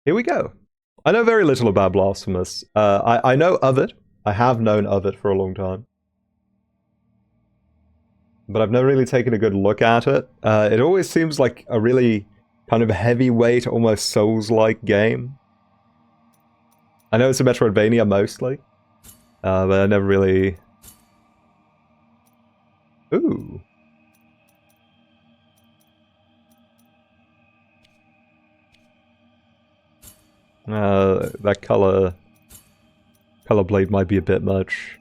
Here we go. I know very little about Blasphemous. I know of it. I have known of it for a long time. But I've never really taken a good look at it. It always seems like a really kind of heavyweight, almost Souls-like game. I know it's a Metroidvania mostly, but I never really... Ooh. That color blade might be a bit much.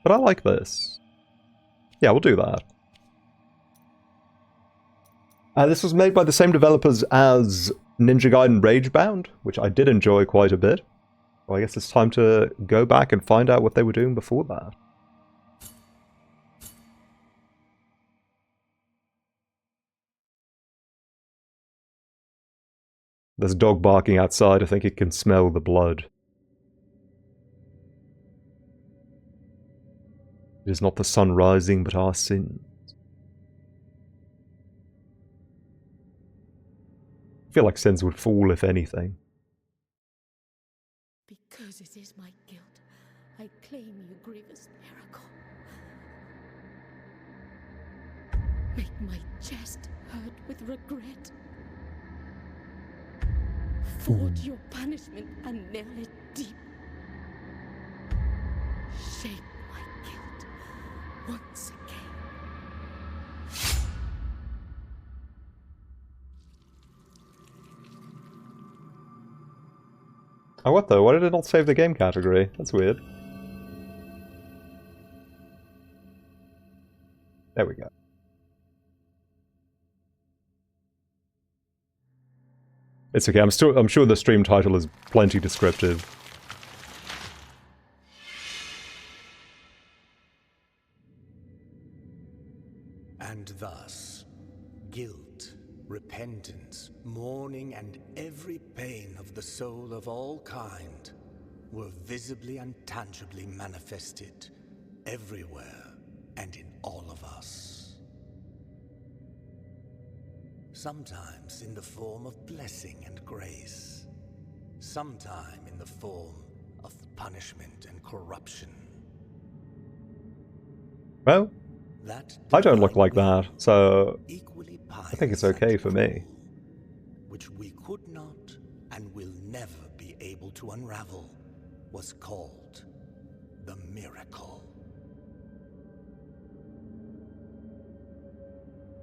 But I like this. Yeah, we'll do that. This was made by the same developers as Ninja Gaiden Ragebound, which I did enjoy quite a bit. Well, I guess it's time to go back and find out what they were doing before that. There's a dog barking outside. I think it can smell the blood. It is not the sun rising, but our sins. I feel like sins would fall, if anything. Because it is my guilt, I claim you, grievous miracle. Make my chest hurt with regret. Forge your punishment and nail it deep. Shape my guilt once again. Oh, what though? Why did it not save the game category? That's weird. There we go. It's okay. I'm sure the stream title is plenty descriptive. And thus, guilt, repentance, mourning, and every pain of the soul of all kind were visibly and tangibly manifested everywhere and in all of us. Sometimes in the form of blessing and grace, sometime in the form of punishment and corruption. Well, I don't look like that, so I think it's okay for me. Which we could not and will never be able to unravel was called the miracle.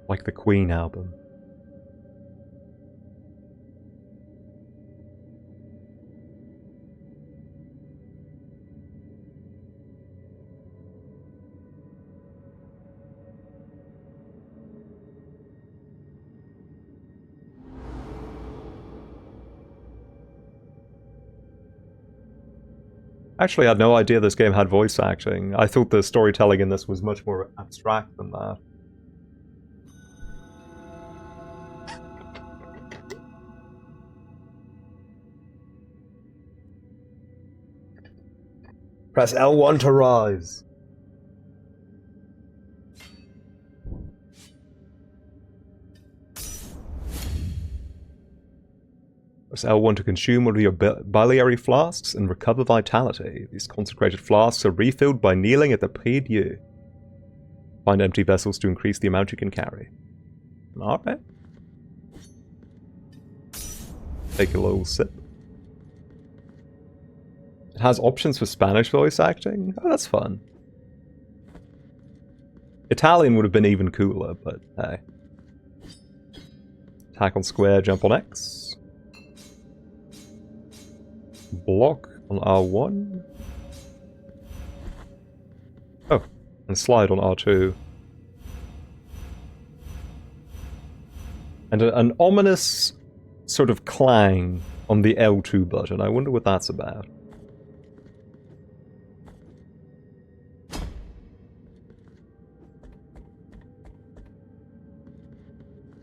Like the Queen album. Actually, I had no idea this game had voice acting. I thought the storytelling in this was much more abstract than that. Press L1 to rise. Press L1 to consume one of your biliary flasks and recover vitality. These consecrated flasks are refilled by kneeling at the prie-dieu. Find empty vessels to increase the amount you can carry. Alright. Take a little sip. It has options for Spanish voice acting. Oh, that's fun. Italian would have been even cooler, but hey. Attack on square, jump on X. Block on R1. Oh, and slide on R2. And an ominous sort of clang on the L2 button. I wonder what that's about.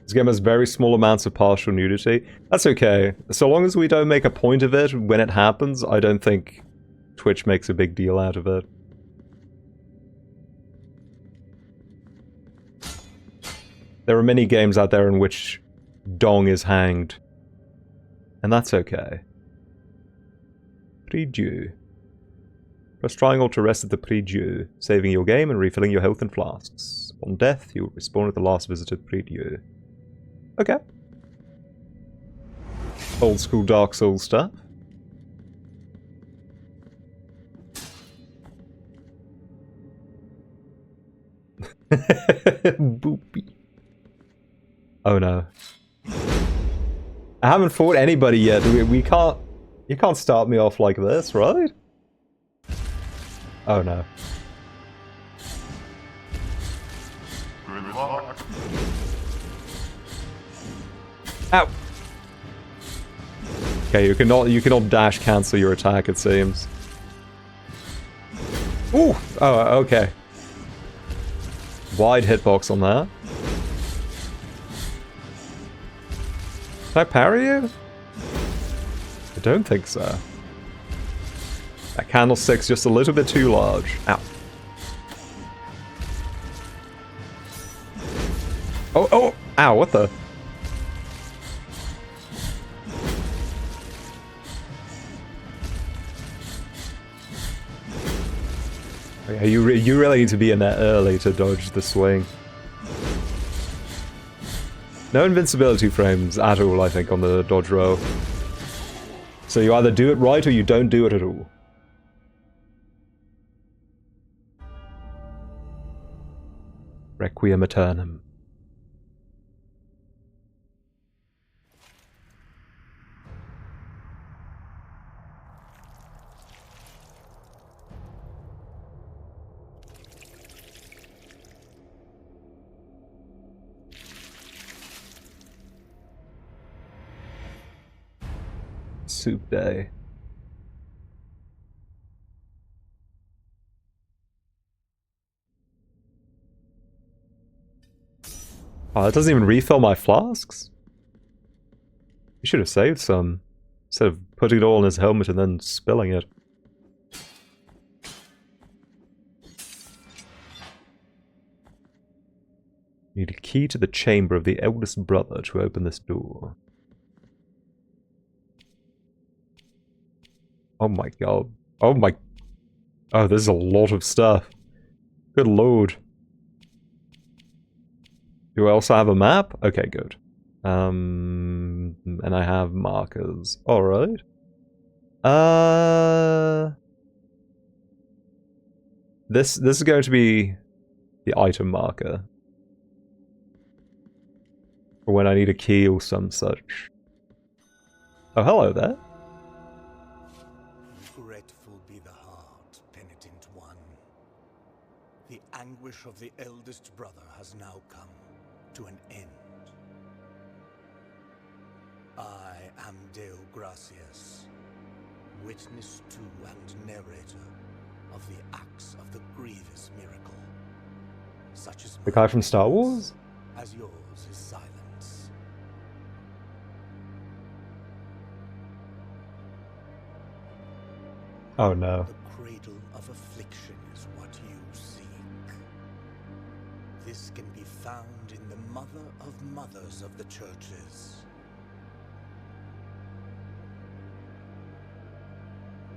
This game has very small amounts of partial nudity. That's okay. So long as we don't make a point of it when it happens, I don't think Twitch makes a big deal out of it. There are many games out there in which dong is hanged. And that's okay. Prie-Dieu. Press triangle to rest at the Prie-Dieu, saving your game and refilling your health and flasks. On death, you will respawn at the last visited Prie-Dieu. Okay. Old school Dark Souls stuff. Boopy. Oh no. I haven't fought anybody yet. We can't... You can't start me off like this, right? Oh no. Ow! Okay, you cannot dash cancel your attack, it seems. Ooh! Oh, okay. Wide hitbox on that. Can I parry you? I don't think so. That candlestick's just a little bit too large. Ow. Oh, oh! Ow, what the? Okay, you really need to be in there early to dodge the swing. No invincibility frames at all, I think, on the dodge roll. So you either do it right or you don't do it at all. Requiem Aeternam. Soup day. Oh, that doesn't even refill my flasks? You should have saved some, instead of putting it all in his helmet and then spilling it. Need a key to the chamber of the eldest brother to open this door. Oh my god. Oh my... Oh, there's a lot of stuff. Good lord. Do I also have a map? Okay, good. And I have markers. Alright. This is going to be the item marker. For when I need a key or some such. Oh, hello there. Regretful be the heart, penitent one. The anguish of the eldest brother has now come to an end. I am Deo Gracias, witness to and narrator of the acts of the grievous miracle, such as The guy from Star Wars? as yours is silence. Oh no. The cradle of affliction is what you seek. This can be found in the mother of mothers of the churches.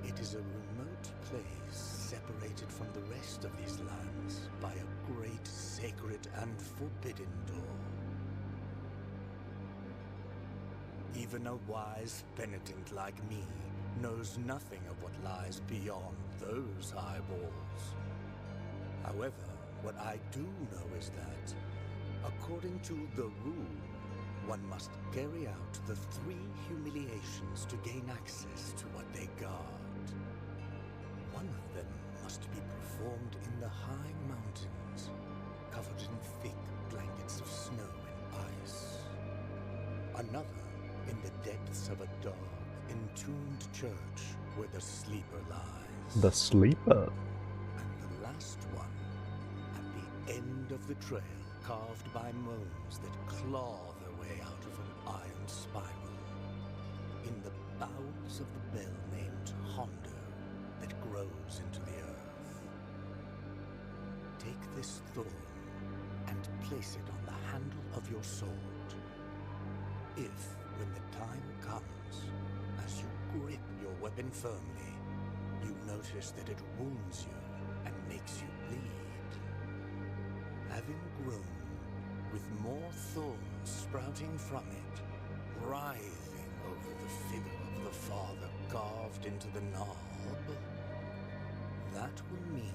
It is a remote place separated from the rest of these lands by a great sacred and forbidden door. Even a wise penitent like me knows nothing of what lies beyond those high walls. However, what I do know is that, according to the rule, one must carry out the 3 humiliations to gain access to what they guard. One of them must be performed in the high mountains, covered in thick blankets of snow and ice. Another in the depths of a dark, entombed church where the sleeper lies. The sleeper? And the last one, at the end of the trail, carved by moans that claw their way out of an iron spiral, in the bowels of the bell named Hondo that grows into the earth. Take this thorn and place it on the handle of your sword. If, when the time comes, weapon firmly, you notice that it wounds you and makes you bleed. Having grown, with more thorns sprouting from it, writhing over the figure of the Father carved into the knob, that will mean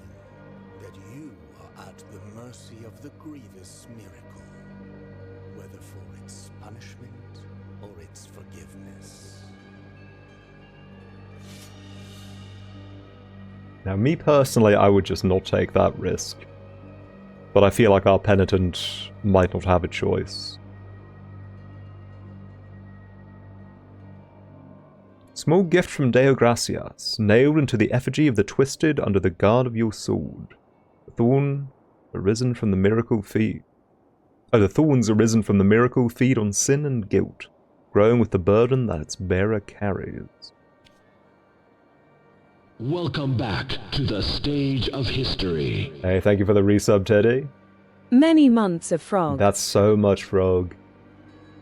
that you are at the mercy of the grievous miracle, whether for its punishment or its forgiveness. Now, me personally, I would just not take that risk. But I feel like our penitent might not have a choice. Small gift from Deo Gracias, nailed into the effigy of the twisted under the guard of your sword. The thorn arisen from the miracle feed. Oh, the thorns arisen from the miracle feed on sin and guilt, growing with the burden that its bearer carries. Welcome back to the stage of history. Hey, thank you for the resub, Teddy. Many months of frog. That's so much frog.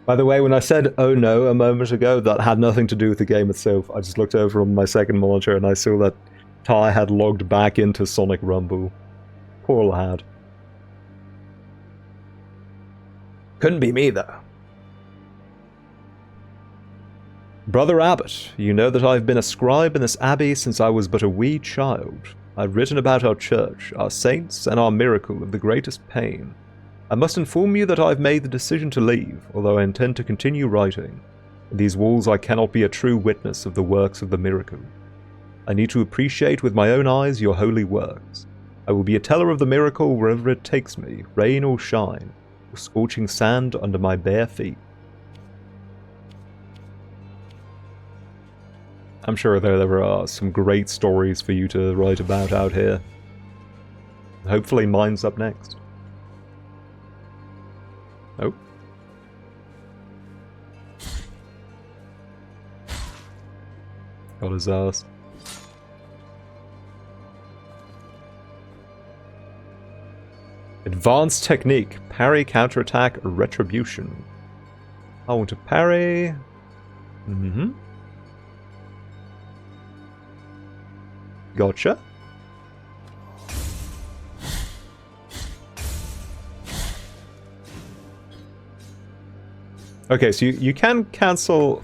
By the way, when I said "oh no" a moment ago, that had nothing to do with the game itself. I just looked over on my second monitor and I saw that Ty had logged back into Sonic Rumble. Poor lad. Couldn't be me, though. Brother Abbot, you know that I've been a scribe in this abbey since I was but a wee child. I've written about our church, our saints, and our miracle of the greatest pain. I must inform you that I've made the decision to leave, although I intend to continue writing. In these walls I cannot be a true witness of the works of the miracle. I need to appreciate with my own eyes your holy works. I will be a teller of the miracle wherever it takes me, rain or shine, or scorching sand under my bare feet. I'm sure there are some great stories for you to write about out here. Hopefully mine's up next. Oh. Got his ass. Advanced technique. Parry, counterattack, retribution. I want to parry. Gotcha. Okay, so you can cancel...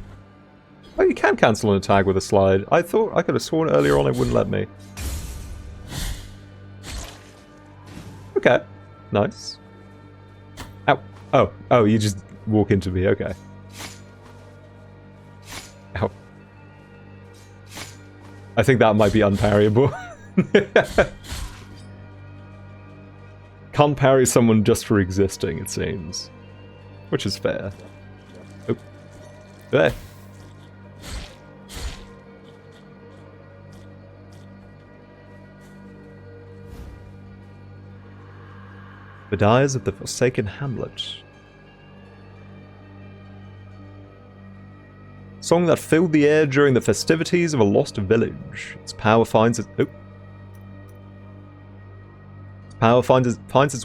Oh, you can cancel an attack with a slide. I thought I could have sworn earlier on it wouldn't let me. Okay. Nice. Ow. Oh, you just walk into me. Okay. Ow. I think that might be unparryable. Can't parry someone just for existing, it seems. Which is fair. Oh. There. The Dyers of the Forsaken Hamlet. Song that filled the air during the festivities of a lost village. Its power finds its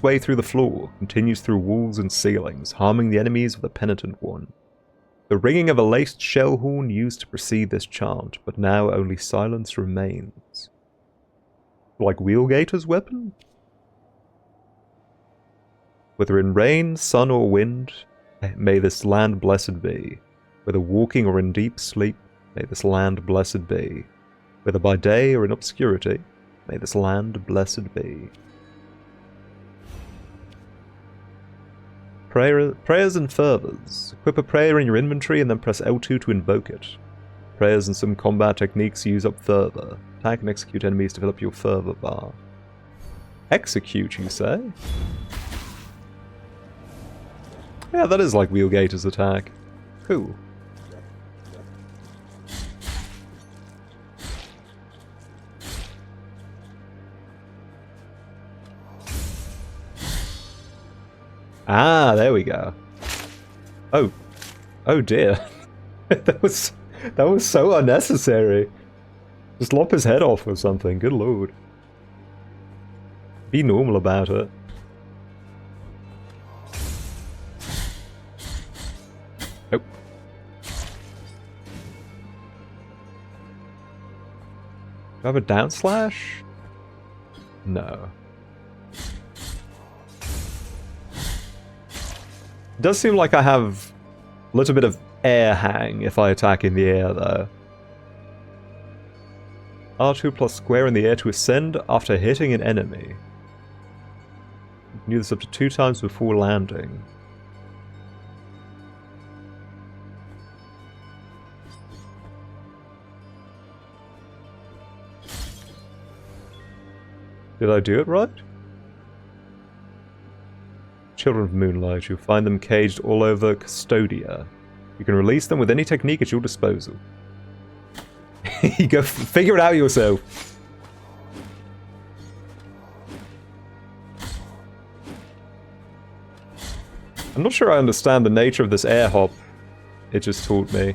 way through the floor, continues through walls and ceilings, harming the enemies of the penitent one. The ringing of a laced shell horn used to precede this chant, but now only silence remains. Like Wheelgater's weapon? Whether in rain, sun, or wind, may this land blessed be. Whether walking or in deep sleep, may this land blessed be. Whether by day or in obscurity, may this land blessed be. Prayers and fervors. Equip a prayer in your inventory and then press L2 to invoke it. Prayers and some combat techniques use up fervor. Attack and execute enemies to fill up your fervor bar. Execute, you say? Yeah, that is like Wheelgater's attack. Cool. Ah, there we go. Oh. Oh dear. that was so unnecessary. Just lop his head off or something, good lord. Be normal about it. I have a down slash? No. It does seem like I have a little bit of air hang if I attack in the air, though. R2 plus square in the air to ascend after hitting an enemy. You can do this up to 2 times before landing. Did I do it right? Children of Moonlight. You'll find them caged all over Custodia. You can release them with any technique at your disposal. You go figure it out yourself. I'm not sure I understand the nature of this air hop it just taught me.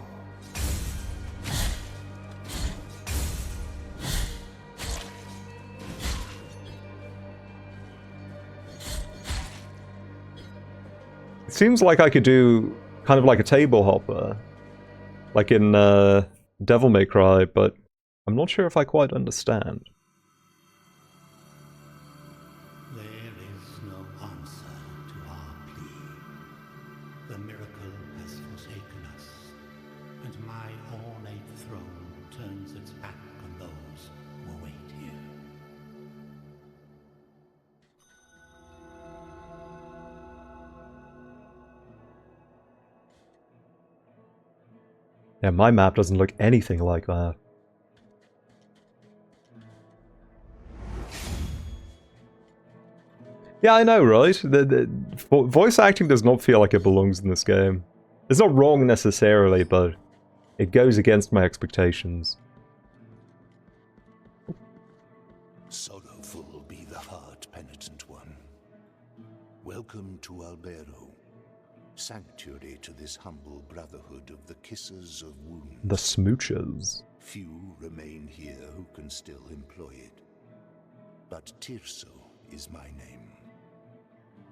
It seems like I could do kind of like a table hopper, like in Devil May Cry, but I'm not sure if I quite understand. There is no answer to our plea. The miracle has forsaken us, and my ornate throne turns its back on those who await here. Yeah, my map doesn't look anything like that. Yeah, I know, right? The voice acting does not feel like it belongs in this game. It's not wrong necessarily, but it goes against my expectations. Sorrowful be the heart, penitent one. Welcome to Albero, sanctuary to this humble brotherhood of the kissers of wounds. The smoochers. Few remain here who can still employ it. But Tirso is my name.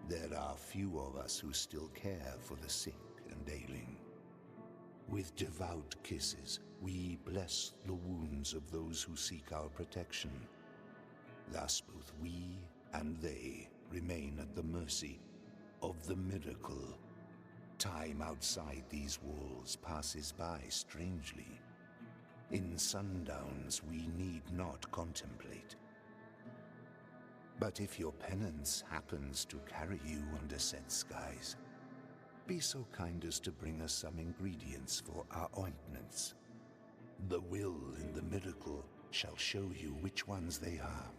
There are few of us who still care for the sick and ailing. With devout kisses, we bless the wounds of those who seek our protection. Thus both we and they remain at the mercy of the miracle. Time outside these walls passes by strangely. In sundowns we need not contemplate. But if your penance happens to carry you under set skies, be so kind as to bring us some ingredients for our ointments. The will in the miracle shall show you which ones they are.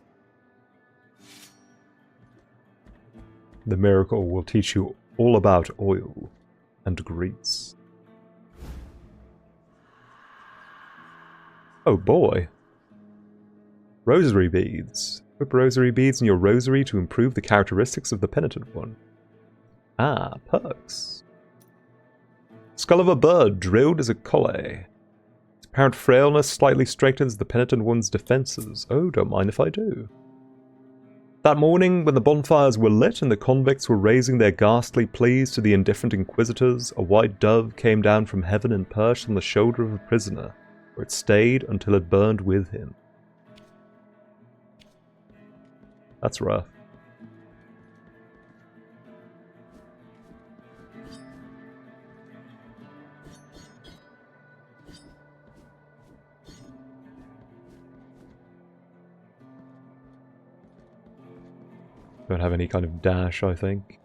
The miracle will teach you all about oil and grease. Oh boy. Rosary beads. Equip rosary beads in your rosary to improve the characteristics of the penitent one. Ah, perks. Skull of a bird drilled as a collet. Its apparent frailness slightly strengthens the penitent one's defenses. Oh, don't mind if I do. That morning, when the bonfires were lit and the convicts were raising their ghastly pleas to the indifferent inquisitors, a white dove came down from heaven and perched on the shoulder of a prisoner, where it stayed until it burned with him. That's rough. Don't have any kind of dash, I think.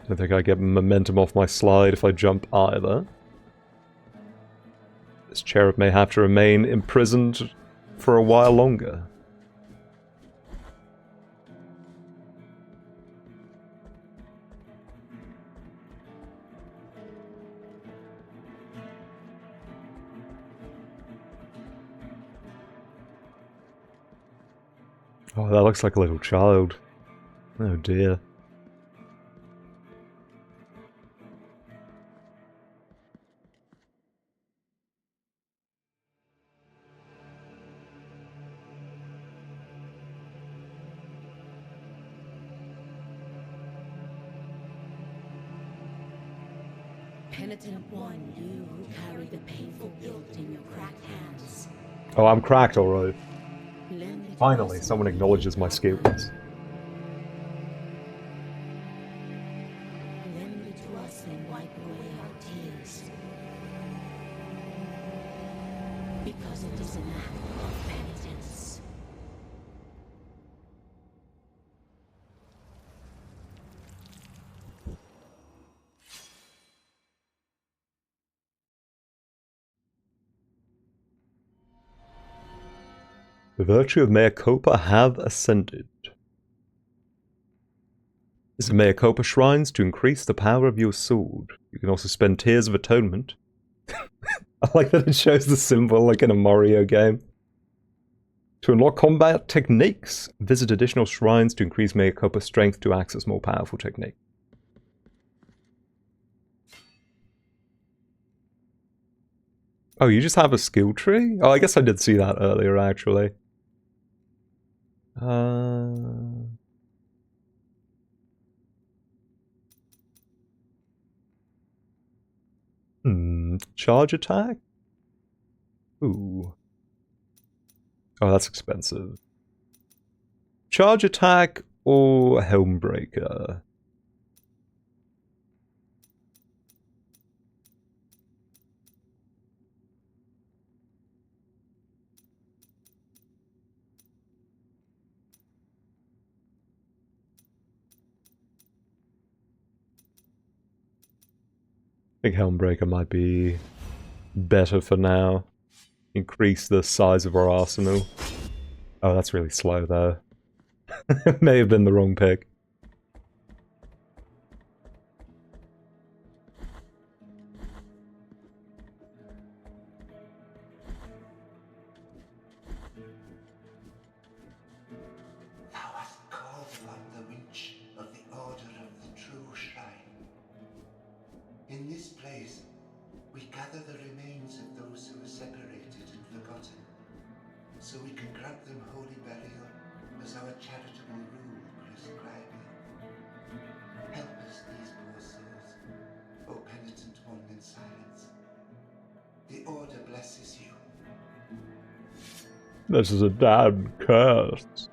Don't think I get momentum off my slide if I jump either. This cherub may have to remain imprisoned for a while longer. Oh, that looks like a little child. Oh dear. Penitent one, you who carry the painful guilt in your cracked hands. Oh, I'm cracked, alright. Lend it to Finally, us someone and acknowledges my skills. lend it to us and wipe away our tears. Because it is an act of penitence. The virtue of mea culpa have ascended. Visit mea culpa shrines to increase the power of your sword. You can also spend tears of atonement. I like that it shows the symbol like in a Mario game. To unlock combat techniques, visit additional shrines to increase mea culpa strength to access more powerful technique. Oh, you just have a skill tree? Oh, I guess I did see that earlier, actually. Charge attack? Ooh. Oh, that's expensive. Charge attack or Helmbreaker? I think Helmbreaker might be better for now. Increase the size of our arsenal. Oh, that's really slow though. May have been the wrong pick. Thou hast called upon the winch of the Order of the True Shrine. In this place, we gather the remains of those who were separated and forgotten, so we can grant them holy burial as our charitable rule prescribeth. Help us, these poor souls, O penitent one in silence. The Order blesses you. This is a damn curse.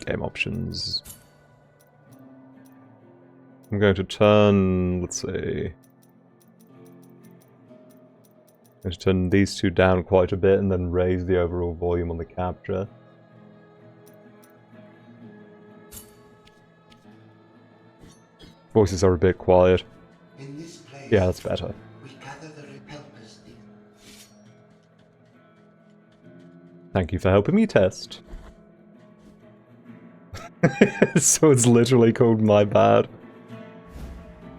Game options. I'm going to turn, let's see. I'm going to turn these two down quite a bit and then raise the overall volume on the capture. Voices are a bit quiet. In this place, Yeah, that's better. we gather the helpers. Thank you for helping me test. So it's literally called My Bad.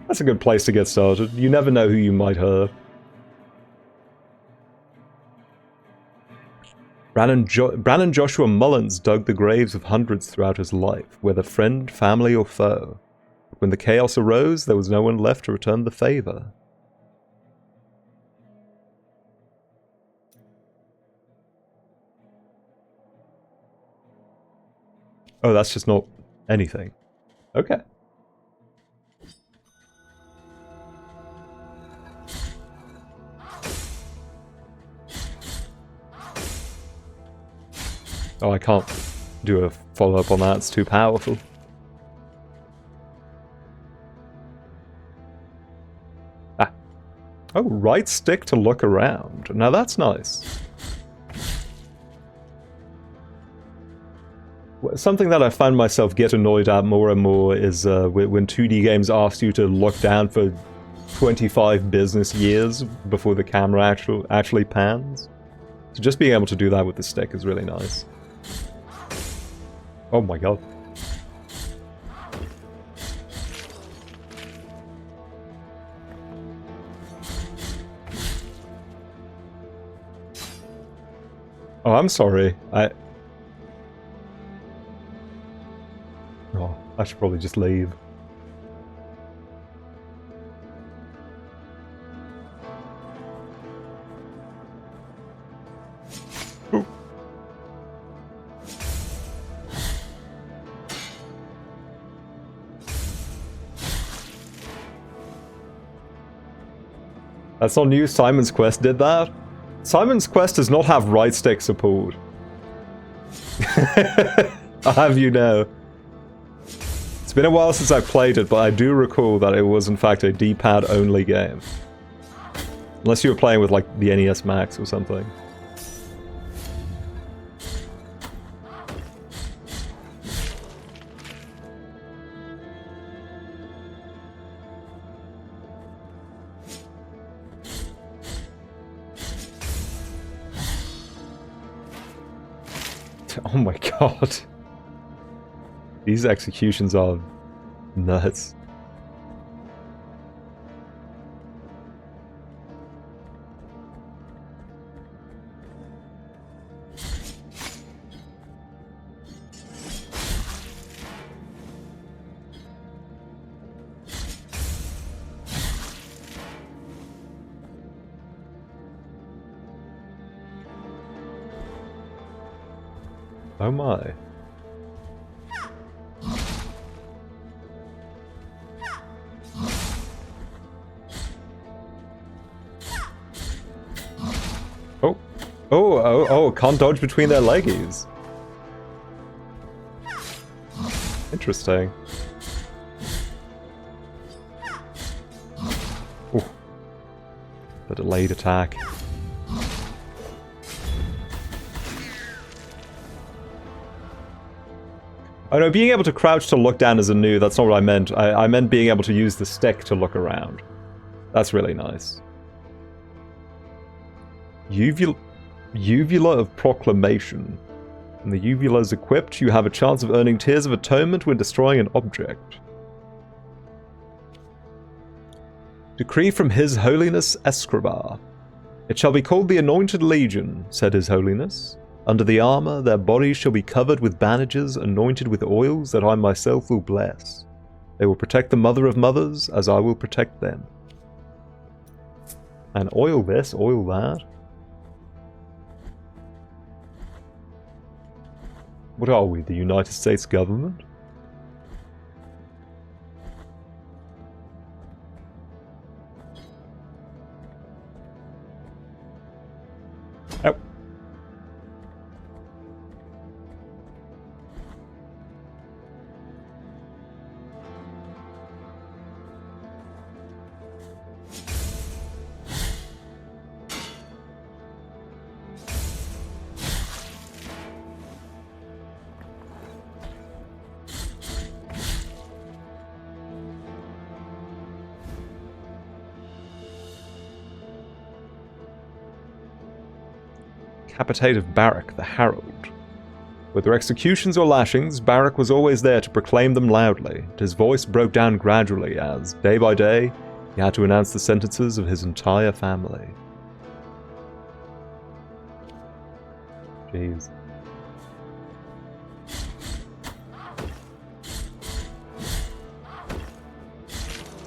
That's a good place to get started. You never know who you might hurt. Brannon Joshua Mullins dug the graves of hundreds throughout his life, whether friend, family, or foe. When the chaos arose, there was no one left to return the favor. Oh, that's just not anything. Okay. Oh, I can't do a follow-up on that, it's too powerful. Ah. Oh, right stick to look around. Now that's nice. Something that I find myself get annoyed at more and more is when 2D games ask you to look down for 25 business years before the camera actually pans. So just being able to do that with the stick is really nice. Oh my god. Oh, I'm sorry. Oh, I should probably just leave. Ooh. That's not new. Simon's Quest did that. Simon's Quest does not have right stick support. I'll have you know. It's been a while since I played it, but I do recall that it was in fact a D-pad only game. Unless you were playing with like the NES Max or something. Oh my god. These executions are nuts. Oh my. Oh, can't dodge between their leggies. Interesting. Ooh. The delayed attack. Oh no, being able to crouch to look down is a new, that's not what I meant. I meant being able to use the stick to look around. That's really nice. Uvula of Proclamation. When the uvula is equipped, you have a chance of earning Tears of Atonement when destroying an object. Decree from His Holiness Escribar. It shall be called the Anointed Legion, said His Holiness. Under the armor, their bodies shall be covered with bandages, anointed with oils that I myself will bless. They will protect the Mother of Mothers, as I will protect them. And oil this, oil that. What are we, the United States government? Oh. Capitative Barak, the Herald. Whether executions or lashings, Barak was always there to proclaim them loudly, and his voice broke down gradually as, day by day, he had to announce the sentences of his entire family. Jeez.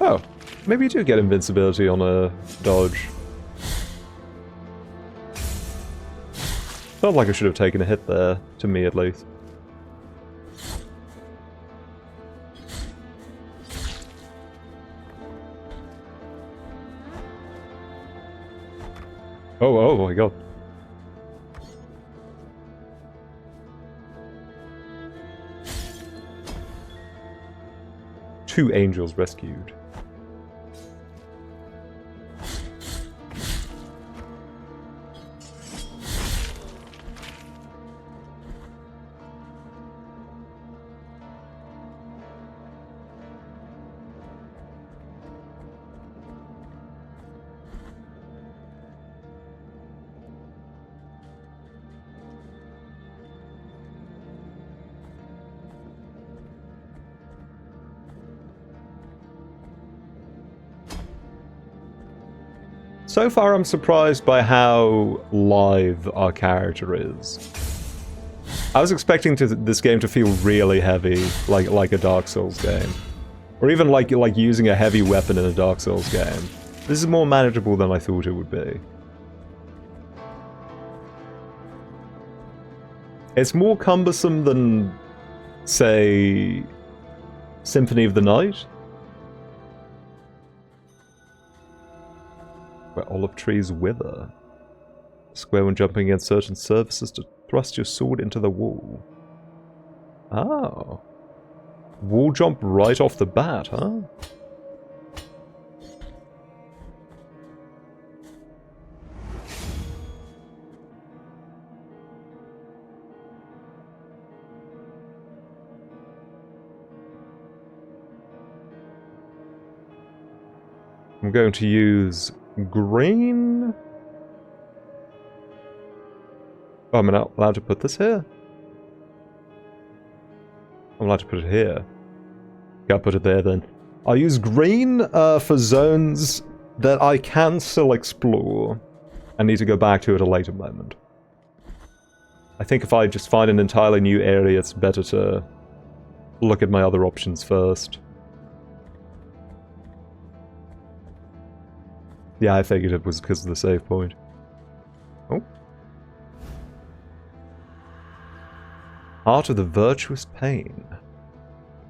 Oh, maybe you do get invincibility on a dodge. Felt like I should have taken a hit there, to me at least. Oh my god. Two angels rescued. So far, I'm surprised by how live our character is. I was expecting this game to feel really heavy, like a Dark Souls game. Or even like using a heavy weapon in a Dark Souls game. This is more manageable than I thought it would be. It's more cumbersome than, say, Symphony of the Night. Well, olive trees wither. Square when jumping against certain surfaces to thrust your sword into the wall. Oh. Wall jump right off the bat, huh? I'm going to use green. Oh, I'm not allowed to put this here? I'm allowed to put it here. Gotta put it there then. I'll use green for zones that I can still explore. I need to go back to at a later moment. I think if I just find an entirely new area, it's better to look at my other options first. Yeah, I figured it was because of the save point. Oh. Heart of the Virtuous Pain.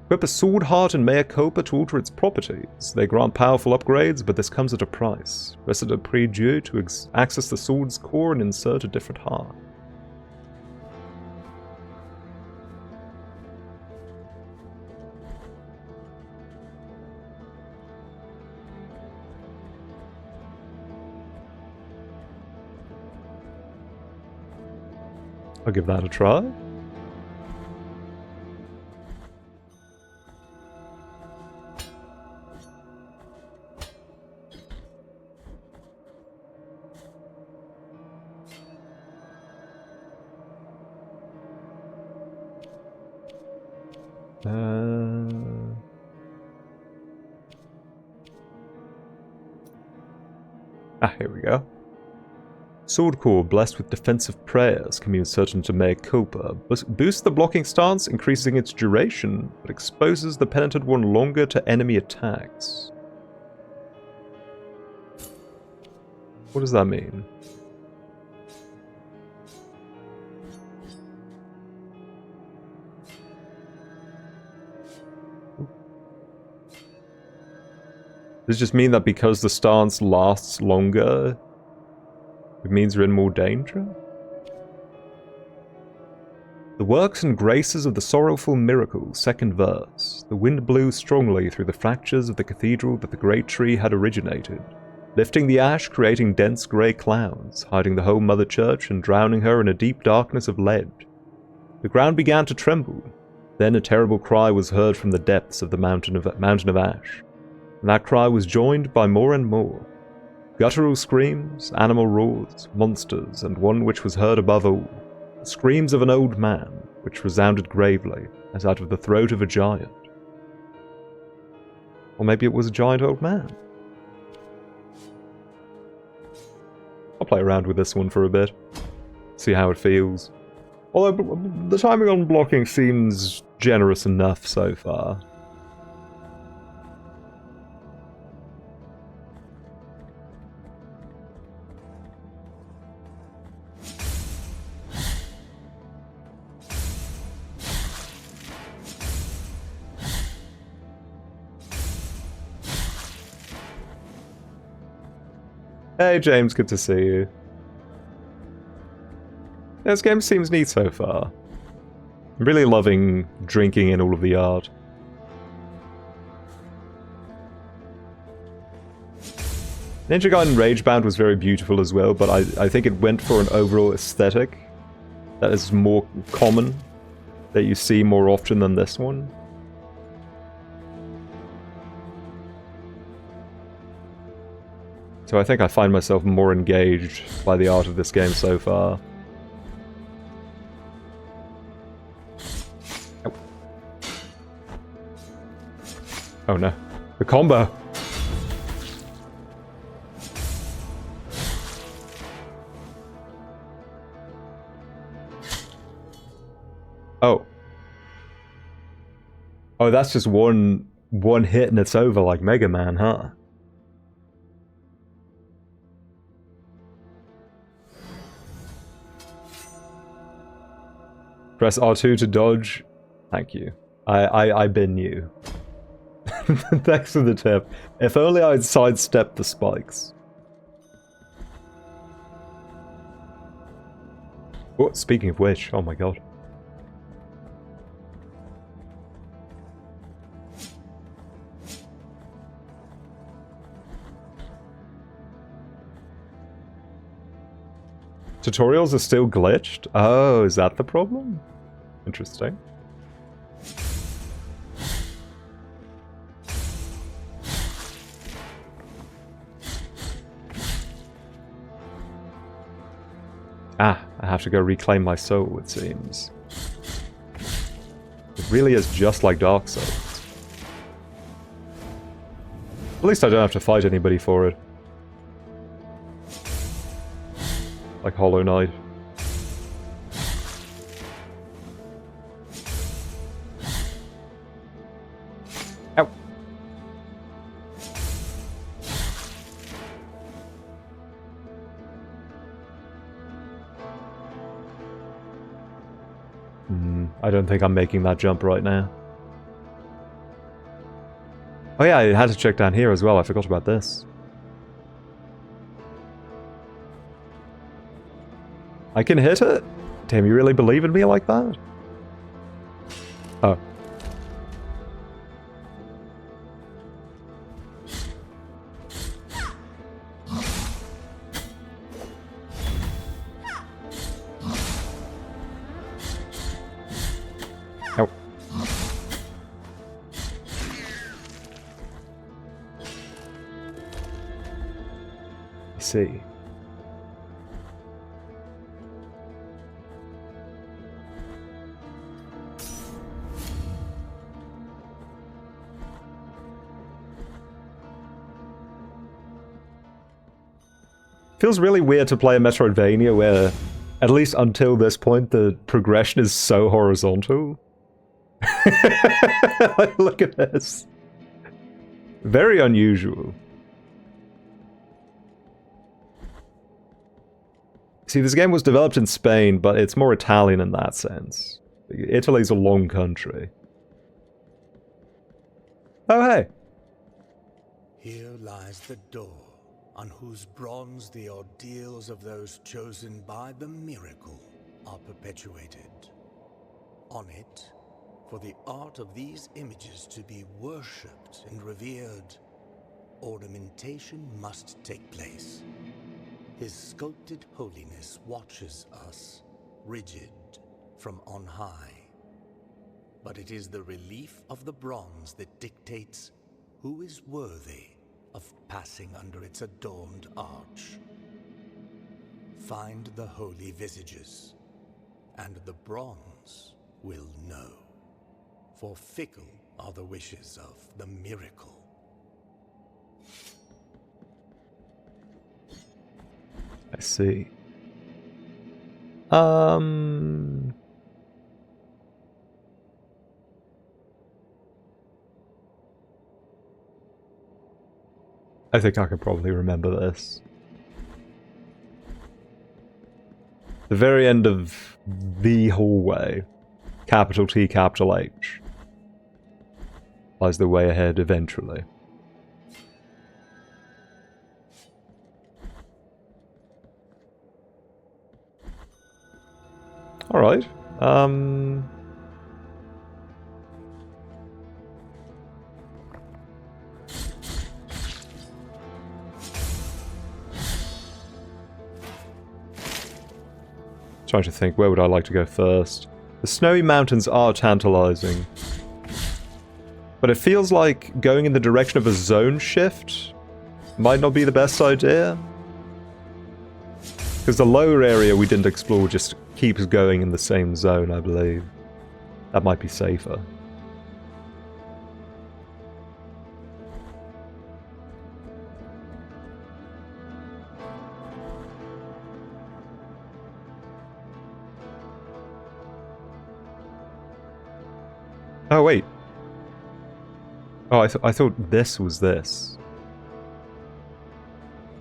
Equip a sword heart and mea culpa to alter its properties. They grant powerful upgrades, but this comes at a price. Press it a prie-dieu to access the sword's core and insert a different heart. I'll give that a try. Here we go. Sword core, blessed with defensive prayers, can be inserted into mea culpa. Boosts the blocking stance, increasing its duration, but exposes the penitent one longer to enemy attacks. What does that mean? Does it just mean that because the stance lasts longer, it means you're in more danger? The works and graces of the sorrowful miracle, second verse. The wind blew strongly through the fractures of the cathedral that the great tree had originated, lifting the ash, creating dense grey clouds, hiding the whole mother church and drowning her in a deep darkness of lead. The ground began to tremble. Then a terrible cry was heard from the depths of the mountain of ash, and that cry was joined by more and more. Guttural screams, animal roars, monsters, and one which was heard above all, the screams of an old man, which resounded gravely, as out of the throat of a giant. Or maybe it was a giant old man. I'll play around with this one for a bit, see how it feels. Although the timing on blocking seems generous enough so far. Hey James, good to see you. Yeah, this game seems neat so far. I'm really loving drinking in all of the art. Ninja Gaiden Ragebound was very beautiful as well, but I think it went for an overall aesthetic that is more common, that you see more often than this one. So I think I find myself more engaged by the art of this game so far. Oh, oh no. The combo! Oh. Oh, that's just one hit and it's over like Mega Man, huh? Press R2 to dodge. Thank you. I've been you. Thanks for the tip. If only I'd sidestepped the spikes. Oh, speaking of which, oh my god. Tutorials are still glitched? Oh, is that the problem? Interesting. Ah, I have to go reclaim my soul, it seems. It really is just like Dark Souls. At least I don't have to fight anybody for it. Like Hollow Knight. Ow. I don't think I'm making that jump right now. Oh yeah, I had to check down here as well. I forgot about this. I can hit it? Damn, you really believe in me like that? Oh. Ow. I see. Feels really weird to play a Metroidvania where, at least until this point, the progression is so horizontal. Like, look at this. Very unusual. See, this game was developed in Spain, but it's more Italian in that sense. Italy's a long country. Oh, hey. Here lies the door, on whose bronze the ordeals of those chosen by the miracle are perpetuated. On it, for the art of these images to be worshipped and revered, ornamentation must take place. His sculpted holiness watches us, rigid, from on high. But it is the relief of the bronze that dictates who is worthy of passing under its adorned arch. Find the holy visages, and the bronze will know. For fickle are the wishes of the miracle. I see. I think I can probably remember this. The very end of the hallway, capital T, capital H, lies the way ahead eventually. Alright, trying to think, where would I like to go first? The snowy mountains are tantalizing. But it feels like going in the direction of a zone shift might not be the best idea. Because the lower area we didn't explore just keeps going in the same zone, I believe. That might be safer. Oh, wait. Oh, I thought this was this.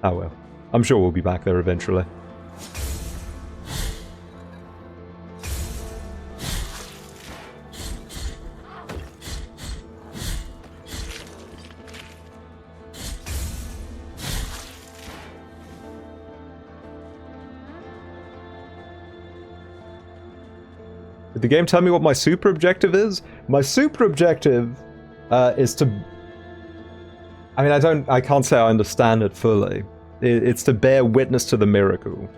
Oh well. I'm sure we'll be back there eventually. Did the game tell me what my super objective is? My super objective is to... I mean, I can't say I understand it fully. It's to bear witness to the miracle.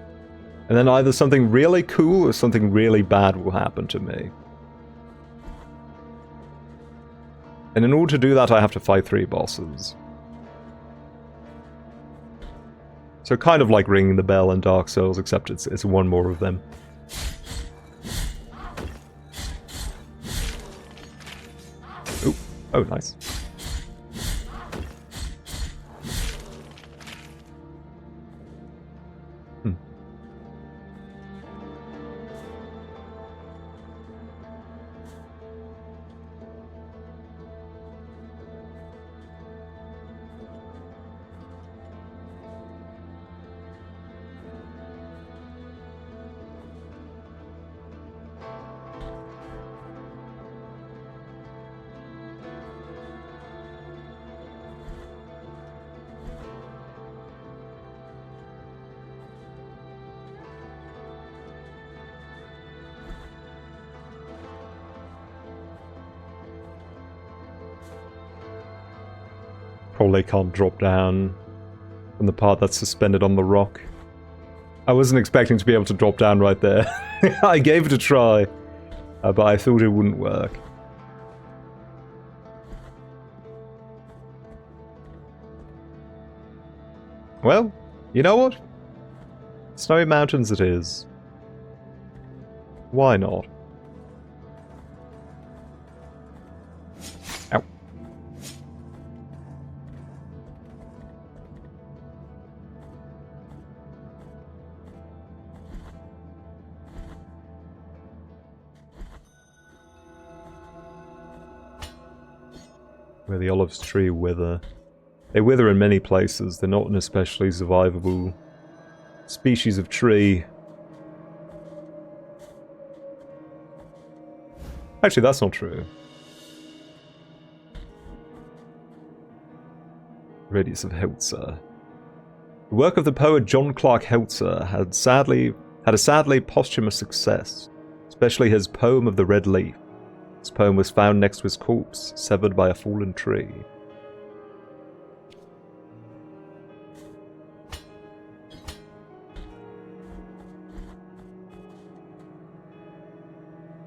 And then either something really cool or something really bad will happen to me. And in order to do that, I have to fight 3 bosses. So kind of like ringing the bell in Dark Souls, except it's one more of them. Ooh. Oh, nice. Probably can't drop down from the part that's suspended on the rock. I wasn't expecting to be able to drop down right there. I gave it a try, but I thought it wouldn't work. Well, you know what? Snowy Mountains it is. Why not? Ow. Where the olive tree wither. They wither in many places. They're not an especially survivable species of tree. Actually, that's not true. Radius of Heltzer. The work of the poet John Clark Heltzer had a sadly posthumous success, especially his poem of the Red Leaf. This poem was found next to his corpse, severed by a fallen tree.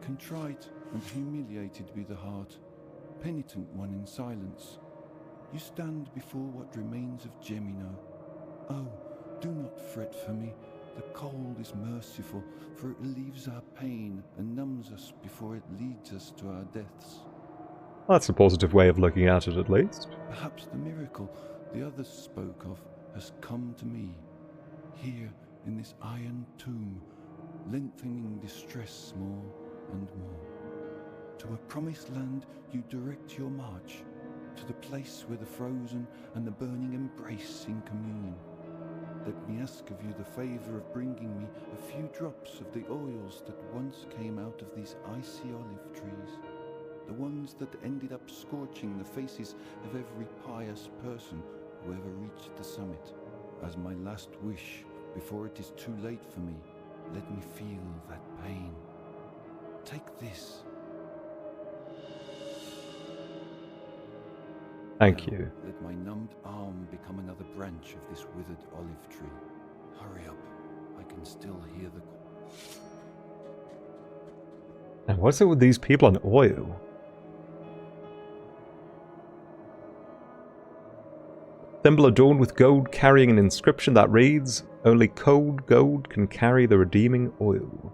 Contrite and humiliated be the heart, penitent one in silence. You stand before what remains of Gemino. Oh, do not fret for me. The cold is merciful, for it relieves our pain and numbs us before it leads us to our deaths. That's a positive way of looking at it, at least. Perhaps the miracle the others spoke of has come to me, here in this iron tomb, lengthening distress more and more. To a promised land you direct your march, to the place where the frozen and the burning embrace in communion. Let me ask of you the favour of bringing me a few drops of the oils that once came out of these icy olive trees, the ones that ended up scorching the faces of every pious person who ever reached the summit. As my last wish, before it is too late for me, let me feel that pain. Take this. Thank you. Let my numbed arm become another branch of this withered olive tree. Hurry up. I can still hear the... And what's it with these people on oil? Thimble adorned with gold carrying an inscription that reads, "Only cold gold can carry the redeeming oil."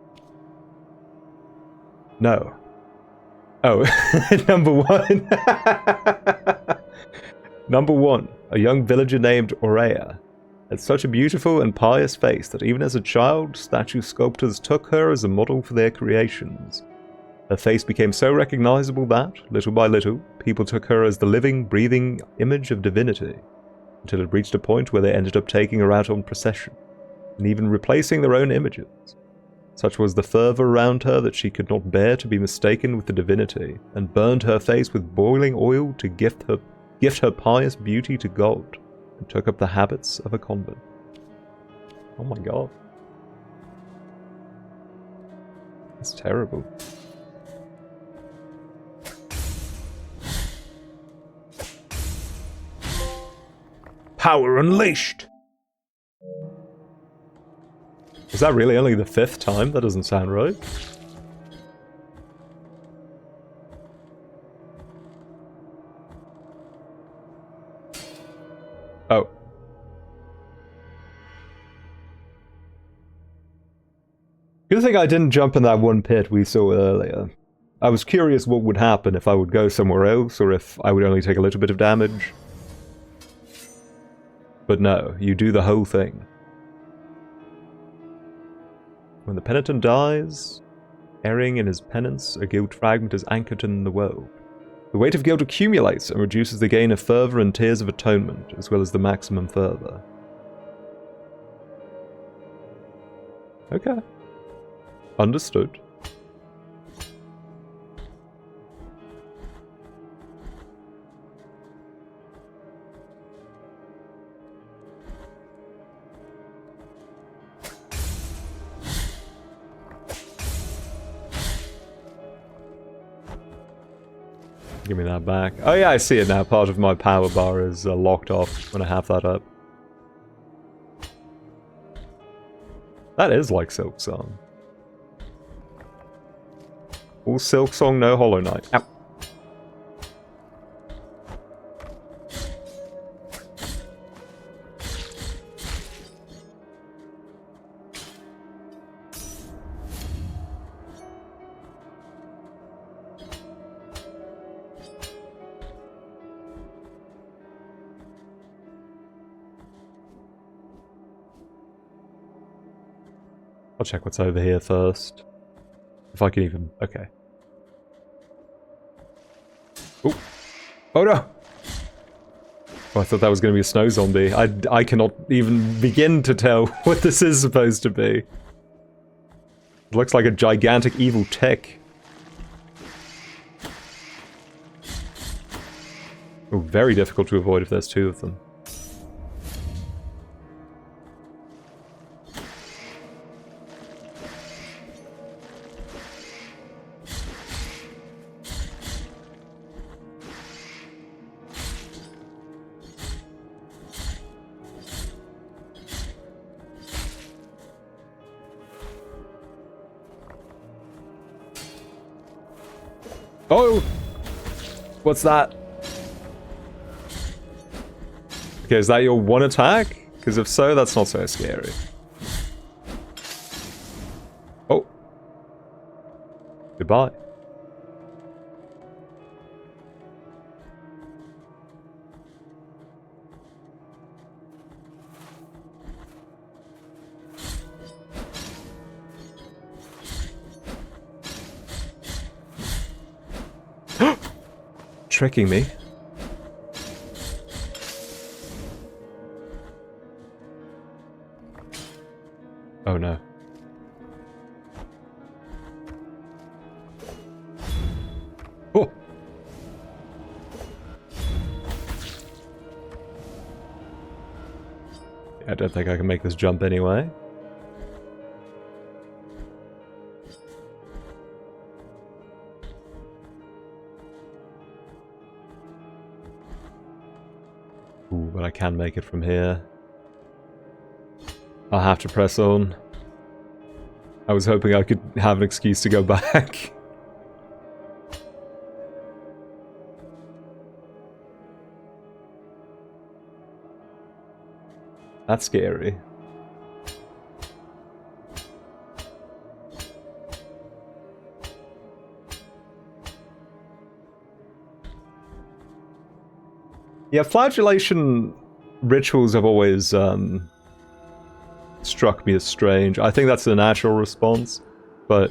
No. Oh, number 1. Number 1. A young villager named Aurea had such a beautiful and pious face that even as a child, statue sculptors took her as a model for their creations. Her face became so recognizable that, little by little, people took her as the living, breathing image of divinity, until it reached a point where they ended up taking her out on procession, and even replacing their own images. Such was the fervour around her that she could not bear to be mistaken with the divinity, and burned her face with boiling oil to gift her pious beauty to God, and took up the habits of a convent. Oh my god. That's terrible. Power unleashed! Is that really only the 5th time? That doesn't sound right. Oh. Good thing I didn't jump in that one pit we saw earlier. I was curious what would happen if I would go somewhere else, or if I would only take a little bit of damage. But no, you do the whole thing. When the penitent dies, erring in his penance, a guilt fragment is anchored in the world. The weight of guilt accumulates and reduces the gain of fervor and tears of atonement, as well as the maximum fervor. Okay. Understood. Give me that back. Oh yeah, I see it now. Part of my power bar is locked off when I have that up. That is like Silksong. All Silksong, no Hollow Knight. Ow. I'll check what's over here first. If I can even... Okay. Oh. Oh no! Oh, I thought that was going to be a snow zombie. I cannot even begin to tell what this is supposed to be. It looks like a gigantic evil tick. Oh, very difficult to avoid if there's 2 of them. Oh! What's that? Okay, is that your one attack? Because if so, that's not so scary. Oh. Goodbye. Tricking me. Oh no. Oh! I don't think I can make this jump anyway. Ooh, but I can make it from here. I'll have to press on. I was hoping I could have an excuse to go back. That's scary. Yeah, flagellation rituals have always struck me as strange. I think that's the natural response, but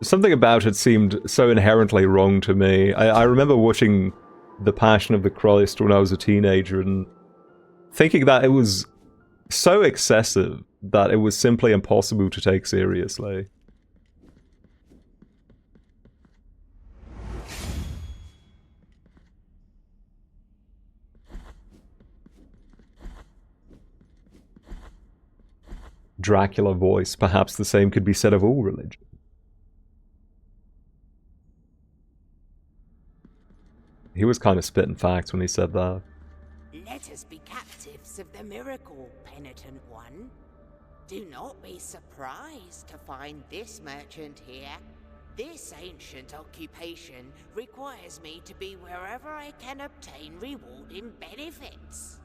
something about it seemed so inherently wrong to me. I remember watching The Passion of the Christ when I was a teenager and thinking that it was so excessive that it was simply impossible to take seriously. Dracula voice, perhaps the same could be said of all religion. He was kind of spitting facts when he said that. Let us be captives of the miracle, penitent one. Do not be surprised to find this merchant here. This ancient occupation requires me to be wherever I can obtain rewarding benefits.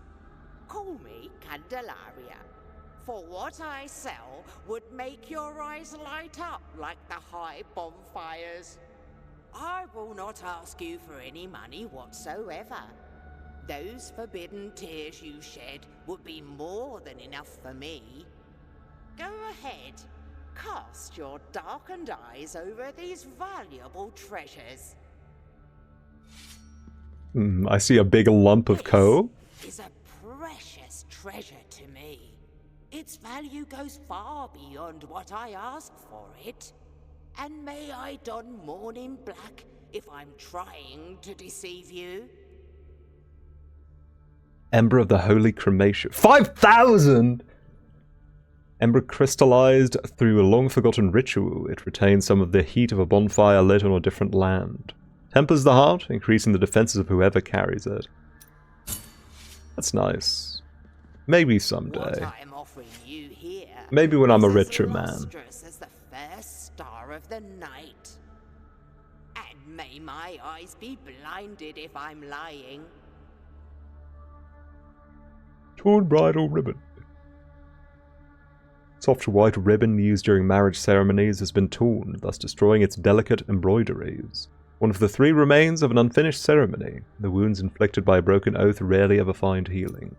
Call me Candelaria, for what I sell would make your eyes light up like the high bonfires. I will not ask you for any money whatsoever. Those forbidden tears you shed would be more than enough for me. Go ahead, cast your darkened eyes over these valuable treasures. I see a big lump of coal. This is a precious treasure to me. Its value goes far beyond what I ask for it. And may I don mourning black if I'm trying to deceive you? Ember of the Holy Cremation. 5,000! Ember crystallized through a long-forgotten ritual. It retains some of the heat of a bonfire lit on a different land. Tempers the heart, increasing the defenses of whoever carries it. That's nice. Maybe someday. What I'm offering you here Maybe when I'm a is richer as man. lustrous as the first star of the night. And may my eyes be blinded if I'm lying. Torn bridal ribbon. Soft white ribbon used during marriage ceremonies has been torn, thus destroying its delicate embroideries. One of the 3 remains of an unfinished ceremony. The wounds inflicted by a broken oath rarely ever find healing.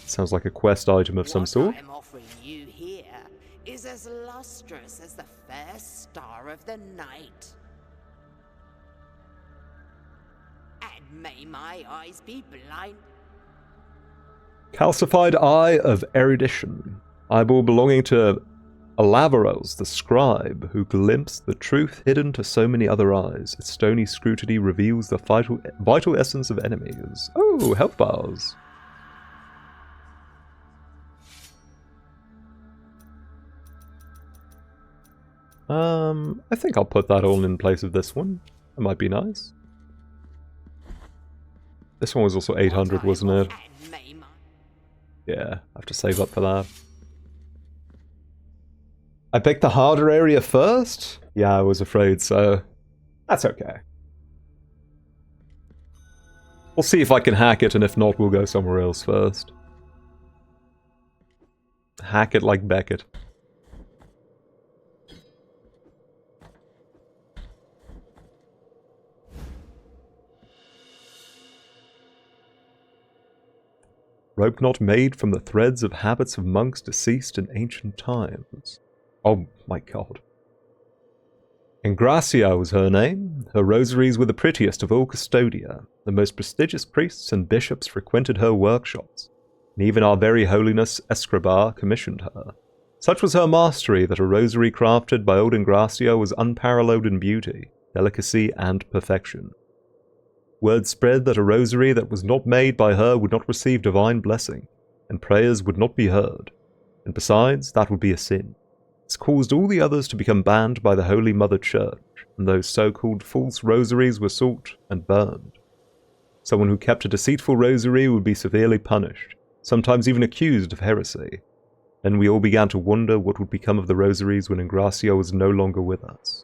Sounds like a quest item of some sort. What I'm offering you here is as lustrous as the first star of the night. And may my eyes be blind. Calcified Eye of Erudition. Eyeball belonging to Alavaros, the scribe, who glimpsed the truth hidden to so many other eyes. Its stony scrutiny reveals the vital essence of enemies. Oh, health bars. I think I'll put that all in place of this one. That might be nice. This one was also 800, wasn't it? Yeah, I have to save up for that. I picked the harder area first? Yeah, I was afraid so. That's okay. We'll see if I can hack it, and if not, we'll go somewhere else first. Hack it like Beckett. Rope knot made from the threads of habits of monks deceased in ancient times. Oh my god. Ingracia was her name. Her rosaries were the prettiest of all Custodia. The most prestigious priests and bishops frequented her workshops, and even our very holiness Escribar commissioned her. Such was her mastery that a rosary crafted by old Ingracia was unparalleled in beauty, delicacy, and perfection. Word spread that a rosary that was not made by her would not receive divine blessing, and prayers would not be heard. And besides, that would be a sin. This caused all the others to become banned by the Holy Mother Church, and those so-called false rosaries were sought and burned. Someone who kept a deceitful rosary would be severely punished, sometimes even accused of heresy. Then we all began to wonder what would become of the rosaries when Ingracia was no longer with us.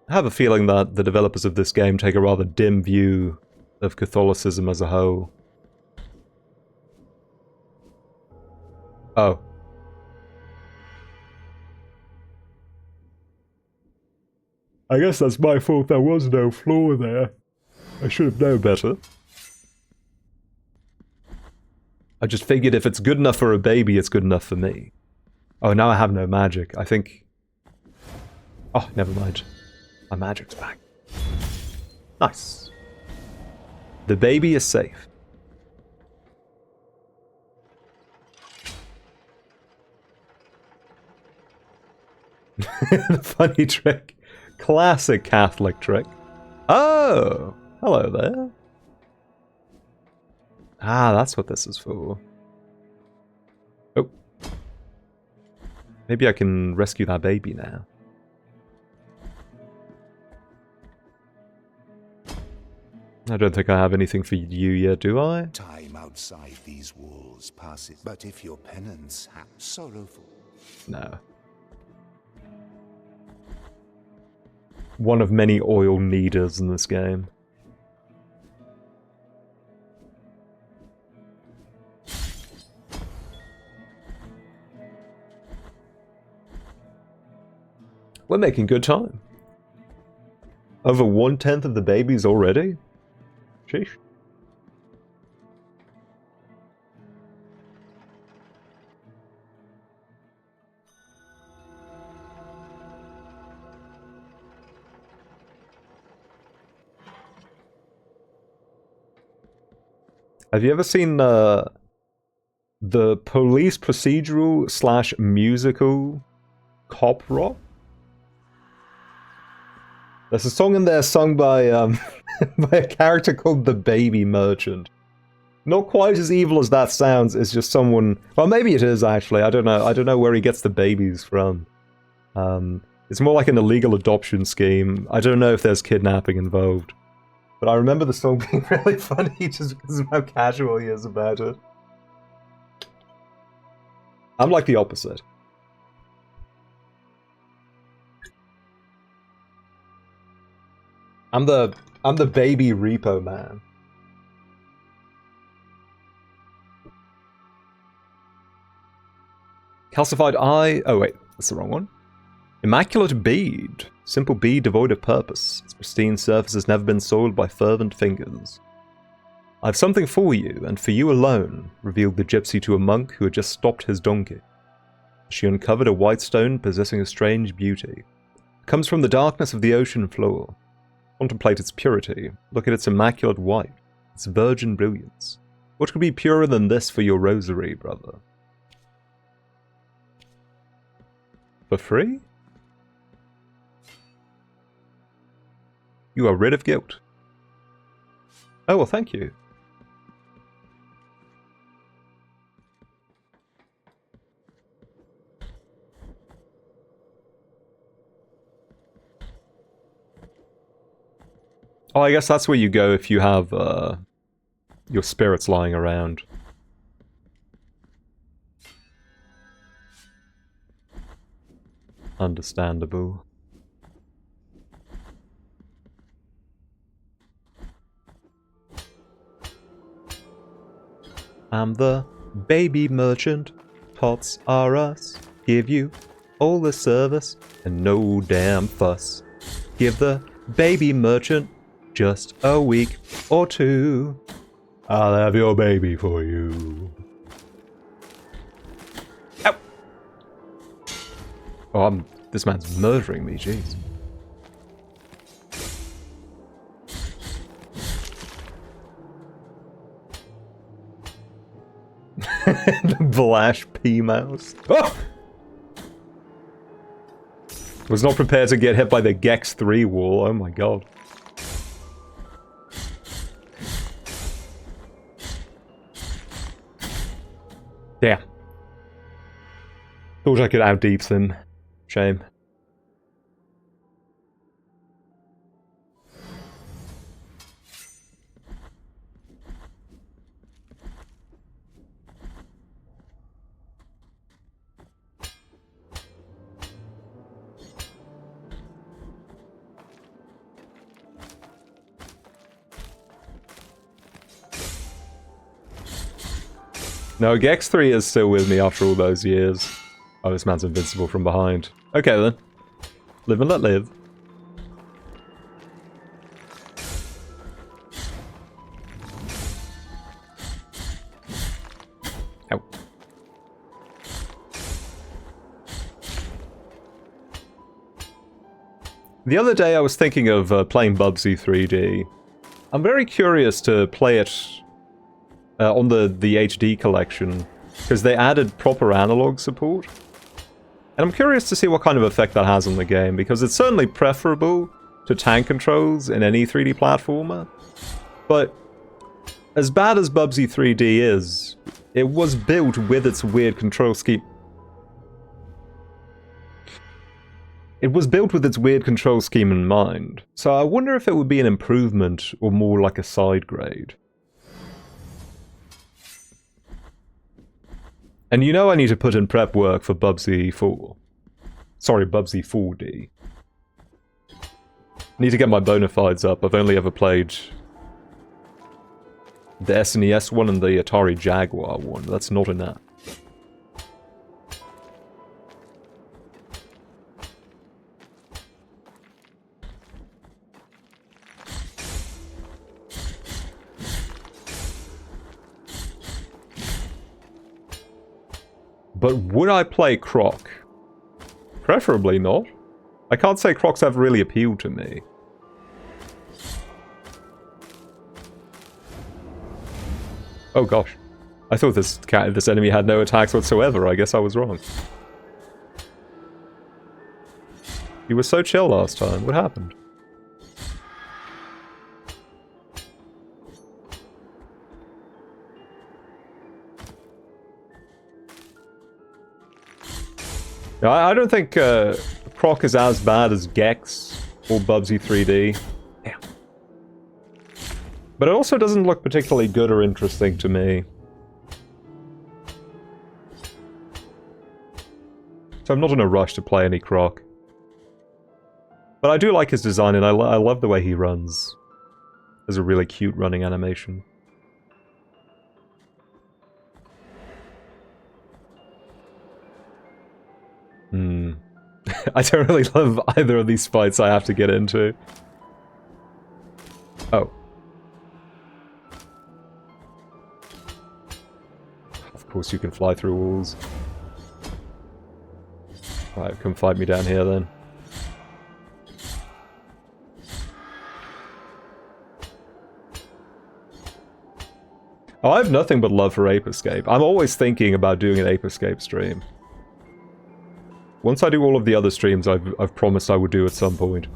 I have a feeling that the developers of this game take a rather dim view of Catholicism as a whole. Oh. I guess that's my fault there was no floor there. I should have known better. I just figured if it's good enough for a baby, it's good enough for me. Oh, now I have no magic. I think... Oh, never mind. My magic's back. Nice. The baby is safe. The funny trick. Classic Catholic trick. Oh! Hello there. Ah, that's what this is for. Oh. Maybe I can rescue that baby now. I don't think I have anything for you yet, do I? Time outside these walls passes, but if your penance sorrowful. No. One of many oil needers in this game. We're making good time. Over 1/10 of the babies already? Sheesh. Have you ever seen the police procedural / musical Cop Rock? There's a song in there sung by by a character called the Baby Merchant. Not quite as evil as that sounds. It's just someone. Well, maybe it is actually. I don't know. I don't know where he gets the babies from. It's more like an illegal adoption scheme. I don't know if there's kidnapping involved. But I remember the song being really funny just because of how casual he is about it. I'm like the opposite. I'm the baby repo man. Calcified eye. Oh wait, that's the wrong one. Immaculate bead. Simple bead devoid of purpose. Its pristine surface has never been soiled by fervent fingers. I have something for you, and for you alone, revealed the gypsy to a monk who had just stopped his donkey. She uncovered a white stone possessing a strange beauty. It comes from the darkness of the ocean floor. Contemplate its purity. Look at its immaculate white, its virgin brilliance. What could be purer than this for your rosary, brother? For free? You are rid of guilt. Oh, well, thank you. Oh, I guess that's where you go if you have your spirits lying around. Understandable. I'm the baby merchant. Pots are us. Give you all the service and no damn fuss. Give the baby merchant just a week or two. I'll have your baby for you. Ow! Oh, this man's murdering me, jeez. The Blash P mouse. Oh! Was not prepared to get hit by the Gex 3 wall. Oh my god. Damn. Thought I could out-deeps him. Shame. No, Gex 3 is still with me after all those years. Oh, this man's invincible from behind. Okay then. Live and let live. Ow. The other day I was thinking of playing Bubsy 3D. I'm very curious to play it on the HD collection, because they added proper analog support. And I'm curious to see what kind of effect that has on the game, because it's certainly preferable to tank controls in any 3D platformer. But as bad as Bubsy 3D is, it was built with its weird control scheme. it was built with its weird control scheme in mind. So I wonder if it would be an improvement or more like a side grade. And you know I need to put in prep work for Bubsy 4. Sorry, Bubsy 4D. Need to get my bona fides up. I've only ever played the SNES one and the Atari Jaguar one. That's not enough. But would I play Croc? Preferably not. I can't say Crocs have really appealed to me. Oh gosh. I thought this enemy had no attacks whatsoever. I guess I was wrong. He was so chill last time. What happened? I don't think Croc is as bad as Gex or Bubsy 3D. Damn. But it also doesn't look particularly good or interesting to me. So I'm not in a rush to play any Croc. But I do like his design, and I love the way he runs. There's a really cute running animation. I don't really love either of these fights I have to get into. Oh. Of course you can fly through walls. Right, come fight me down here then. Oh, I have nothing but love for Ape Escape. I'm always thinking about doing an Ape Escape stream. Once I do all of the other streams I've promised I would do at some point.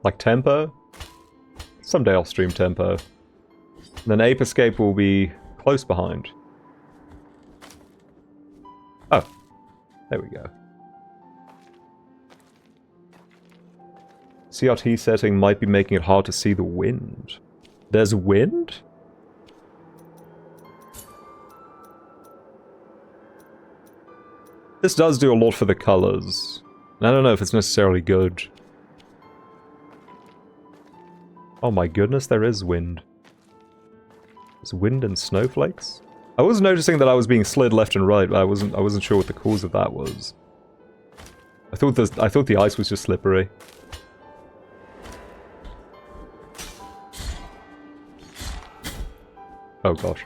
Like Tempo? Someday I'll stream Tempo. And then Ape Escape will be close behind. Oh. There we go. CRT setting might be making it hard to see the wind. There's wind? This does do a lot for the colors. I don't know if it's necessarily good. Oh my goodness, there is wind. There's wind and snowflakes? I was noticing that I was being slid left and right, but I wasn't sure what the cause of that was. I thought the ice was just slippery. Oh gosh.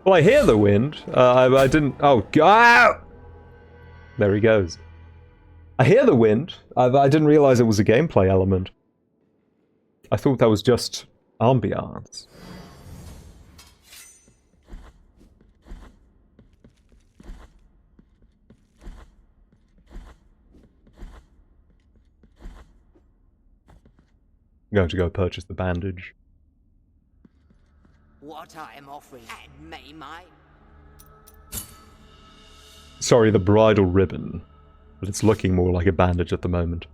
Well, I hear the wind. I didn't... Oh, God! There he goes. I hear the wind. I didn't realize it was a gameplay element. I thought that was just ambiance. I'm going to go purchase the bandage. What I am offering, and may my... Sorry, the bridal ribbon. But it's looking more like a bandage at the moment.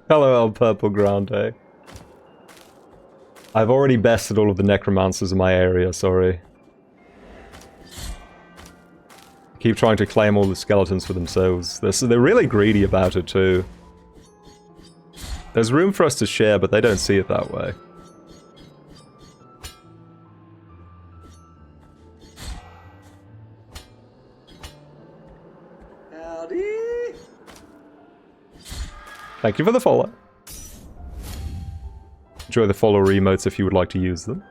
Hello, El Purple Grande. I've already bested all of the necromancers in my area, sorry. Keep trying to claim all the skeletons for themselves. They're really greedy about it too. There's room for us to share, but they don't see it that way. buddy. Thank you for the follow. Enjoy the follow emotes if you would like to use them.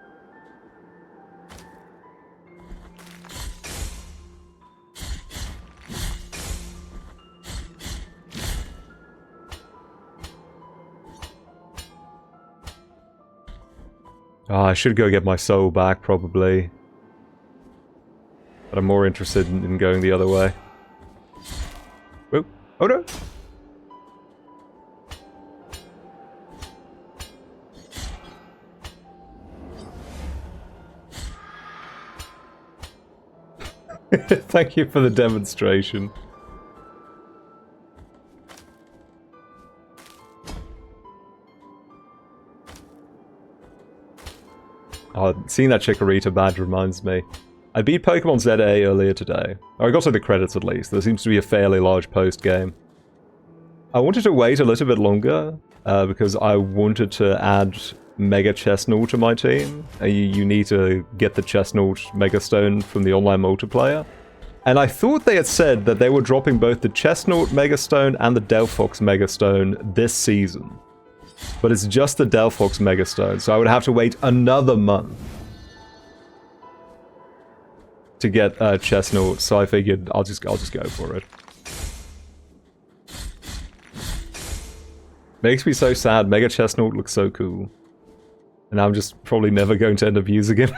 Oh, I should go get my soul back, probably. But I'm more interested in going the other way. Whoa. Oh no! Thank you for the demonstration. Oh, seeing that Chikorita badge reminds me. I beat Pokemon ZA earlier today. Or I got to the credits at least. There seems to be a fairly large post-game. I wanted to wait a little bit longer, because I wanted to add Mega Chestnut to my team. You need to get the Chestnut Mega Stone from the online multiplayer. And I thought they had said that they were dropping both the Chestnut Mega Stone and the Delphox Mega Stone this season. But it's just the Delphox Mega Stone, so I would have to wait another month to get Chestnut, so I figured I'll just go for it. Makes me so sad. Mega Chestnut looks so cool. And I'm just probably never going to end up using it.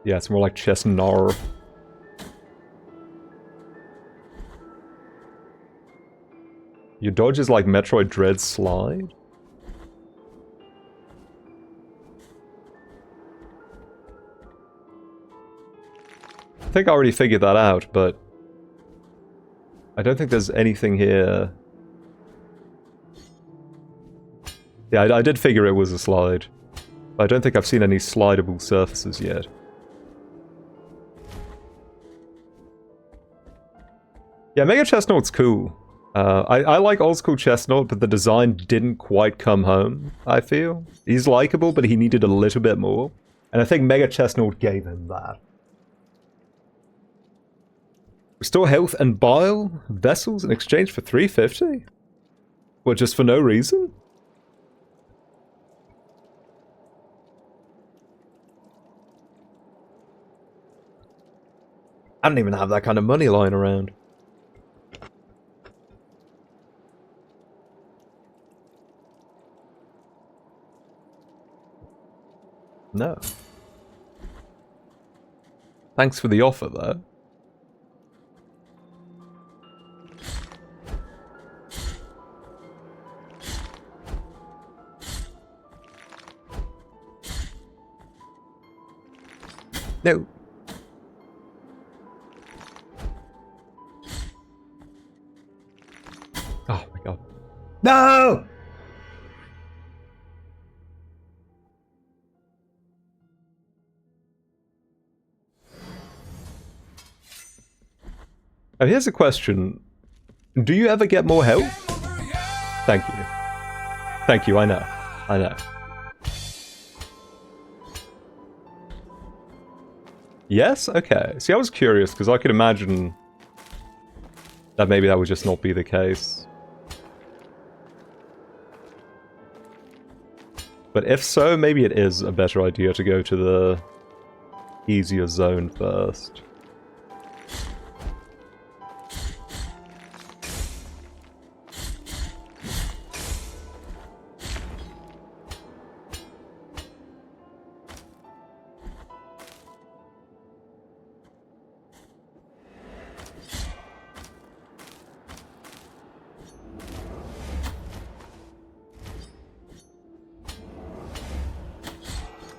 Yeah, it's more like Chestnut. Your dodge is like Metroid Dread Slide? I think I already figured that out, but I don't think there's anything here. Yeah, I did figure it was a slide. But I don't think I've seen any slidable surfaces yet. Yeah, Mega Chestnut's cool. I like old school Chestnut, but the design didn't quite come home, I feel. He's likable, but he needed a little bit more. And I think Mega Chestnut gave him that. Restore health and bile vessels in exchange for 350? What, just for no reason? I don't even have that kind of money lying around. No. Thanks for the offer, though. No. Oh my god. No! Now here's a question. Do you ever get more health? Thank you. Thank you, I know. I know. Yes? Okay. See, I was curious, because I could imagine that maybe that would just not be the case. But if so, maybe it is a better idea to go to the easier zone first.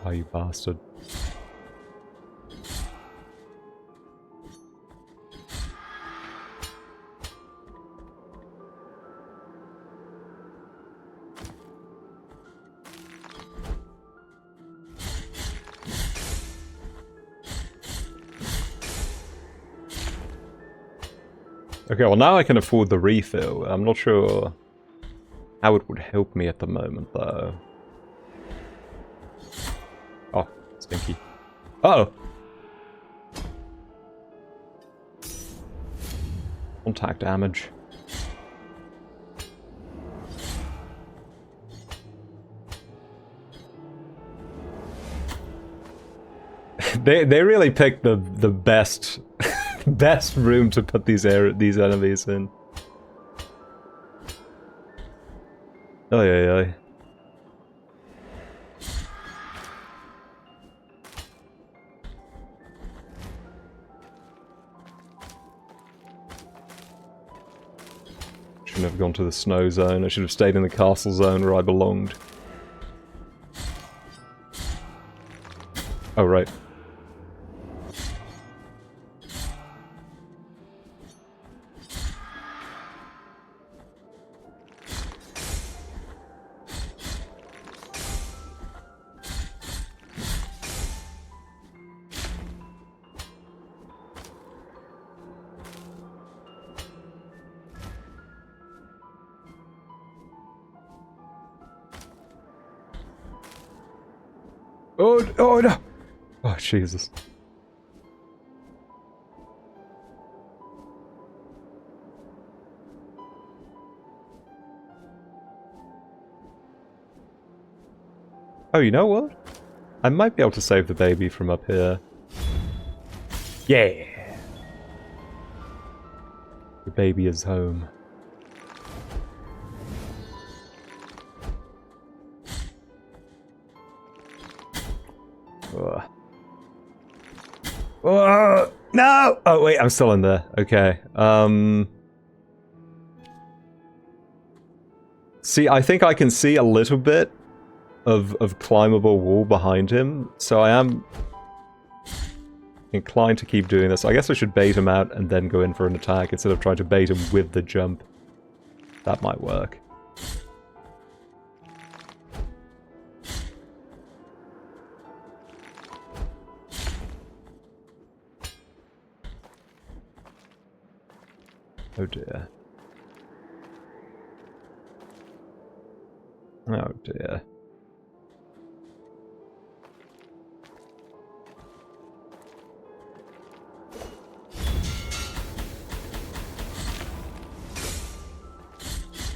Oh, you bastard. Okay, well now I can afford the refill. I'm not sure how it would help me at the moment, though. Oh, stinky. Uh-oh! Contact damage. They really picked the best best room to put these enemies in. Oh yeah. Shouldn't have gone to the snow zone. I should have stayed in the castle zone where I belonged. Oh right. Oh no! Oh Jesus. Oh, you know what? I might be able to save the baby from up here. Yeah! The baby is home. Ugh. Oh, no! Oh wait, I'm still in there. Okay. See, I think I can see a little bit of climbable wall behind him, so I am inclined to keep doing this. I guess I should bait him out and then go in for an attack instead of trying to bait him with the jump. That might work. Oh dear. Oh dear.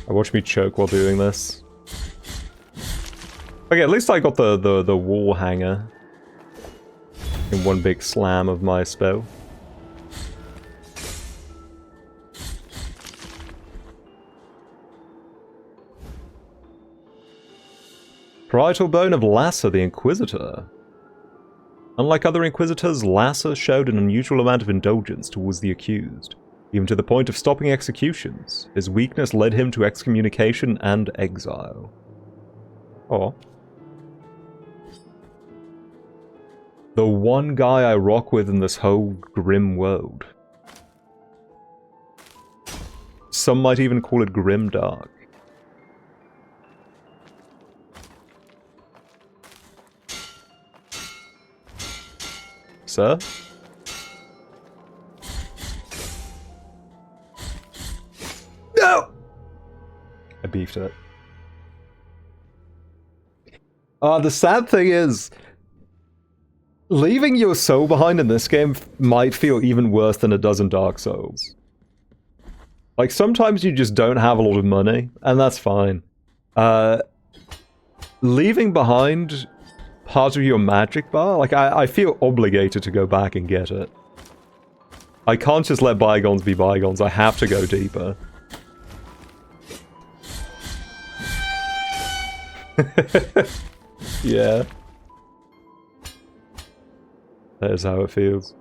Watch me choke while doing this. Okay, at least I got the wall hanger in one big slam of my spell. Parietal bone of Lasser the Inquisitor. Unlike other Inquisitors, Lasser showed an unusual amount of indulgence towards the accused, even to the point of stopping executions. His weakness led him to excommunication and exile. Oh. The one guy I rock with in this whole grim world. Some might even call it grim dark. Sir? No! I beefed it. The sad thing is, leaving your soul behind in this game might feel even worse than it does in Dark Souls. Like, sometimes you just don't have a lot of money, and that's fine. Leaving behind part of your magic bar, like, I feel obligated to go back and get it. I can't just let bygones be bygones, I have to go deeper. Yeah. That is how it feels.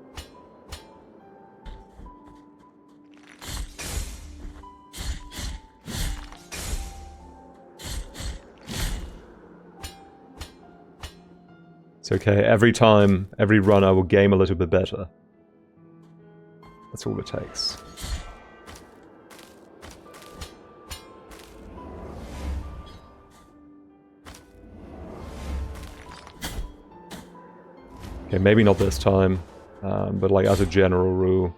It's okay, every time, every run I will game a little bit better. That's all it takes. Okay, maybe not this time, but like as a general rule.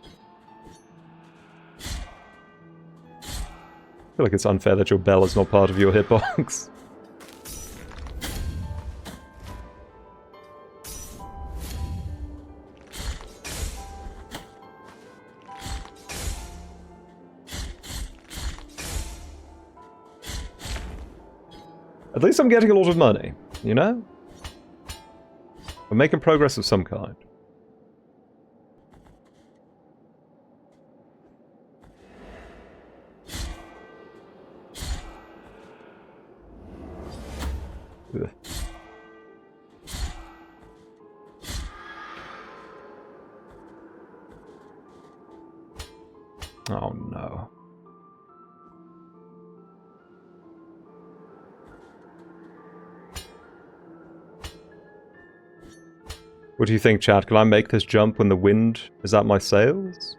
I feel like it's unfair that your bell is not part of your hitbox. At least I'm getting a lot of money, you know? We're making progress of some kind. Ugh. Oh no. What do you think, chat? Can I make this jump when the wind is at my sails?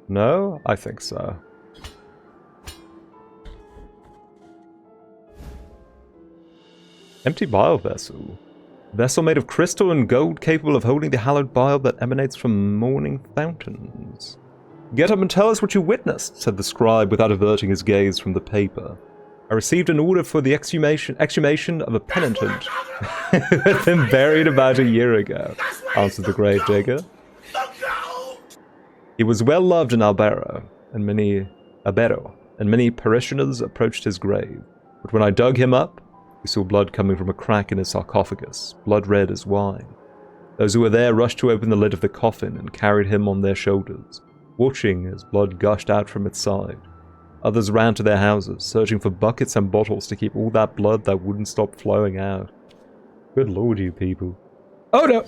No? I think so. Empty bile vessel. Vessel made of crystal and gold capable of holding the hallowed bile that emanates from morning fountains. Get up and tell us what you witnessed, said the scribe without averting his gaze from the paper. I received an order for the exhumation of a penitent who had been buried about a year ago, answered the grave digger. He was well loved in Albero, and many parishioners approached his grave. But when I dug him up, we saw blood coming from a crack in his sarcophagus, blood red as wine. Those who were there rushed to open the lid of the coffin and carried him on their shoulders, watching as blood gushed out from its side. Others ran to their houses, searching for buckets and bottles to keep all that blood that wouldn't stop flowing out. Good lord, you people. Oh no!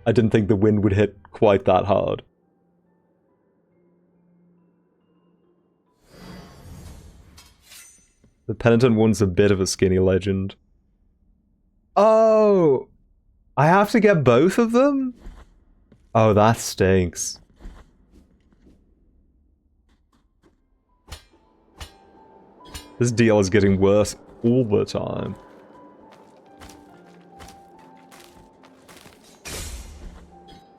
I didn't think the wind would hit quite that hard. The penitent one's a bit of a skinny legend. Oh! I have to get both of them? Oh, that stinks. This deal is getting worse all the time.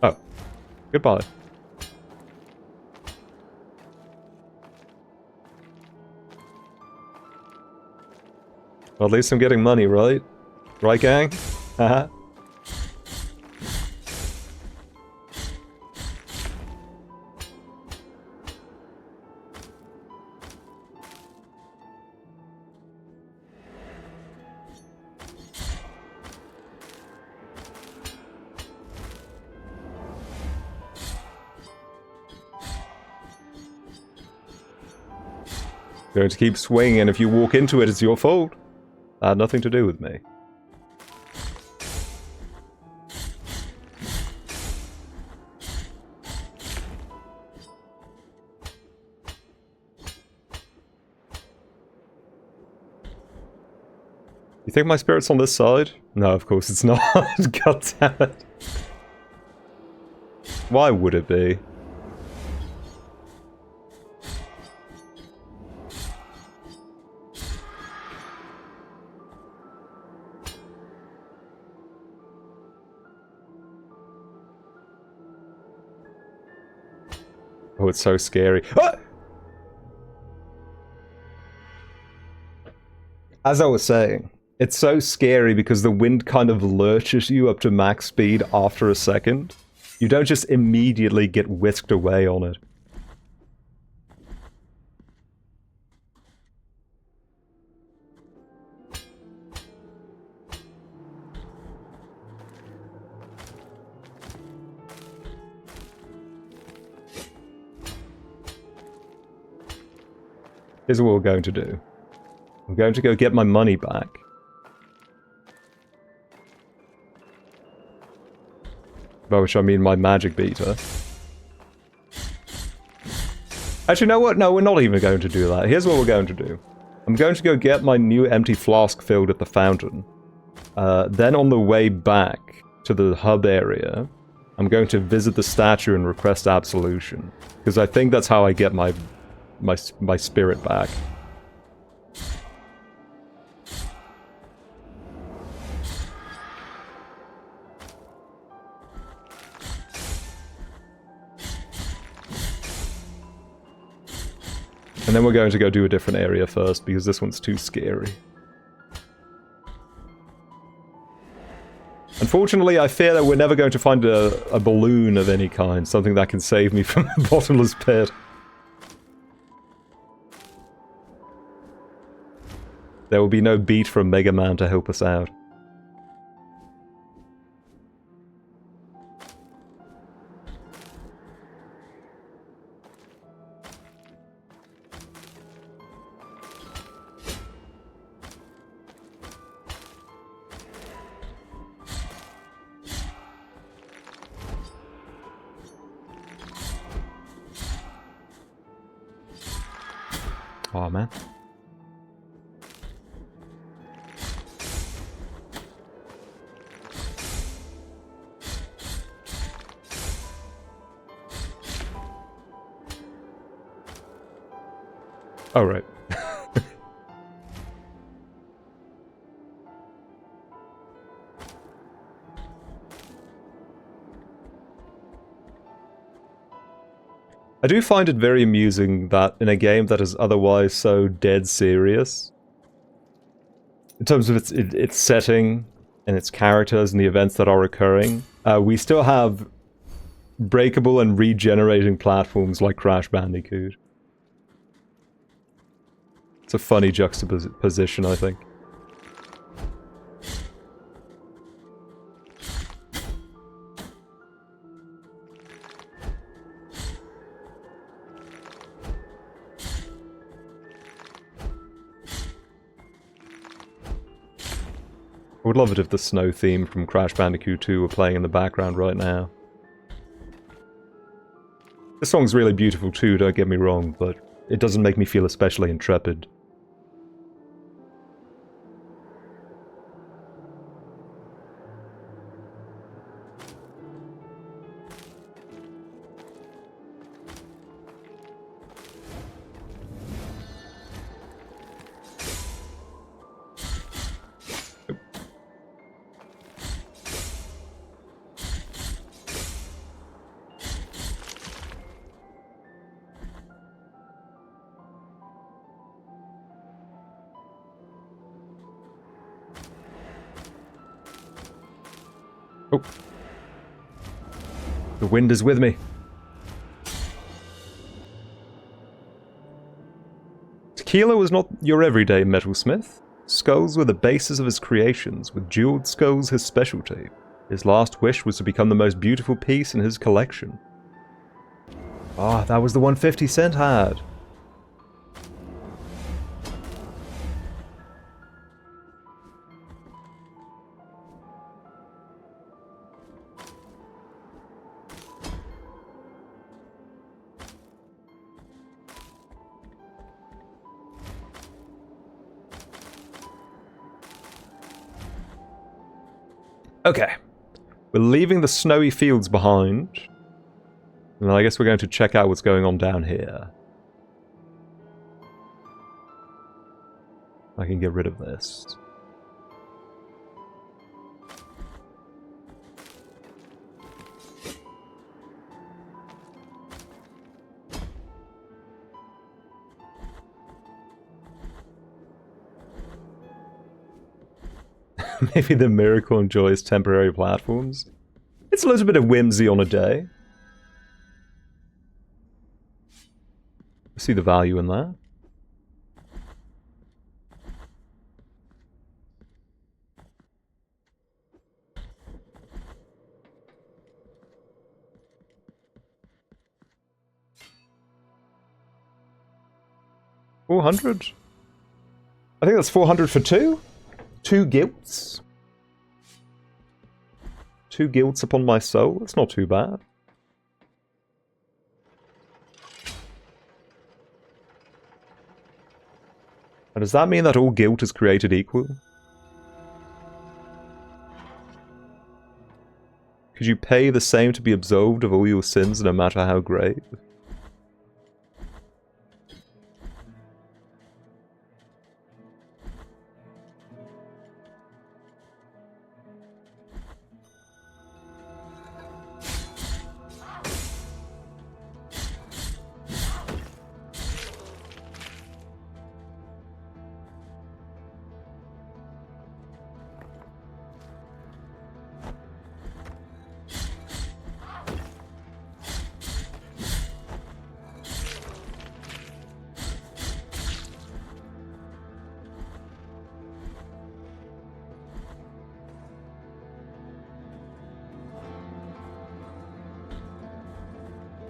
Oh. Goodbye. Well, at least I'm getting money, right? Right, gang? Haha. Going to keep swinging, and if you walk into it, it's your fault. That had nothing to do with me. You think my spirit's on this side? No, of course it's not. God damn it. Why would it be? Oh, it's so scary. Ah! As I was saying, it's so scary because the wind kind of lurches you up to max speed after a second. You don't just immediately get whisked away on it. Here's what we're going to do. I'm going to go get my money back. By which I mean my magic beater. Actually, you know what? No, we're not even going to do that. Here's what we're going to do. I'm going to go get my new empty flask filled at the fountain. Then on the way back to the hub area, I'm going to visit the statue and request absolution. Because I think that's how I get my spirit back. And then we're going to go do a different area first, because this one's too scary. Unfortunately, I fear that we're never going to find a balloon of any kind, something that can save me from the bottomless pit. There will be no beat from Mega Man to help us out. Oh man. Oh, right. I do find it very amusing that in a game that is otherwise so dead serious, in terms of its setting and its characters and the events that are occurring, we still have breakable and regenerating platforms like Crash Bandicoot. It's a funny juxtaposition, I think. I would love it if the snow theme from Crash Bandicoot 2 were playing in the background right now. This song's really beautiful too, don't get me wrong, but it doesn't make me feel especially intrepid. Oh. The wind is with me. Tequila was not your everyday metalsmith. Skulls were the basis of his creations, with jeweled skulls his specialty. His last wish was to become the most beautiful piece in his collection. Ah, that was the one 50 Cent had. Okay, we're leaving the snowy fields behind, and I guess we're going to check out what's going on down here. I can get rid of this. Maybe the miracle enjoys temporary platforms. It's a little bit of whimsy on a day. I see the value in that. $400? I think that's 400 for two? 2 guilts? 2 guilts upon my soul? That's not too bad. And does that mean that all guilt is created equal? Could you pay the same to be absolved of all your sins, no matter how grave?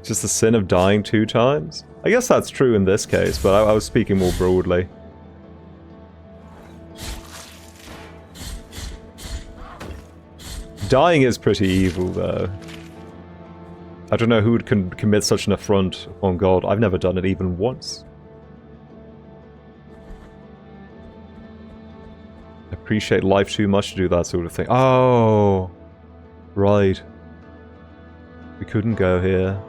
Just the sin of dying 2 times? I guess that's true in this case, but I was speaking more broadly. Dying is pretty evil, though. I don't know who would commit such an affront on God. I've never done it even once. I appreciate life too much to do that sort of thing. Oh! Right. We couldn't go here.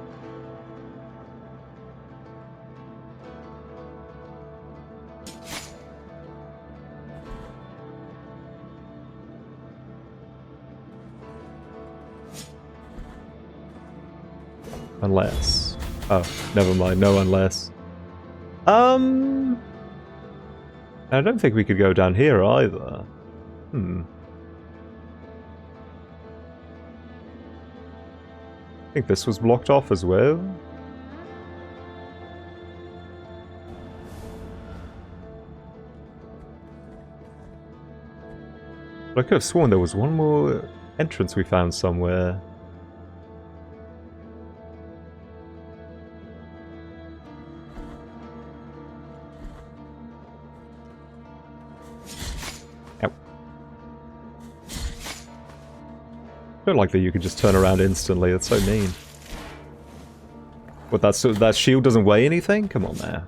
Unless. Oh, never mind. No unless. I don't think we could go down here either. I think this was blocked off as well. But I could have sworn there was one more entrance we found somewhere. I don't like that you can just turn around instantly, it's so mean. What, that shield doesn't weigh anything? Come on now.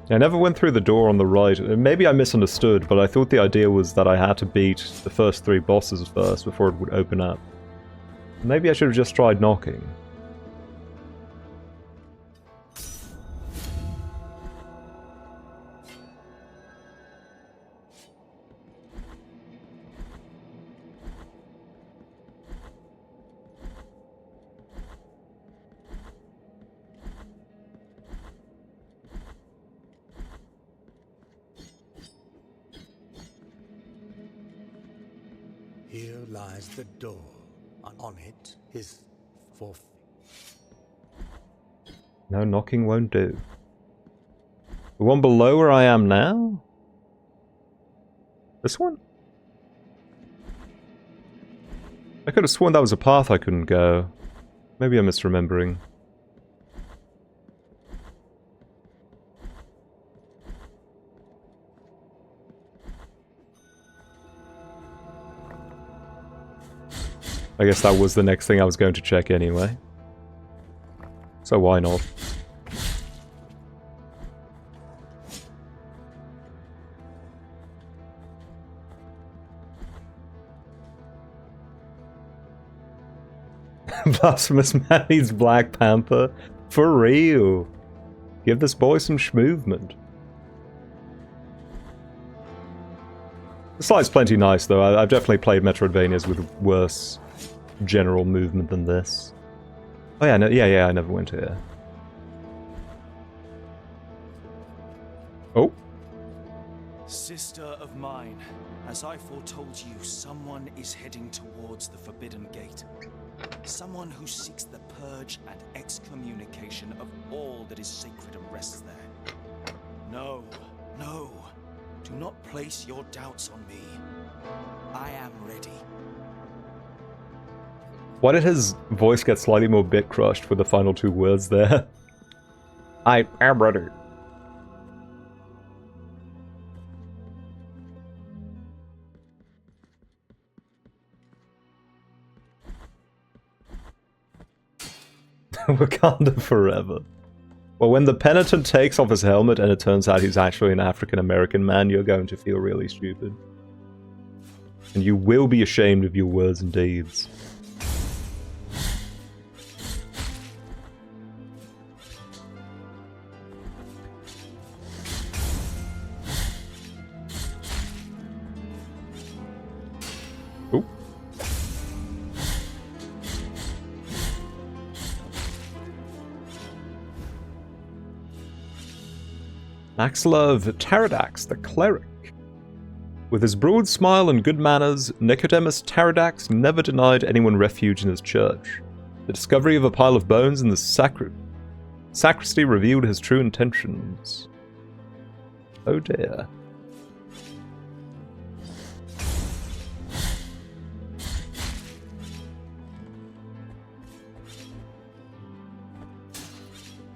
I never went through the door on the right. Maybe I misunderstood, but I thought the idea was that I had to beat the first 3 bosses first before it would open up. Maybe I should have just tried knocking. Here lies the door. On it is forth. No, knocking won't do. The one below where I am now? This one? I could have sworn that was a path I couldn't go. Maybe I'm misremembering. I guess that was the next thing I was going to check anyway. So why not? Blasphemous man needs Black Panther. For real. Give this boy some schmovement. The slight's plenty nice though. I've definitely played Metroidvanias with worse general movement than this. Oh yeah, no, yeah, I never went here. Oh. Sister of mine, as I foretold you, someone is heading towards the Forbidden Gate. Someone who seeks the purge and excommunication of all that is sacred and rests there. No, no, do not place your doubts on me. I am ready. Why did his voice get slightly more bit crushed with the final 2 words there? I am ready. Wakanda forever. Well, when the penitent takes off his helmet and it turns out he's actually an African-American man, you're going to feel really stupid. And you will be ashamed of your words and deeds. Ooh. Axlov Taradax, the cleric. With his broad smile and good manners, Nicodemus Pterodax never denied anyone refuge in his church. The discovery of a pile of bones in the sacristy revealed his true intentions. Oh dear.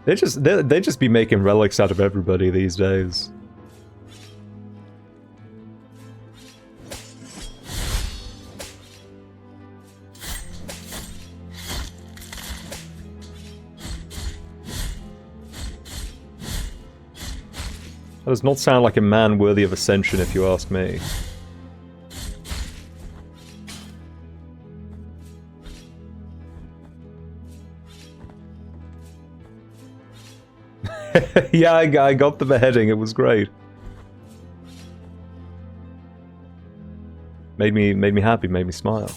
They just be making relics out of everybody these days. That does not sound like a man worthy of ascension, if you ask me. Yeah, I got the beheading. It was great. Made me happy. Made me smile.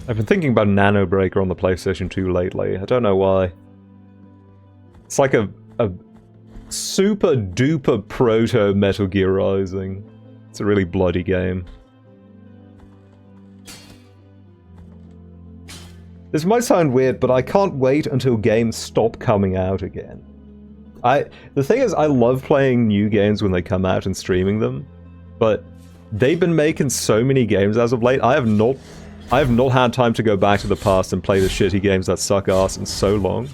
I've been thinking about Nano Breaker on the PlayStation 2 lately. I don't know why. It's like a super duper proto Metal Gear Rising. It's a really bloody game. This might sound weird, but I can't wait until games stop coming out again. The thing is, I love playing new games when they come out and streaming them, but they've been making so many games as of late. I have not had time to go back to the past and play the shitty games that suck ass in so long.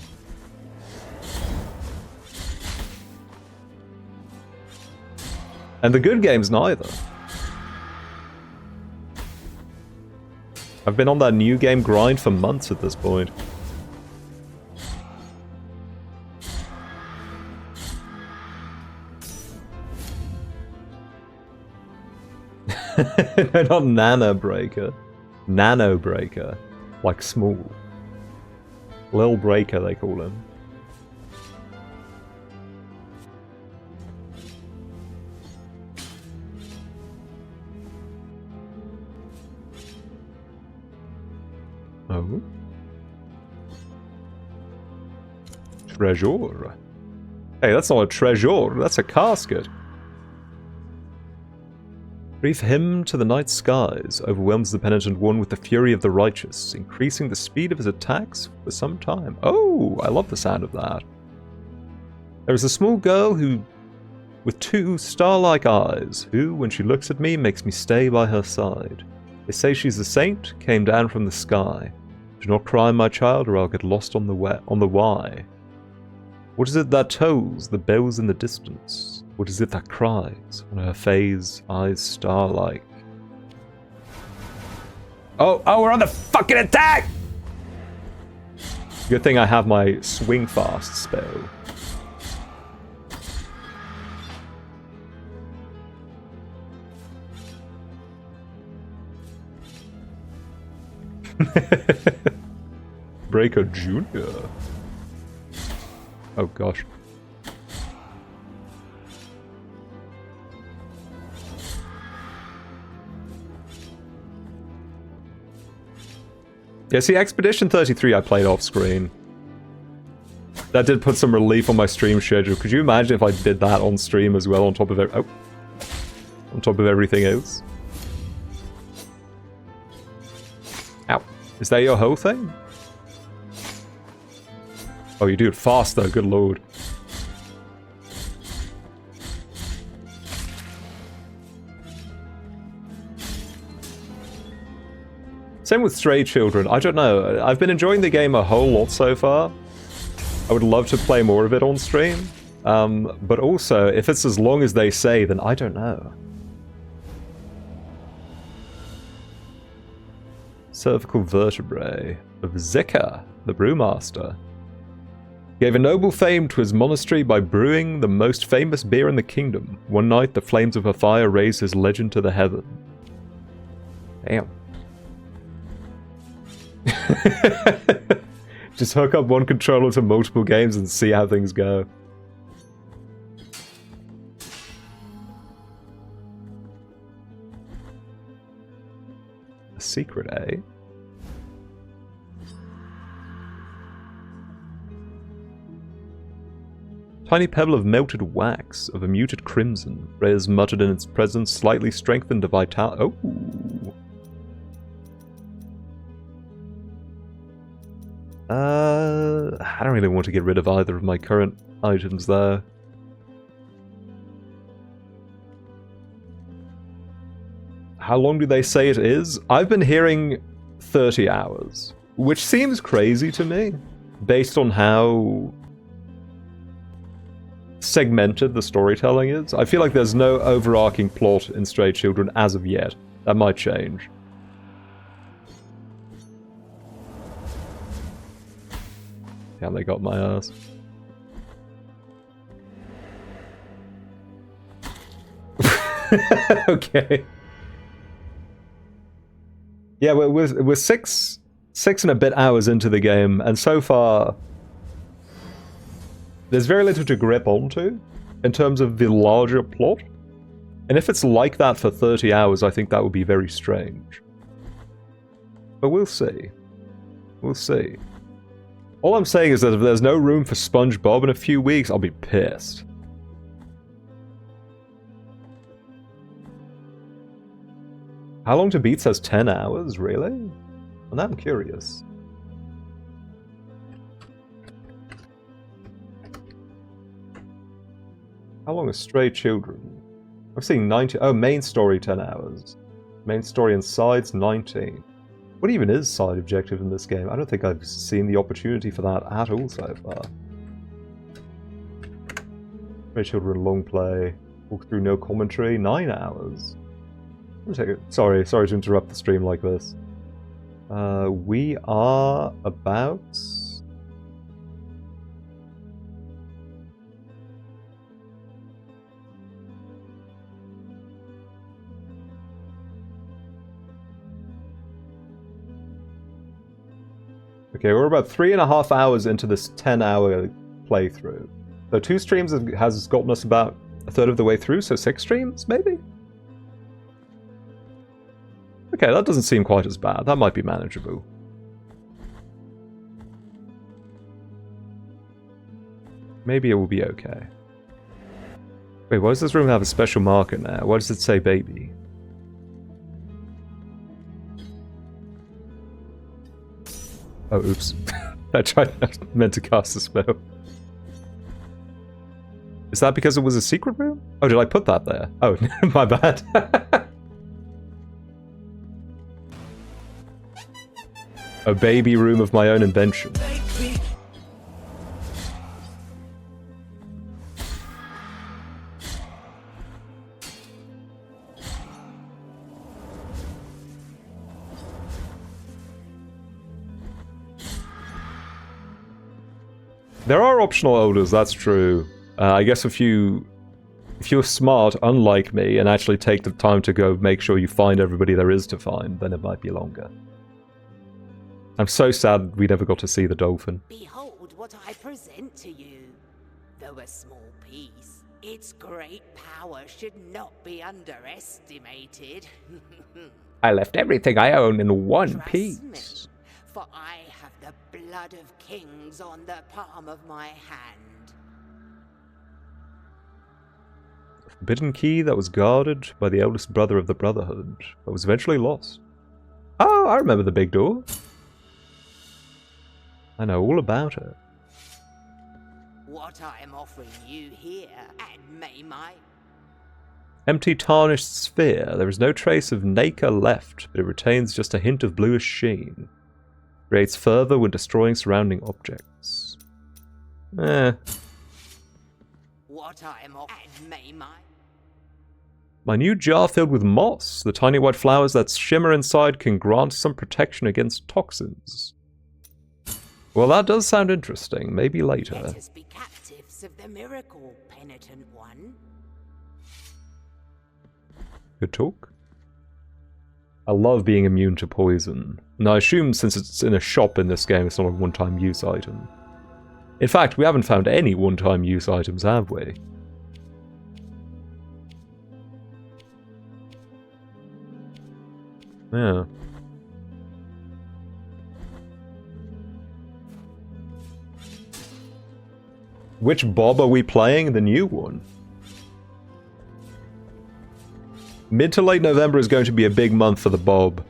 And the good games neither. I've been on that new game grind for months at this point. No, not Nano Breaker. Nano Breaker. Like small. Lil Breaker, they call him. Oh. Treasure. Hey, that's not a treasure, that's a casket. Brief hymn to the night skies overwhelms the penitent one with the fury of the righteous, increasing the speed of his attacks for some time. Oh, I love the sound of that. There is a small girl with two star-like eyes, who, when she looks at me, makes me stay by her side. They say she's a saint, came down from the sky. Do not cry, my child, or I'll get lost on the why. What is it that tolls the bells in the distance? What is it that cries on her face, eyes star-like? Oh, we're on the fucking attack! Good thing I have my swing fast spell. Breaker Jr. Oh gosh. Yeah, see, Expedition 33 I played off screen. That did put some relief on my stream schedule. Could you imagine if I did that on stream as well on top of on top of everything else? Ow. Is that your whole thing? Oh, you do it fast though, good lord. Same with Stray Children. I don't know. I've been enjoying the game a whole lot so far. I would love to play more of it on stream. But also, if it's as long as they say, then I don't know. Cervical vertebrae of Zika, the brewmaster. Gave a noble fame to his monastery by brewing the most famous beer in the kingdom. One night, the flames of her fire raised his legend to the heaven. Damn. Just hook up one controller to multiple games and see how things go. A secret, eh? tiny pebble of melted wax, of a muted crimson. Reyes muttered in its presence, slightly strengthened the vitality. Oh! I don't really want to get rid of either of my current items there. How long do they say it is? I've been hearing 30 hours, which seems crazy to me, based on how segmented the storytelling is. I feel like there's no overarching plot in Stray Children as of yet. That might change. Yeah, they got my ass. Okay. Yeah, we're six and a bit hours into the game, and so far there's very little to grip onto in terms of the larger plot. And if it's like that for 30 hours, I think that would be very strange. But we'll see. We'll see. All I'm saying is that if there's no room for SpongeBob in a few weeks, I'll be pissed. How long to beat says 10 hours? Really? And I'm curious. How long is Stray Children? I'm seeing 90. Oh, main story 10 hours. Main story and sides 19. What even is side objective in this game? I don't think I've seen the opportunity for that at all so far. Stray Children long play. Walk through no commentary 9 hours. Sorry to interrupt the stream like this. We are about... Okay, we're about 3.5 hours into this 10-hour playthrough. So 2 streams has gotten us about a third of the way through, so 6 streams, maybe? Okay, that doesn't seem quite as bad. That might be manageable. Maybe it will be okay. Wait, why does this room have a special marker now? Why does it say baby? Oh, oops. I meant to cast a spell. Is that because it was a secret room? Oh, did I put that there? Oh, my bad. A baby room of my own invention. There are optional odors, that's true. I guess if you're smart, unlike me, and actually take the time to go make sure you find everybody there is to find, then it might be longer. I'm so sad we never got to see the dolphin. Behold what I present to you. Though a small piece, its great power should not be underestimated. I left everything I own in one Trust piece. me, for I have the blood of kings on the palm of my hand. A forbidden key that was guarded by the eldest brother of the Brotherhood, but was eventually lost. Oh, I remember the big door. I know all about it. What I am offering you here, and may my... Empty tarnished sphere. There is no trace of nacre left, but it retains just a hint of bluish sheen. Creates fervor when destroying surrounding objects. What I am offering, and may my... My new jar filled with moss. The tiny white flowers that shimmer inside can grant some protection against toxins. Well, that does sound interesting. Maybe later. Let us be captives of the miracle, penitent one. Good talk. I love being immune to poison. And I assume since it's in a shop in this game, it's not a one-time use item. In fact, we haven't found any one-time use items, have we? Yeah. Which Bob are we playing? The new one. Mid to late November is going to be a big month for the Bob.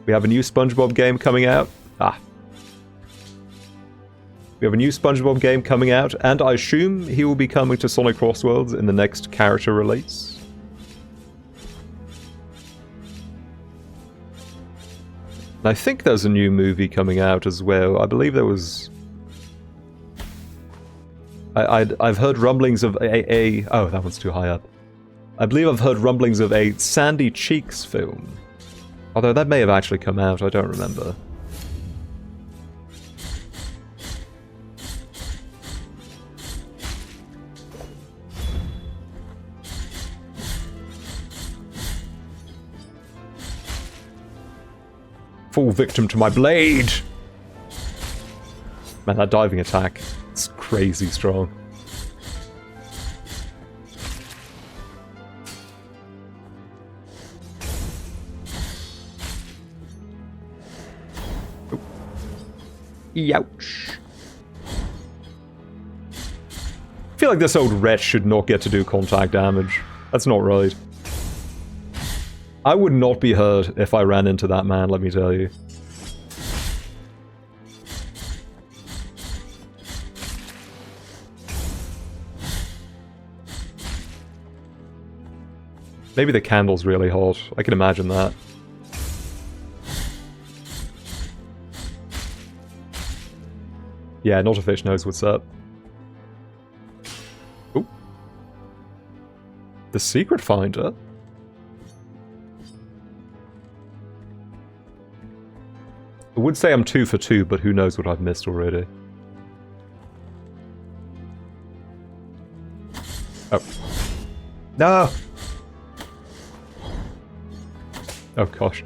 We have a new SpongeBob game coming out. We have a new SpongeBob game coming out, and I assume he will be coming to Sonic Crossworlds in the next character release. And I think there's a new movie coming out as well. I believe there was... I've heard rumblings of a... Oh, that one's too high up. I believe I've heard rumblings of a Sandy Cheeks film. Although that may have actually come out, I don't remember. Fall victim to my blade! Man, that diving attack is crazy strong. Youch. I feel like this old wretch should not get to do contact damage. That's not right. I would not be hurt if I ran into that man, let me tell you. Maybe the candle's really hot. I can imagine that. Yeah, not a fish knows what's up. Ooh. The secret finder? I would say I'm 2 for 2, but who knows what I've missed already. Oh. No! Oh gosh.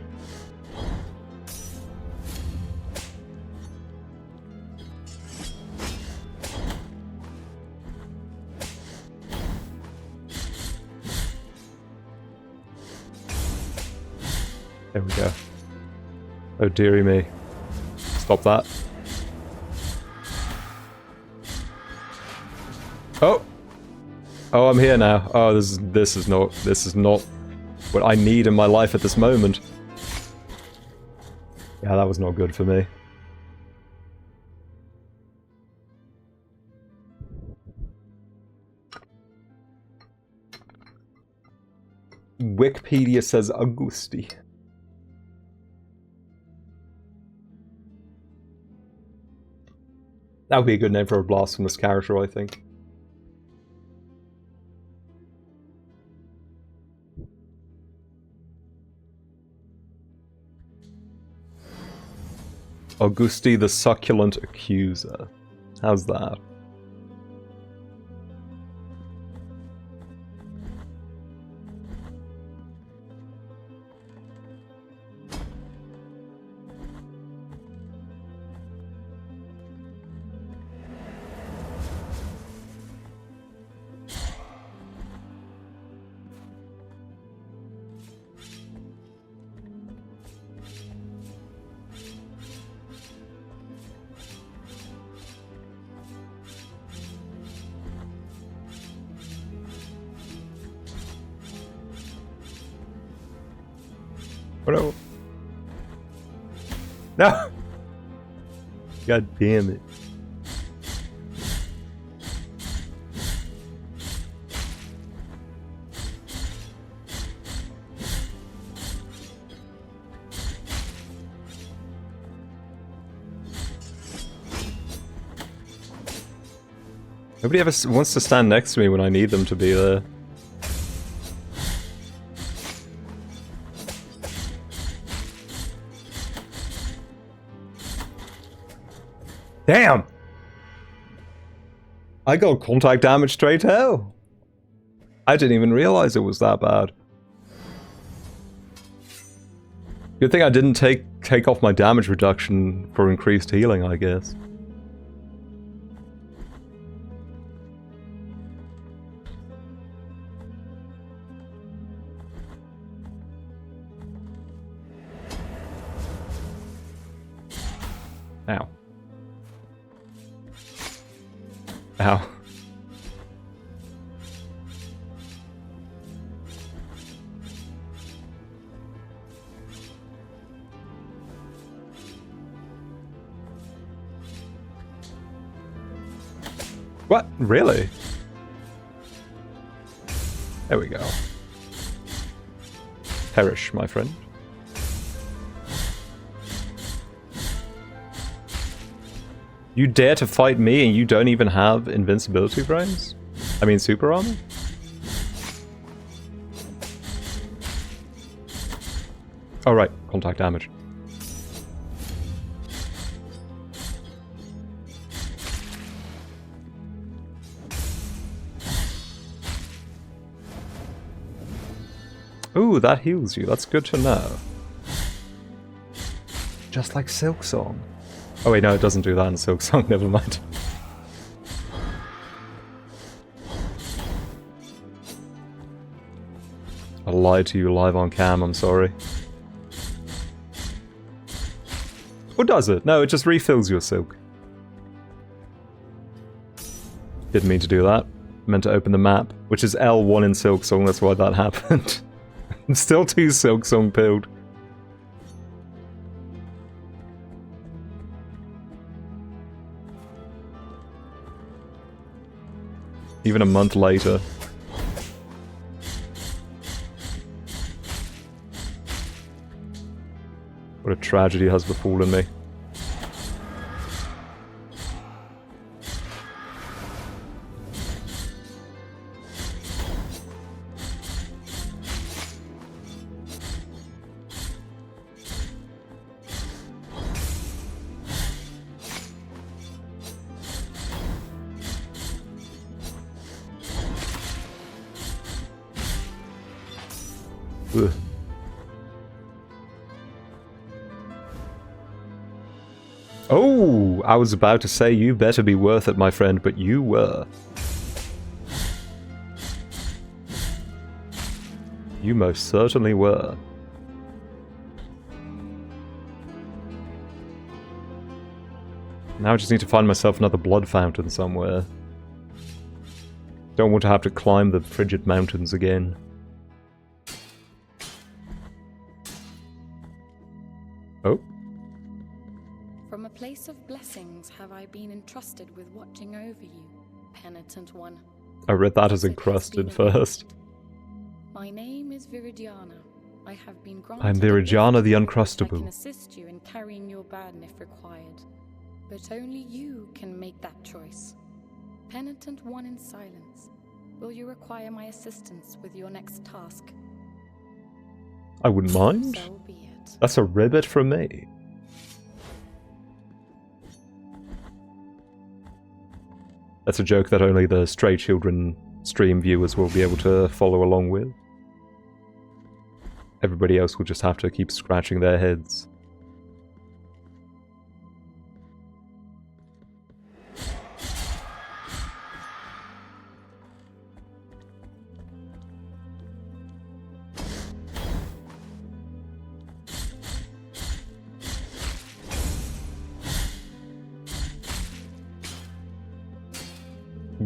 There we go. Oh dearie me. Stop that. Oh! Oh, I'm here now. Oh, this is not what I need in my life at this moment. Yeah, that was not good for me. Wikipedia says Augusti. That would be a good name for a Blasphemous character, I think. Augusti the Succulent Accuser. How's that? Bro. No! God damn it. Nobody ever wants to stand next to me when I need them to be there. Damn! I got contact damage straight hell. I didn't even realize it was that bad. Good thing I didn't take off my damage reduction for increased healing, I guess. Ow. Ow. What? Really? There we go. Perish, my friend. You dare to fight me and you don't even have invincibility frames? I mean super armor? Oh right, contact damage. Ooh, that heals you. That's good to know. Just like Silksong. Oh wait, no, it doesn't do that in Silksong. Never mind. I lied to you live on cam, I'm sorry. Or does it? No, it just refills your silk. Didn't mean to do that. Meant to open the map, which is L1 in Silksong, that's why that happened. I'm still too Silksong pilled. Even a month later. What a tragedy has befallen me. Ugh. Oh, I was about to say you better be worth it, my friend, but you were. You most certainly were. Now I just need to find myself another blood fountain somewhere. Don't want to have to climb the frigid mountains again. Oh. From a place of blessings have I been entrusted with watching over you, penitent one. I read that as encrusted first. My name is Viridiana. I have been granted I'm Viridiana the Uncrustable. I can assist you in carrying your burden if required. But only you can make that choice. Penitent one in silence. Will you require my assistance with your next task? I wouldn't mind. So be it. That's a ribbit from me. That's a joke that only the Stray Children stream viewers will be able to follow along with. Everybody else will just have to keep scratching their heads.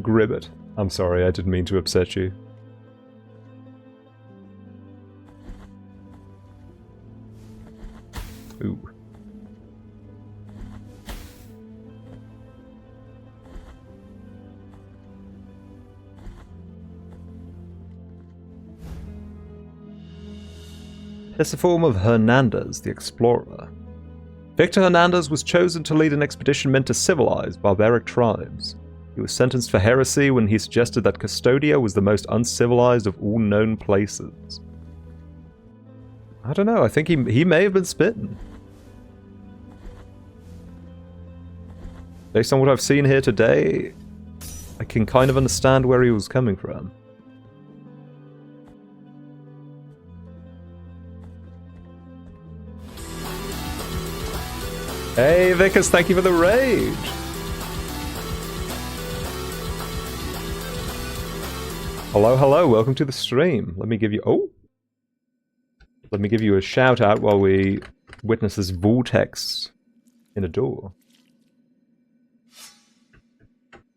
Gribbet. I'm sorry, I didn't mean to upset you. Ooh. It's a form of Hernandez, the explorer. Victor Hernandez was chosen to lead an expedition meant to civilize barbaric tribes. He was sentenced for heresy when he suggested that Custodia was the most uncivilized of all known places. I don't know, I think he may have been spitting. Based on what I've seen here today, I can kind of understand where he was coming from. Hey Vickers, thank you for the raid! Hello, hello, welcome to the stream. Let me give you... Oh! Let me give you a shout out while we witness this vortex in a door.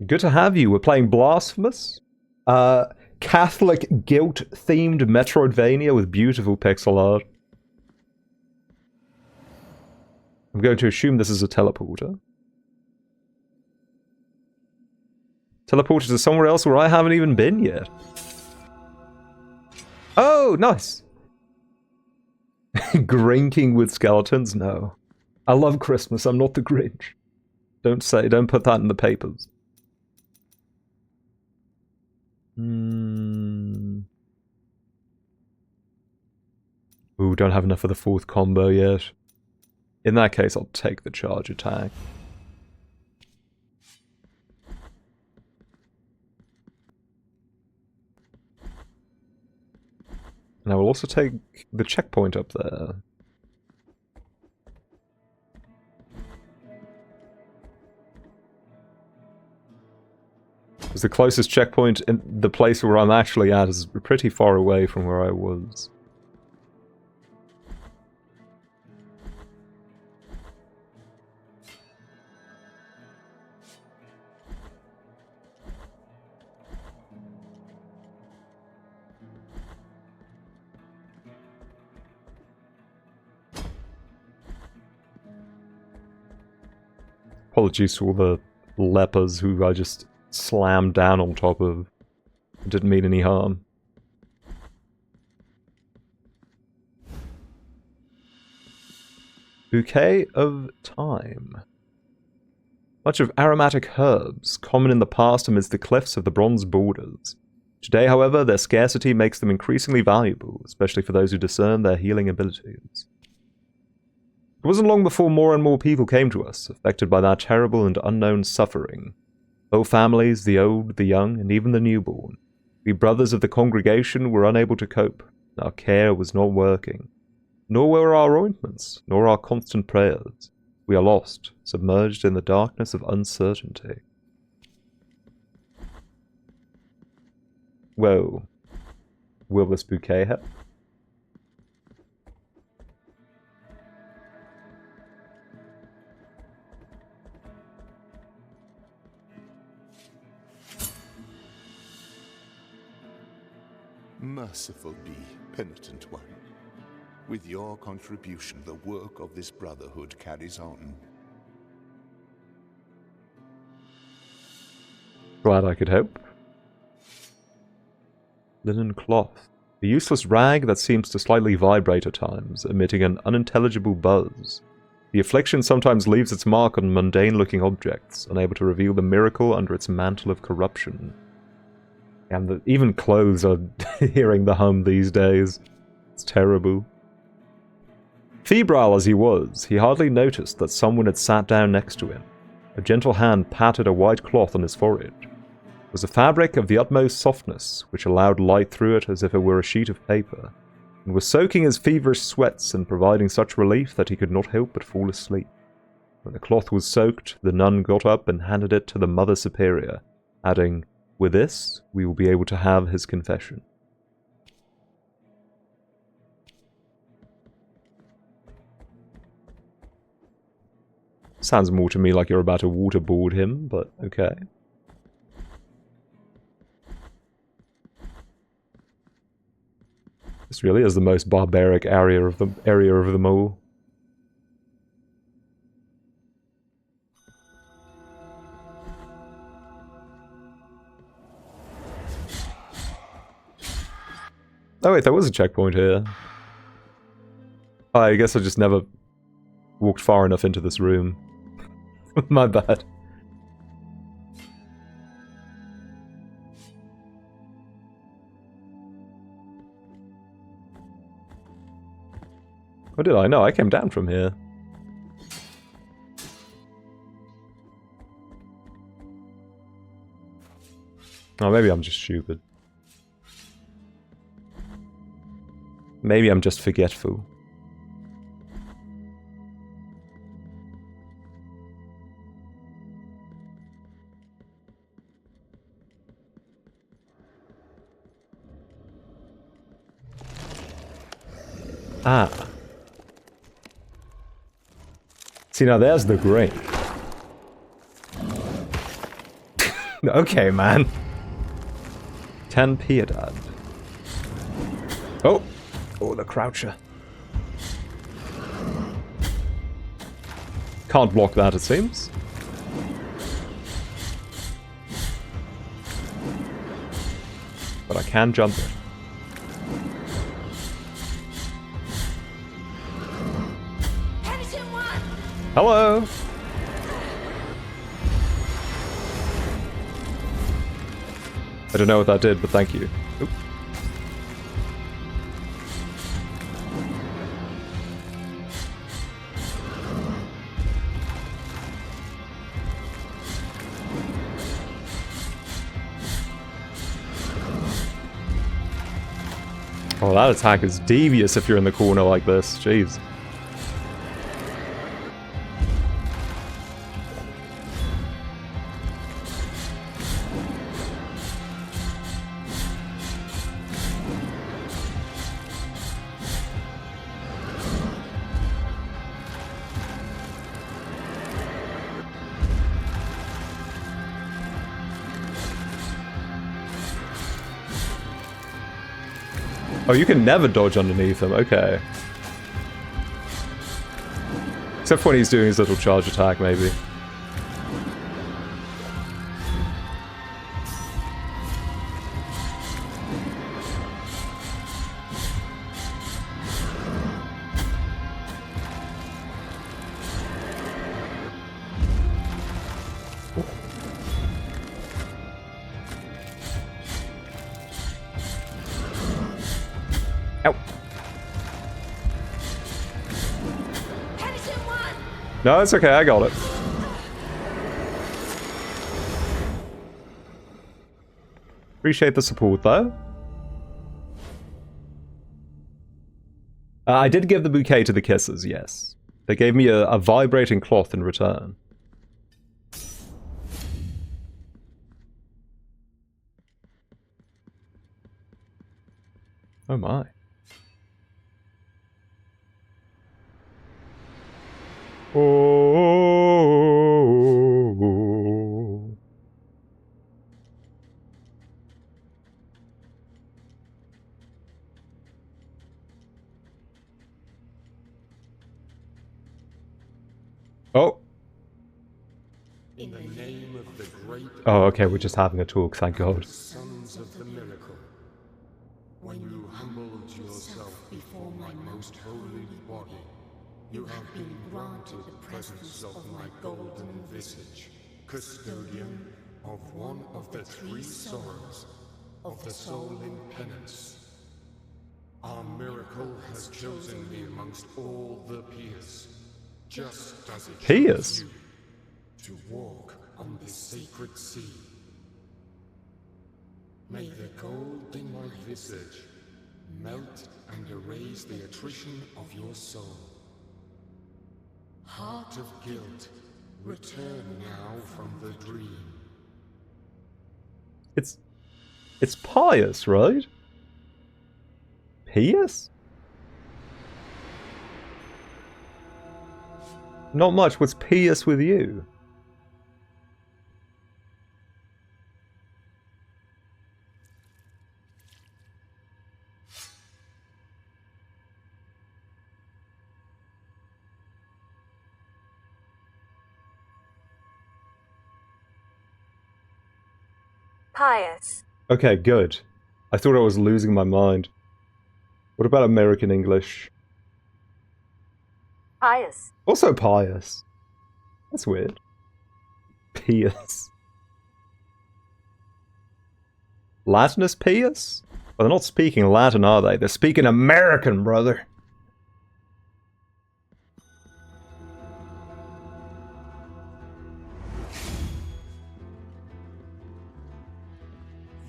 Good to have you. We're playing Blasphemous. Catholic guilt-themed Metroidvania with beautiful pixel art. I'm going to assume this is a teleporter. Teleported to somewhere else where I haven't even been yet. Oh, nice. Drinking with skeletons? No. I love Christmas. I'm not the Grinch. Don't put that in the papers. Ooh, don't have enough of the 4th combo yet. In that case, I'll take the charge attack. And I will also take the checkpoint up there. Because the closest checkpoint in the place where I'm actually at is pretty far away from where I was. Apologies to all the lepers who I just slammed down on top of. Didn't mean any harm. Bouquet of Time. Much of aromatic herbs, common in the past amidst the cliffs of the Bronze Borders. Today, however, their scarcity makes them increasingly valuable, especially for those who discern their healing abilities. It wasn't long before more and more people came to us, affected by that terrible and unknown suffering. Whole families, the old, the young, and even the newborn. We brothers of the congregation were unable to cope. Our care was not working. Nor were our ointments, nor our constant prayers. We are lost, submerged in the darkness of uncertainty. Whoa. Will this bouquet help? Merciful be, penitent one. With your contribution, the work of this brotherhood carries on. Glad I could help. Linen cloth. A useless rag that seems to slightly vibrate at times, emitting an unintelligible buzz. The affliction sometimes leaves its mark on mundane-looking objects, unable to reveal the miracle under its mantle of corruption. And even clothes are hearing the hum these days. It's terrible. Febrile as he was, he hardly noticed that someone had sat down next to him. A gentle hand patted a white cloth on his forehead. It was a fabric of the utmost softness, which allowed light through it as if it were a sheet of paper, and was soaking his feverish sweats and providing such relief that he could not help but fall asleep. When the cloth was soaked, the nun got up and handed it to the Mother Superior, adding, "With this, we will be able to have his confession." Sounds more to me like you're about to waterboard him, but okay. This really is the most barbaric area of them all. Oh wait, there was a checkpoint here. I guess I just never walked far enough into this room. My bad. What did I know? I came down from here. Oh, maybe I'm just stupid. Maybe I'm just forgetful. Ah. See, now there's the grain. Okay, man. 10 Piedad. Oh! Oh, the croucher. Can't block that, it seems. but I can jump it. Hello! I don't know what that did, but thank you. Oop. Oh, that attack is devious if you're in the corner like this. Jeez. Oh, you can never dodge underneath him. Okay. Except when he's doing his little charge attack, maybe. Ow. No, it's okay, I got it. Appreciate the support, though. I did give the bouquet to the kisses, yes. They gave me a vibrating cloth in return. Oh my. Oh. Oh. In the name of the great Oh, okay, we're just having a talk, thank God. sons of the miracle, when you humbled yourself before my most holy body, you have been granted the presence of my golden visage, custodian of one of the three sorrows of the soul in penance. Our miracle has chosen me amongst all the peers, just as it chose you to walk on this sacred sea. May the gold in my visage melt and erase the attrition of your soul. Heart of guilt, return now from the dream. It's pious, right? Pious? Not much. What's pious with you? Pious. Okay, good. I thought I was losing my mind. What about American English? Pious. Also pious. That's weird. Pious. Latin is pious? Well, they're not speaking Latin, are they? They're speaking American, brother.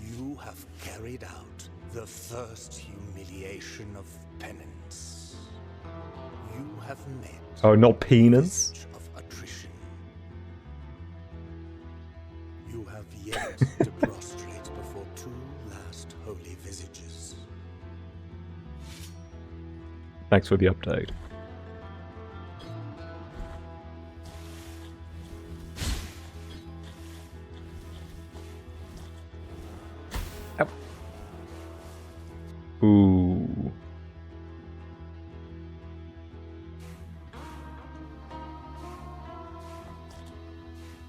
You have carried out the first humiliation of penance. You have met Oh, not penis? the visage of attrition. You have yet to prostrate before two last holy visages. Thanks for the update. Ow. Ooh.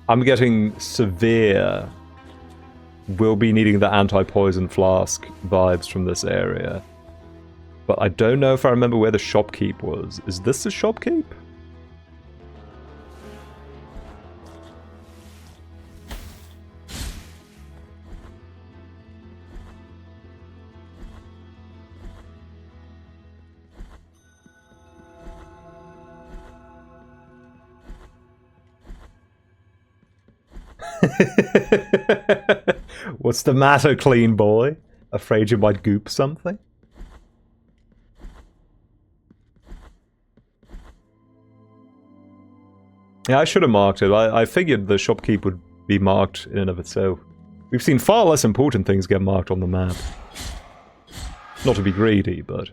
I'm getting severe will be needing the anti-poison flask vibes from this area. But I don't know if I remember where the shopkeep was. Is this the shopkeep? What's the matter, clean boy? Afraid you might goop something? Yeah, I should have marked it. I figured the shopkeep would be marked in and of itself. We've seen far less important things get marked on the map. Not to be greedy, but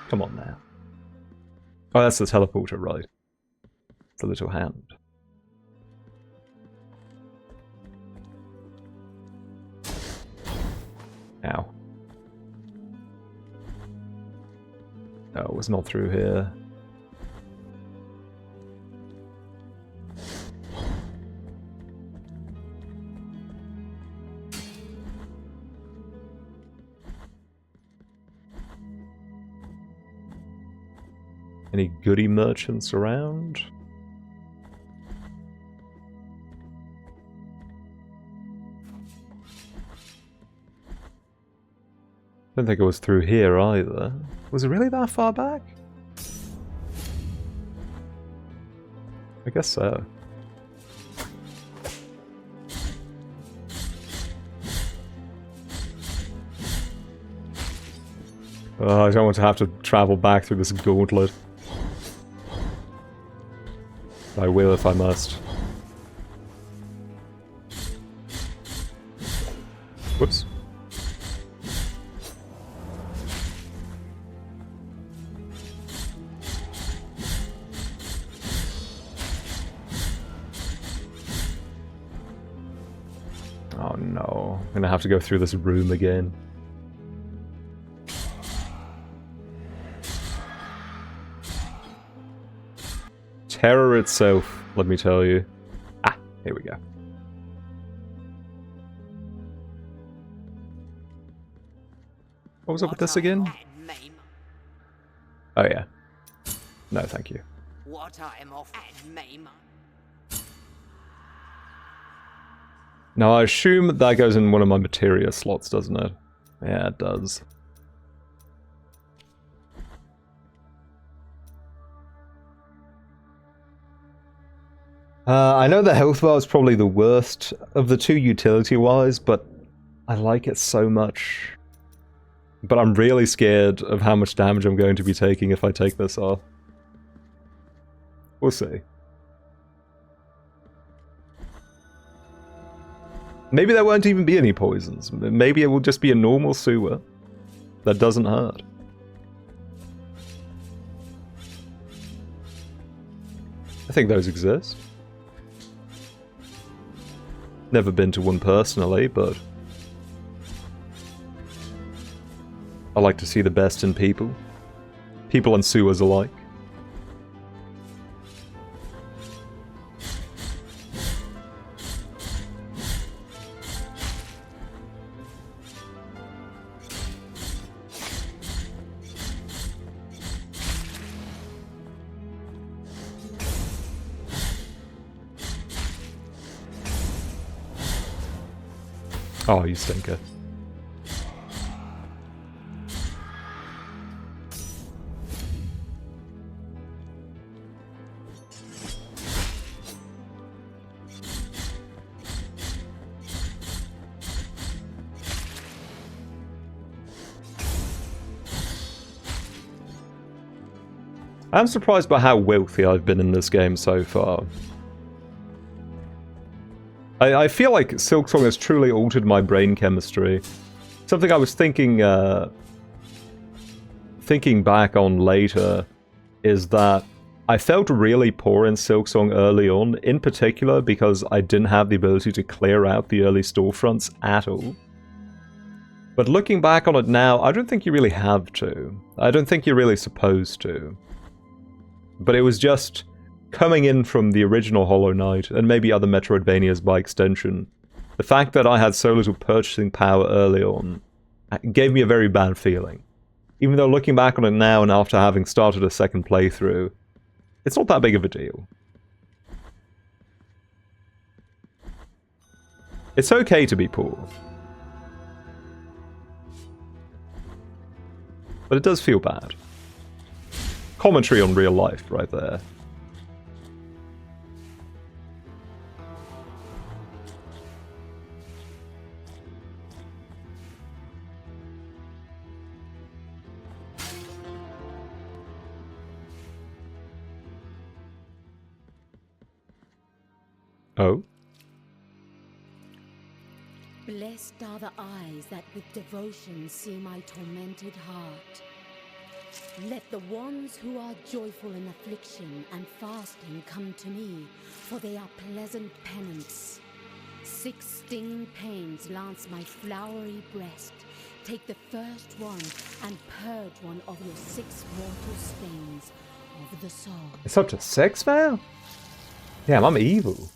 come on now. Oh, that's the teleporter, right. The little hand. Ow. No, it was not through here. Any goodie merchants around? Don't think it was through here either. Was it really that far back? I guess so. Oh, I don't want to have to travel back through this gauntlet. I will if I must. Whoops. Oh no, I'm gonna have to go through this room again. Terror itself, let me tell you. Ah, here we go. What was up with this again? Oh yeah. No, thank you. What I am off and maim. Now I assume that goes in one of my materia slots, doesn't it? Yeah, it does. I know the health bar is probably the worst of the two utility-wise, but I like it so much. But I'm really scared of how much damage I'm going to be taking if I take this off. We'll see. Maybe there won't even be any poisons. Maybe it will just be a normal sewer that doesn't hurt. I think those exist. Never been to one personally, but I like to see the best in people. People and sewers alike. Oh, you stinker. I'm surprised by how wealthy I've been in this game so far. I feel like Silksong has truly altered my brain chemistry. Something I was thinking back on later is that I felt really poor in Silksong early on, in particular because I didn't have the ability to clear out the early storefronts at all. But looking back on it now, I don't think you really have to. I don't think you're really supposed to. But it was just coming in from the original Hollow Knight, and maybe other Metroidvanias by extension, The fact that I had so little purchasing power early on gave me a very bad feeling. Even though looking back on it now and after having started a second playthrough, it's not that big of a deal. It's okay to be poor. But it does feel bad. Commentary on real life right there. Oh? Blessed are the eyes that with devotion see my tormented heart. Let the ones who are joyful in affliction and fasting come to me, for they are pleasant penance. 6 stinging pains lance my flowery breast. Take the first one and purge one of your 6 mortal stains of the soul. It's up to 6 now? Damn, I'm evil.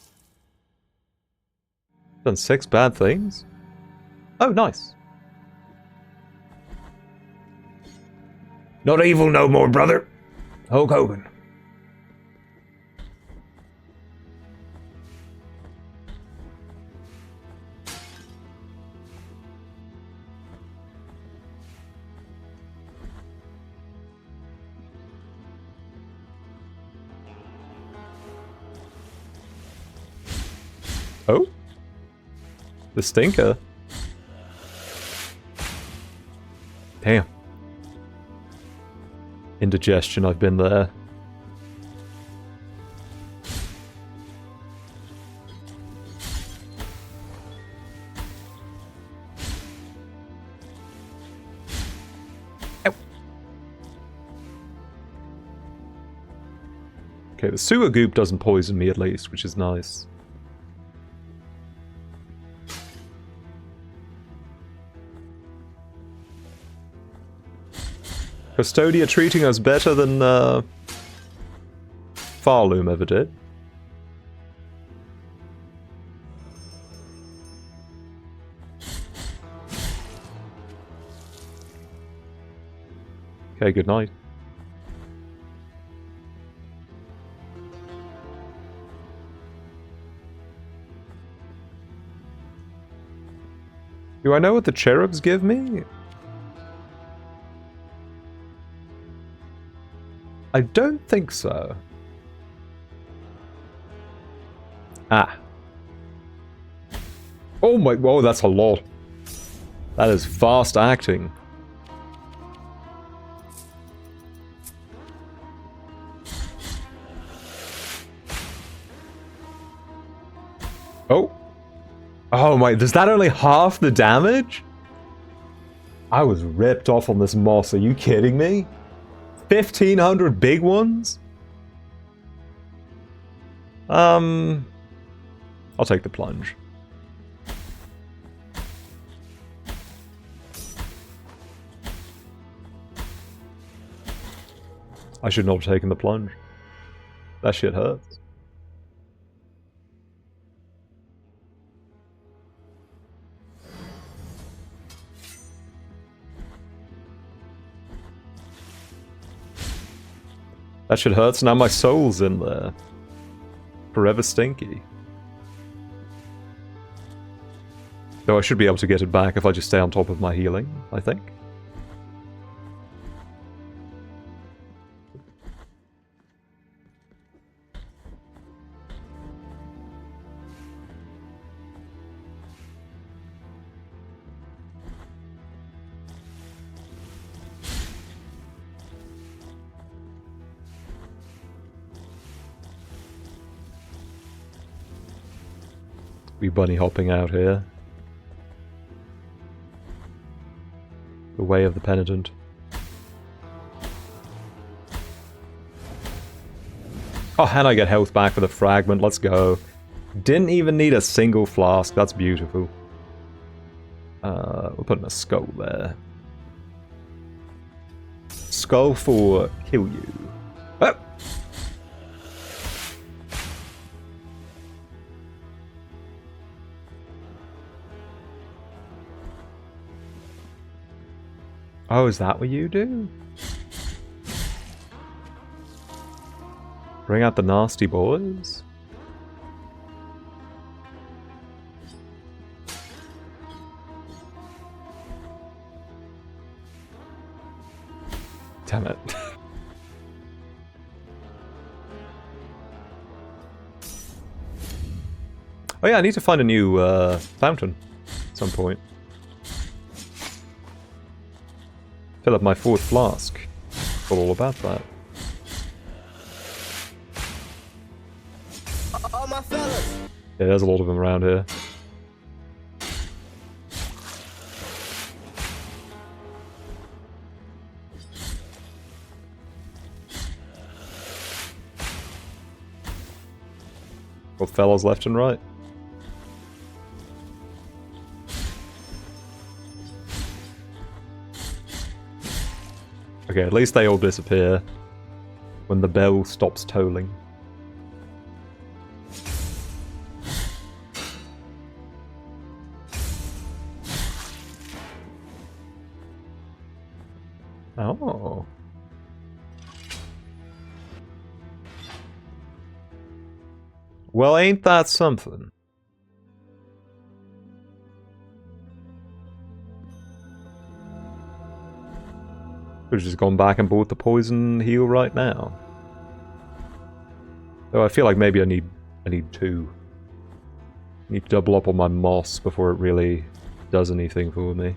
Done 6 bad things? Oh, nice. Not evil no more, brother. Hulk Hogan. Oh? The stinker? Damn. Indigestion, I've been there. Ow. Okay, the sewer goop doesn't poison me at least, which is nice. Custodia treating us better than Farloom ever did. Okay, good night. Do I know what the cherubs give me? I don't think so. Ah. Oh my, whoa, that's a lot. That is fast acting. Oh. Oh my, does that only half the damage? I was ripped off on this moss, are you kidding me? 1,500 big ones? I'll take the plunge. I should not have taken the plunge. That shit hurts. That shit hurts, now my soul's in there. Forever stinky. Though I should be able to get it back if I just stay on top of my healing, I think. We bunny hopping out here. The way of the penitent. Oh, and I get health back with a fragment, let's go. Didn't even need a single flask, that's beautiful. We're putting a skull there. Skull for kill you. Oh! Oh, is that what you do? Bring out the nasty boys? Damn it. Oh yeah, I need to find a new fountain at some point. Fill up my 4th flask. Forgot all about that. Oh, my fellas! Yeah, there's a lot of them around here. Got fellas left and right. Okay, at least they all disappear when the bell stops tolling. Oh. Well, ain't that something? Could've just gone back and bought the poison heal right now. Though I feel like maybe I need 2. Need to double up on my moss before it really does anything for me.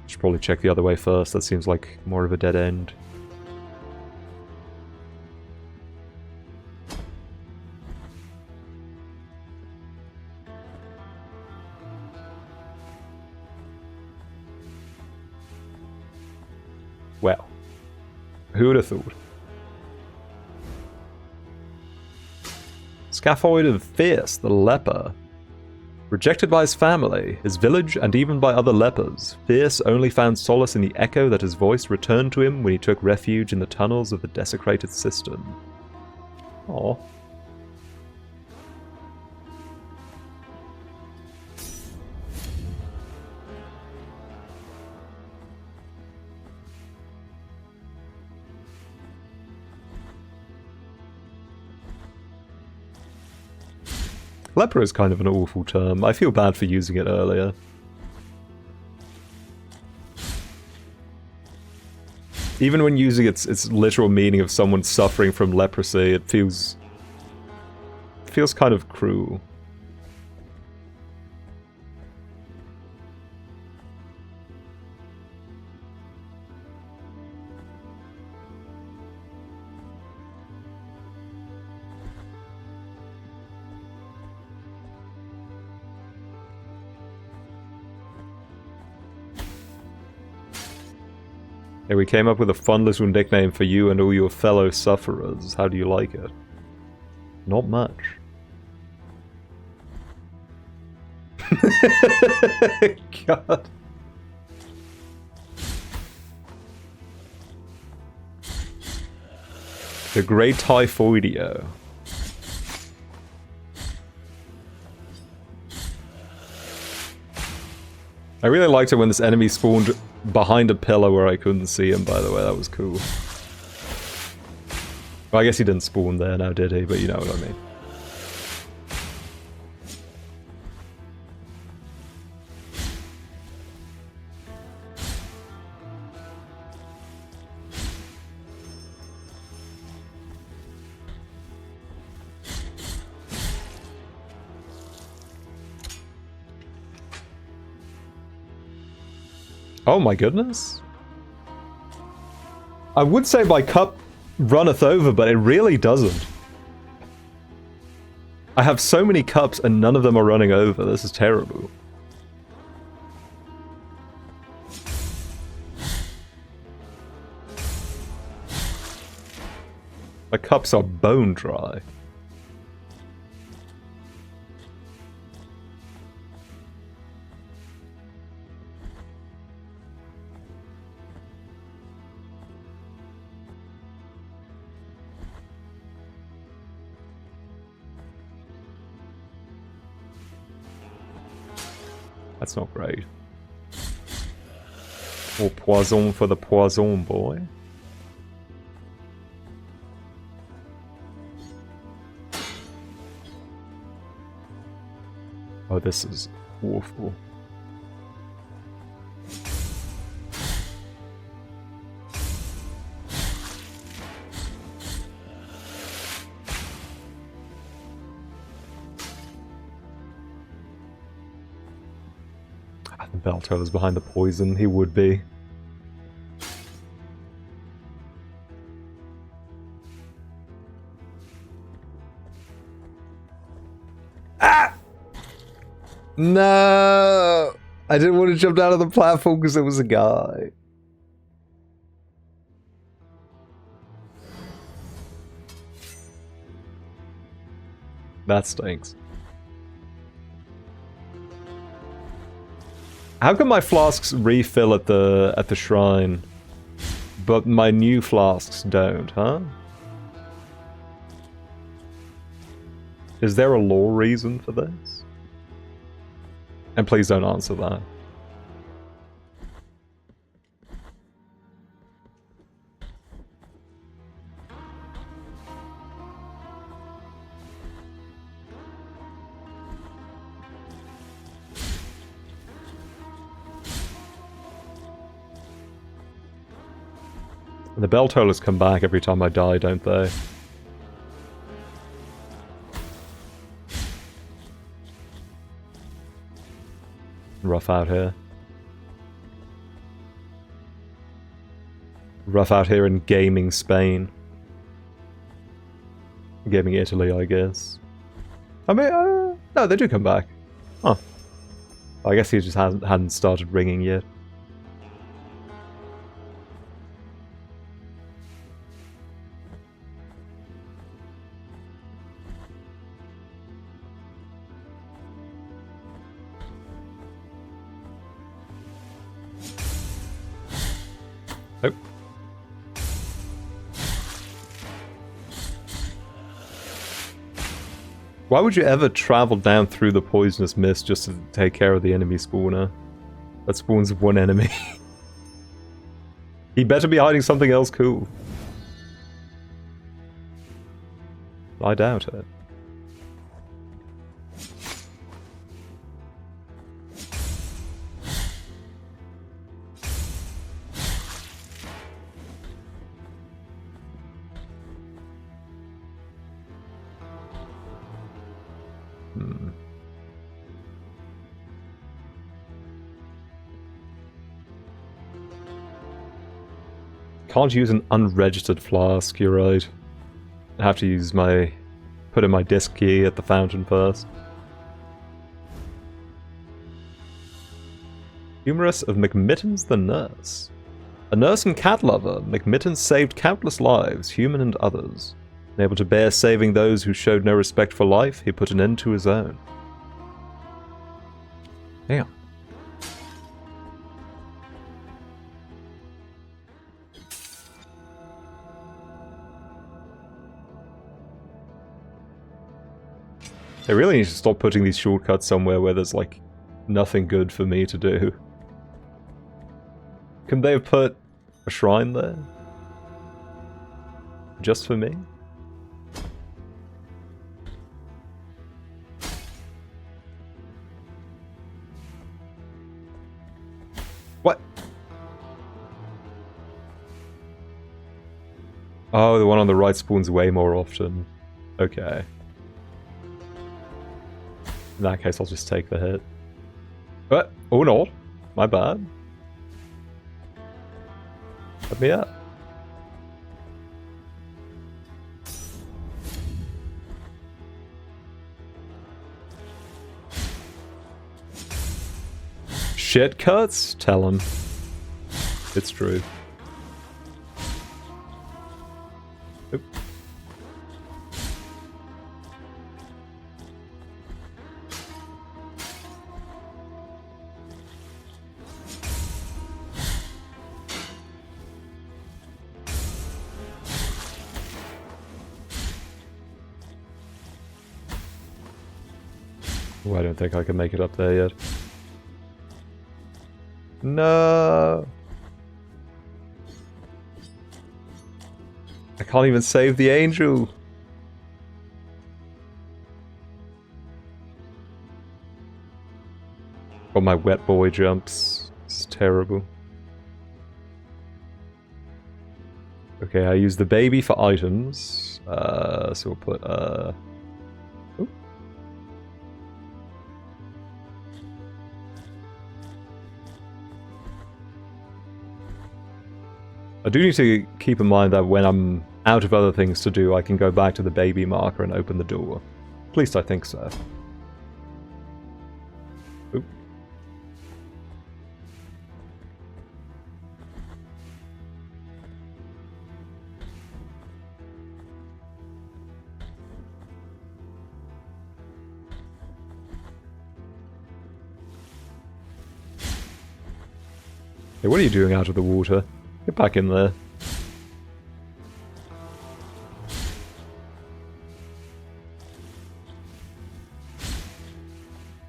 Should probably check the other way first. That seems like more of a dead end. Well, who would have thought? Scaphoid of Fierce, the leper. Rejected by his family, his village, and even by other lepers, Fierce only found solace in the echo that his voice returned to him when he took refuge in the tunnels of the desecrated cistern. Aww. Leper is kind of an awful term. I feel bad for using it earlier. Even when using its literal meaning of someone suffering from leprosy, it feels kind of cruel. Hey, we came up with a fun little nickname for you and all your fellow sufferers. How do you like it? Not much. God. The Great Typhoidio. I really liked it when this enemy spawned behind a pillar where I couldn't see him, by the way. That was cool. Well, I guess he didn't spawn there now, did he? But you know what I mean. Oh my goodness. I would say my cup runneth over, but it really doesn't. I have so many cups and none of them are running over. This is terrible. My cups are bone dry. That's not great. Or poison for the poison boy. Oh, this is awful. Balto is behind the poison, he would be. Ah! No! I didn't want to jump down on the platform because there was a guy. That stinks. How come my flasks refill at the shrine, but my new flasks don't, huh? Is there a lore reason for this? And please don't answer that. The bell tollers come back every time I die, don't they? Rough out here. Rough out here in gaming Spain. Gaming Italy, I guess. I mean, no, they do come back. Huh. I guess he just hadn't started ringing yet. Oh. Why would you ever travel down through the poisonous mist just to take care of the enemy spawner? That spawns one enemy. He better be hiding something else cool. I doubt it. Can't use an unregistered flask, you're right. I have to use put in my disk key at the fountain first. Humorous of McMittens the nurse. A nurse and cat lover, McMittens saved countless lives, human and others. Unable to bear saving those who showed no respect for life, he put an end to his own. Damn. They really need to stop putting these shortcuts somewhere where there's, like, nothing good for me to do. Couldn't they have put a shrine there? Just for me? What? Oh, the one on the right spawns way more often. Okay. In that case, I'll just take the hit. But, oh no, my bad. Let me up. Shit cuts? Tell him. It's true. Oop. Oh, I don't think I can make it up there yet. No. I can't even save the angel. Oh, my wet boy jumps. It's terrible. Okay, I use the baby for items. So we'll put ooh. I do need to keep in mind that when I'm out of other things to do, I can go back to the baby marker and open the door. At least I think so. Oop. Hey, what are you doing out of the water? Get back in there.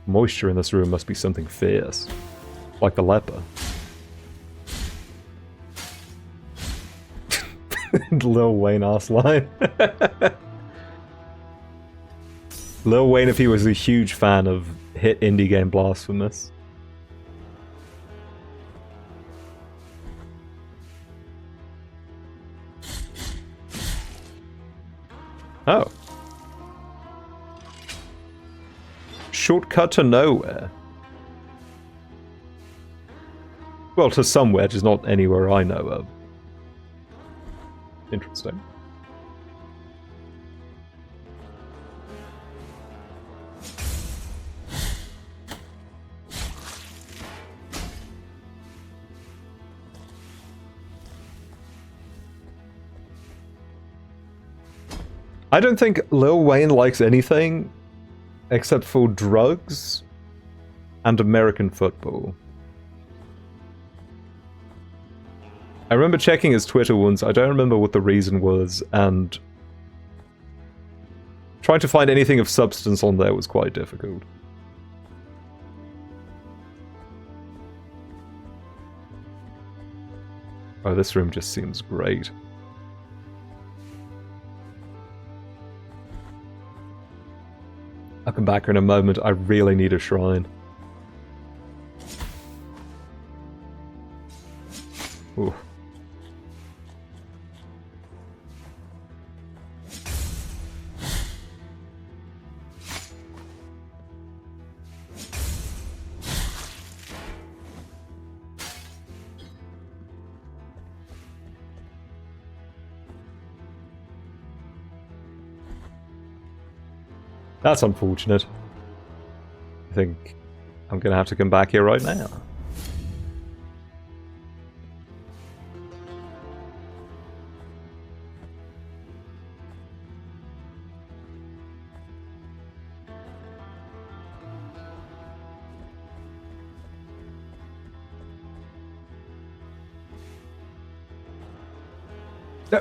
Moisture in this room must be something fierce. Like the leper. Lil Wayne ass line. Lil Wayne, if he was a huge fan of hit indie game Blasphemous. Oh. Shortcut to nowhere. Well, to somewhere, just not anywhere I know of. Interesting. I don't think Lil Wayne likes anything except for drugs and American football. I remember checking his Twitter once, I don't remember what the reason was, and trying to find anything of substance on there was quite difficult. Oh, this room just seems great. I'll come back here in a moment. I really need a shrine. Ooh. That's unfortunate. I think I'm gonna have to come back here right now. No.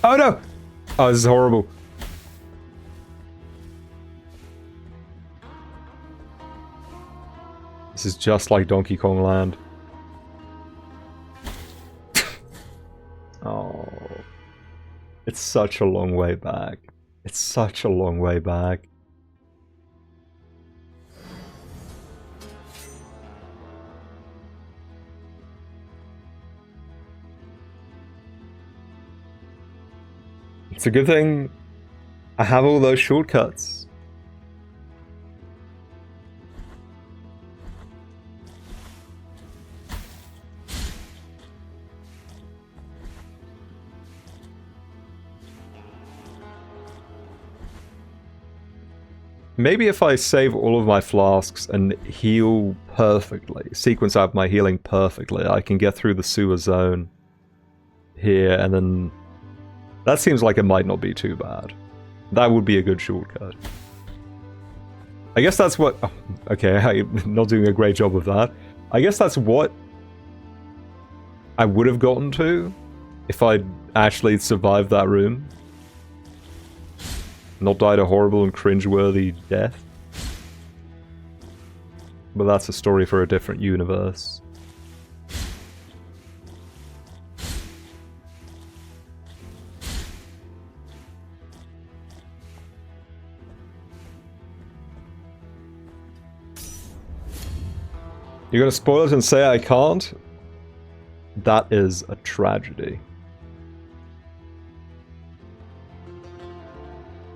Oh no! Oh, this is horrible. This is just like Donkey Kong Land. Oh. It's such a long way back. It's such a long way back. It's a good thing I have all those shortcuts. Maybe if I save all of my flasks and heal perfectly, sequence out my healing perfectly, I can get through the sewer zone here, and then that seems like it might not be too bad. That would be a good shortcut. I guess that's what... Oh, okay, I'm not doing a great job of that. I guess that's what I would have gotten to if I'd actually survived that room. Not died a horrible and cringeworthy death. But that's a story for a different universe. You're gonna spoil it and say I can't? That is a tragedy.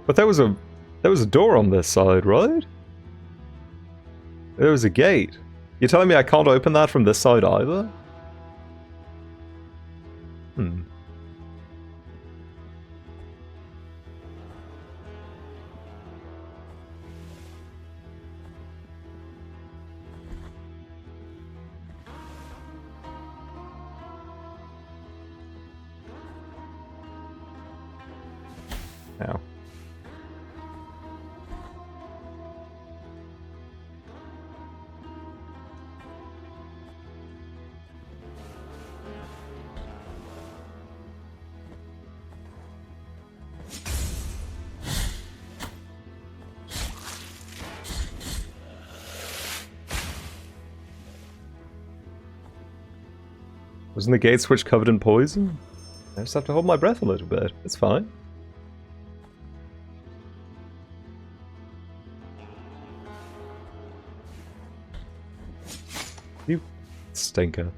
But there was a door on this side, right? There was a gate. You're telling me I can't open that from this side either? Hmm. Ow. Wasn't the gate switch covered in poison? I just have to hold my breath a little bit. It's fine. You stinker.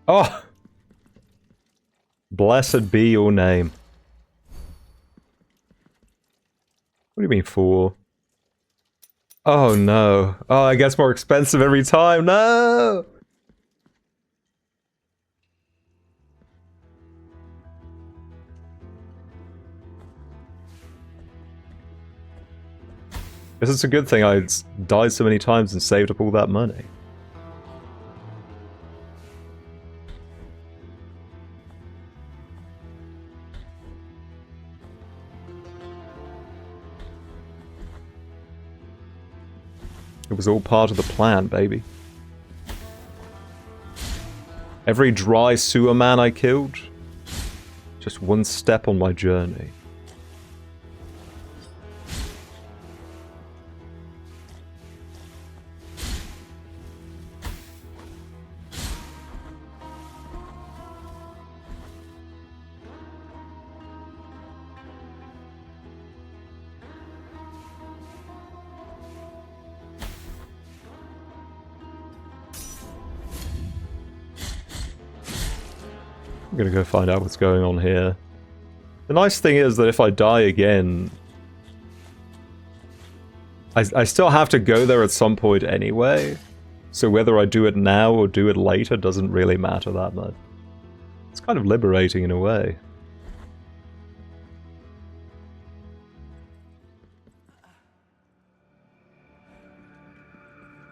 Oh! Blessed be your name. What do you mean 4? Oh no. Oh, it gets more expensive every time. No! This is a good thing I died so many times and saved up all that money. It was all part of the plan, baby. Every dry sewer man I killed, just one step on my journey. I'm gonna go find out what's going on here. The nice thing is that if I die again, I still have to go there at some point anyway. So whether I do it now or do it later doesn't really matter that much. It's kind of liberating in a way.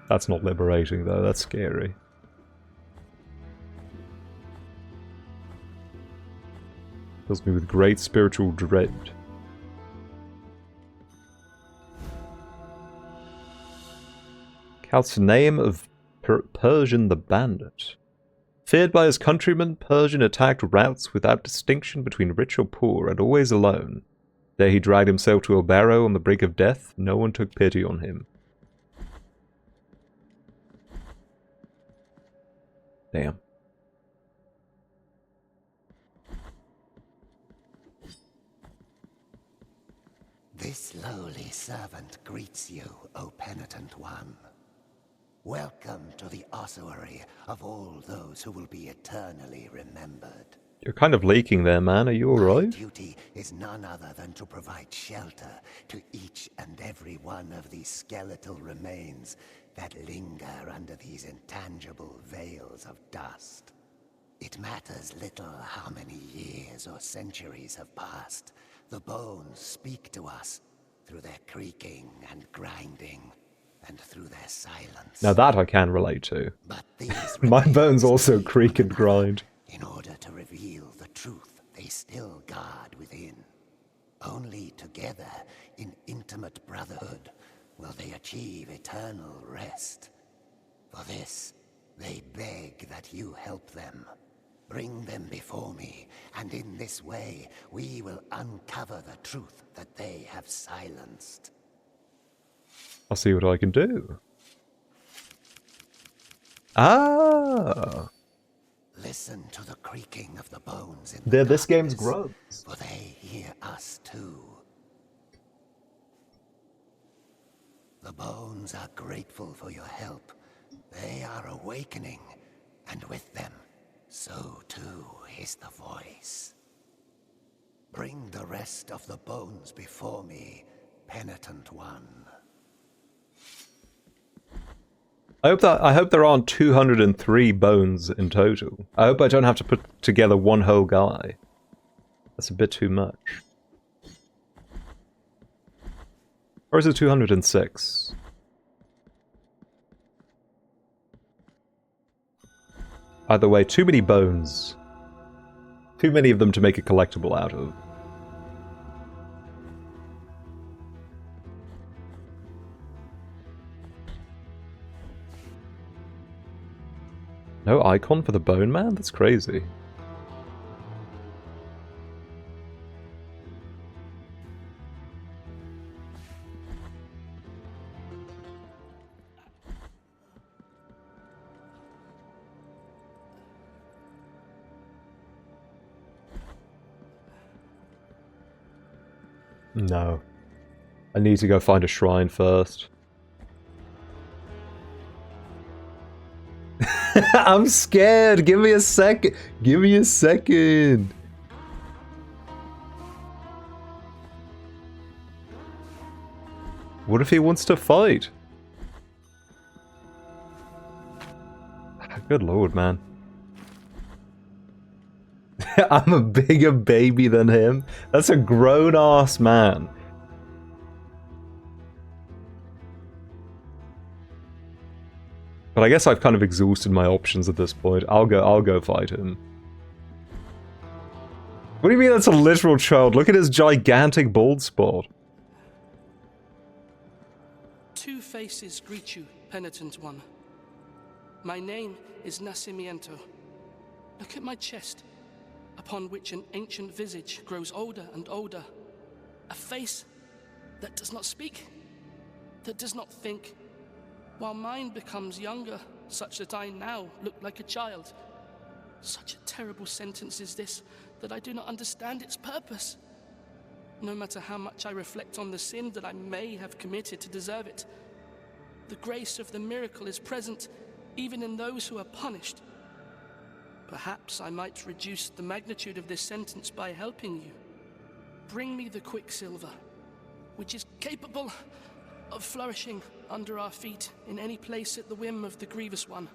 That's not liberating though, that's scary. Fills me with great spiritual dread. Count's name of Persian the Bandit. Feared by his countrymen, Persian attacked routes without distinction between rich or poor, and always alone. There he dragged himself to a barrow on the brink of death. No one took pity on him. Damn. This lowly servant greets you, O penitent one. Welcome to the ossuary of all those who will be eternally remembered. You're kind of leaking there, man. Are you alright? My duty is none other than to provide shelter to each and every one of these skeletal remains that linger under these intangible veils of dust. It matters little how many years or centuries have passed. The bones speak to us through their creaking and grinding, and through their silence. Now that I can relate to. But these My bones also creak and grind. In order to reveal the truth they still guard within. Only together, in intimate brotherhood, will they achieve eternal rest. For this, they beg that you help them. Bring them before me, and in this way, we will uncover the truth that they have silenced. I'll see what I can do. Ah! Listen to the creaking of the bones in They're the this game's darkness, grubs. for they hear us too. The bones are grateful for your help. They are awakening, and with them, so too is the voice. Bring the rest of the bones before me, penitent one. I hope there aren't 203 bones in total. I hope I don't have to put together one whole guy. That's a bit too much. Or is it 206? Either way, too many bones. Too many of them to make a collectible out of. No icon for the Bone Man? That's crazy. No. I need to go find a shrine first. I'm scared! Give me a second! Give me a second! What if he wants to fight? Good lord, man. I'm a bigger baby than him? That's a grown-ass man. But I guess I've kind of exhausted my options at this point. I'll go fight him. What do you mean that's a literal child? Look at his gigantic bald spot. Two faces greet you, penitent one. My name is Nacimiento. Look at my chest, upon which an ancient visage grows older and older. A face that does not speak, that does not think, while mine becomes younger, such that I now look like a child. Such a terrible sentence is this, that I do not understand its purpose. No matter how much I reflect on the sin that I may have committed to deserve it, the grace of the miracle is present even in those who are punished. Perhaps I might reduce the magnitude of this sentence by helping you. Bring me the quicksilver, which is capable of flourishing under our feet in any place at the whim of the Grievous One,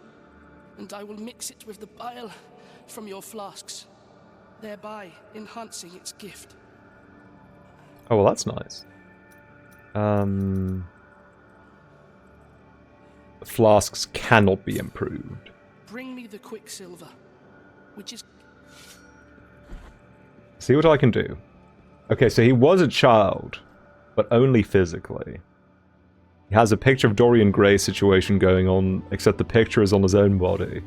and I will mix it with the bile from your flasks, thereby enhancing its gift. Oh, well, that's nice. The flasks cannot be improved. Bring me the quicksilver, which is... See what I can do. Okay, so he was a child, but only physically. He has a picture of Dorian Gray situation going on, except the picture is on his own body.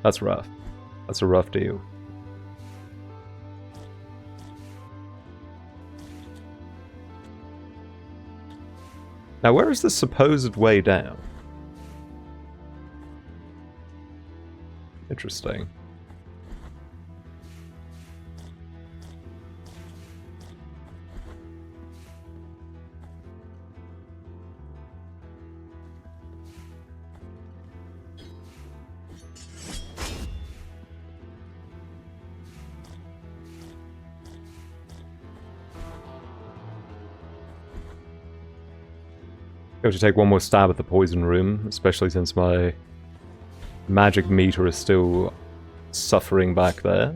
That's rough. That's a rough deal. Now, where is the supposed way down? Interesting. Going to take one more stab at the poison room, especially since my magic meter is still suffering back there.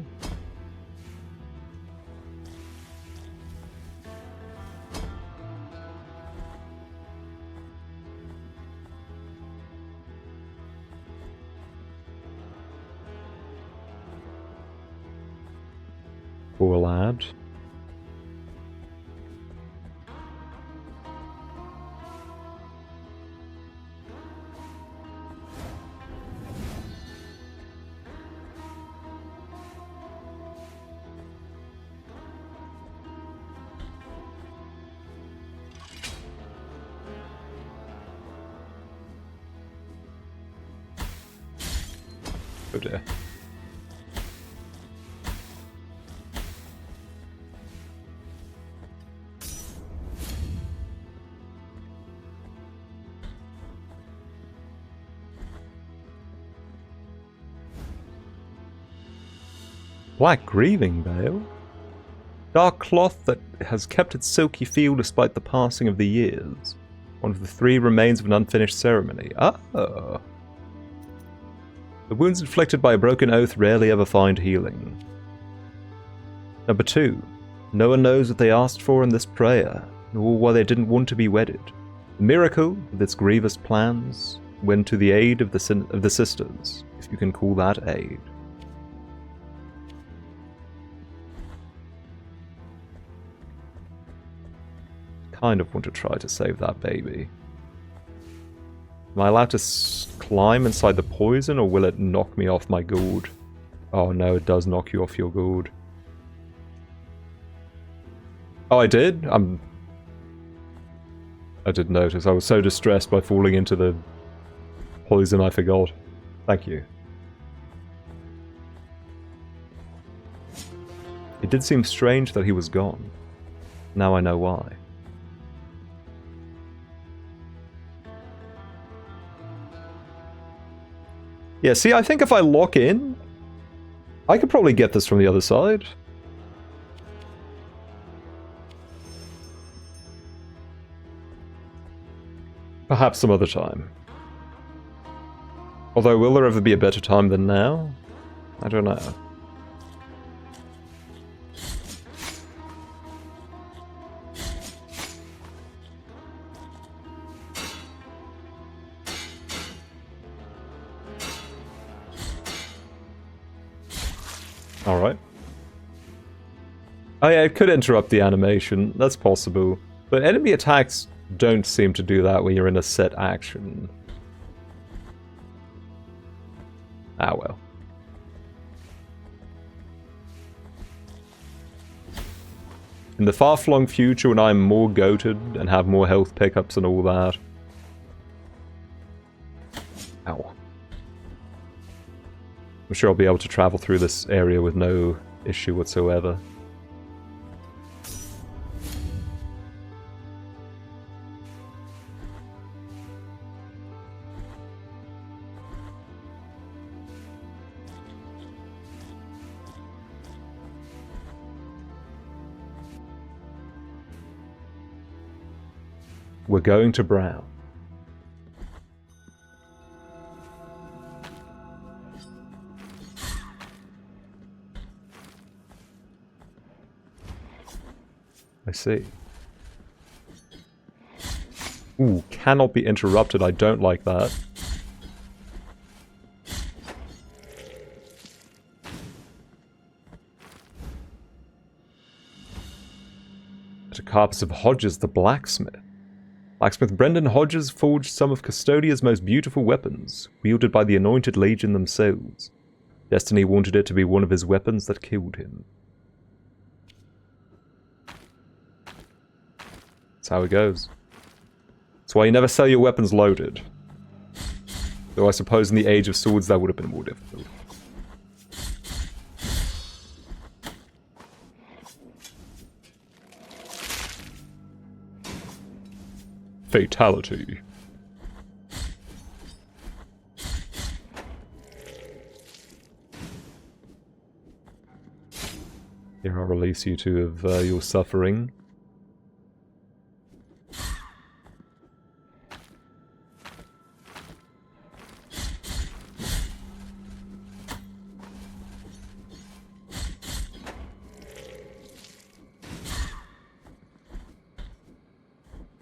Poor lad. Oh dear. Black grieving veil? Dark cloth that has kept its silky feel despite the passing of the years. One of the 3 remains of an unfinished ceremony. Oh. The wounds inflicted by a broken oath rarely ever find healing. Number 2. No one knows what they asked for in this prayer, nor why they didn't want to be wedded. The miracle, with its grievous plans, went to the aid of the sisters, if you can call that aid. Kind of want to try to save that baby. Am I allowed to climb inside the poison, or will it knock me off my gourd? Oh no, it does knock you off your gourd. Oh, I did? I did notice. I was so distressed by falling into the poison I forgot. Thank you. It did seem strange that he was gone. Now I know why. Yeah, see, I think if I lock in, I could probably get this from the other side. Perhaps some other time. Although, will there ever be a better time than now? I don't know. Alright. Oh yeah, it could interrupt the animation. That's possible. But enemy attacks don't seem to do that when you're in a set action. Ah well. In the far-flung future, when I'm more goated and have more health pickups and all that. Ow. I'm sure I'll be able to travel through this area with no issue whatsoever. We're going to Brown. I see. Ooh, cannot be interrupted. I don't like that. To carpets of Hodges, the blacksmith. Blacksmith Brendan Hodges forged some of Custodia's most beautiful weapons, wielded by the Anointed Legion themselves. Destiny wanted it to be one of his weapons that killed him. That's how it goes. That's why you never sell your weapons loaded. Though I suppose in the Age of Swords that would have been more difficult. Fatality. Here, I'll release you two of your suffering.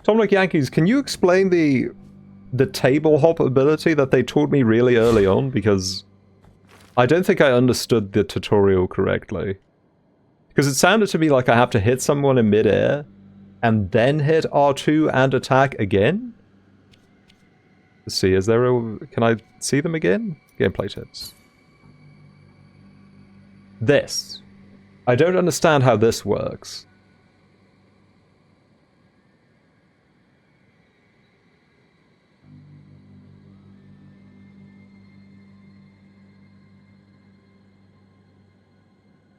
Tom Like Yankees, can you explain the table hop ability that they taught me really early on? Because I don't think I understood the tutorial correctly. Because it sounded to me like I have to hit someone in midair and then hit R2 and attack again? Let's see, is there a... Can I see them again? Gameplay tips. This. I don't understand how this works.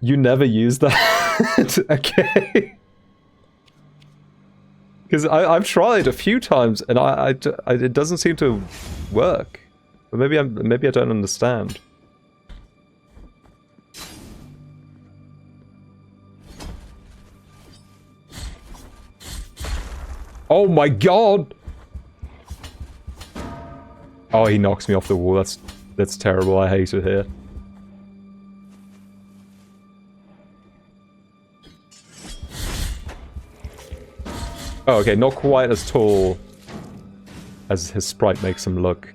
You never use that? Okay. Because I've tried a few times and it doesn't seem to work. But maybe I don't understand. Oh my god! Oh, he knocks me off the wall. That's terrible. I hate it here. Oh, okay, not quite as tall as his sprite makes him look.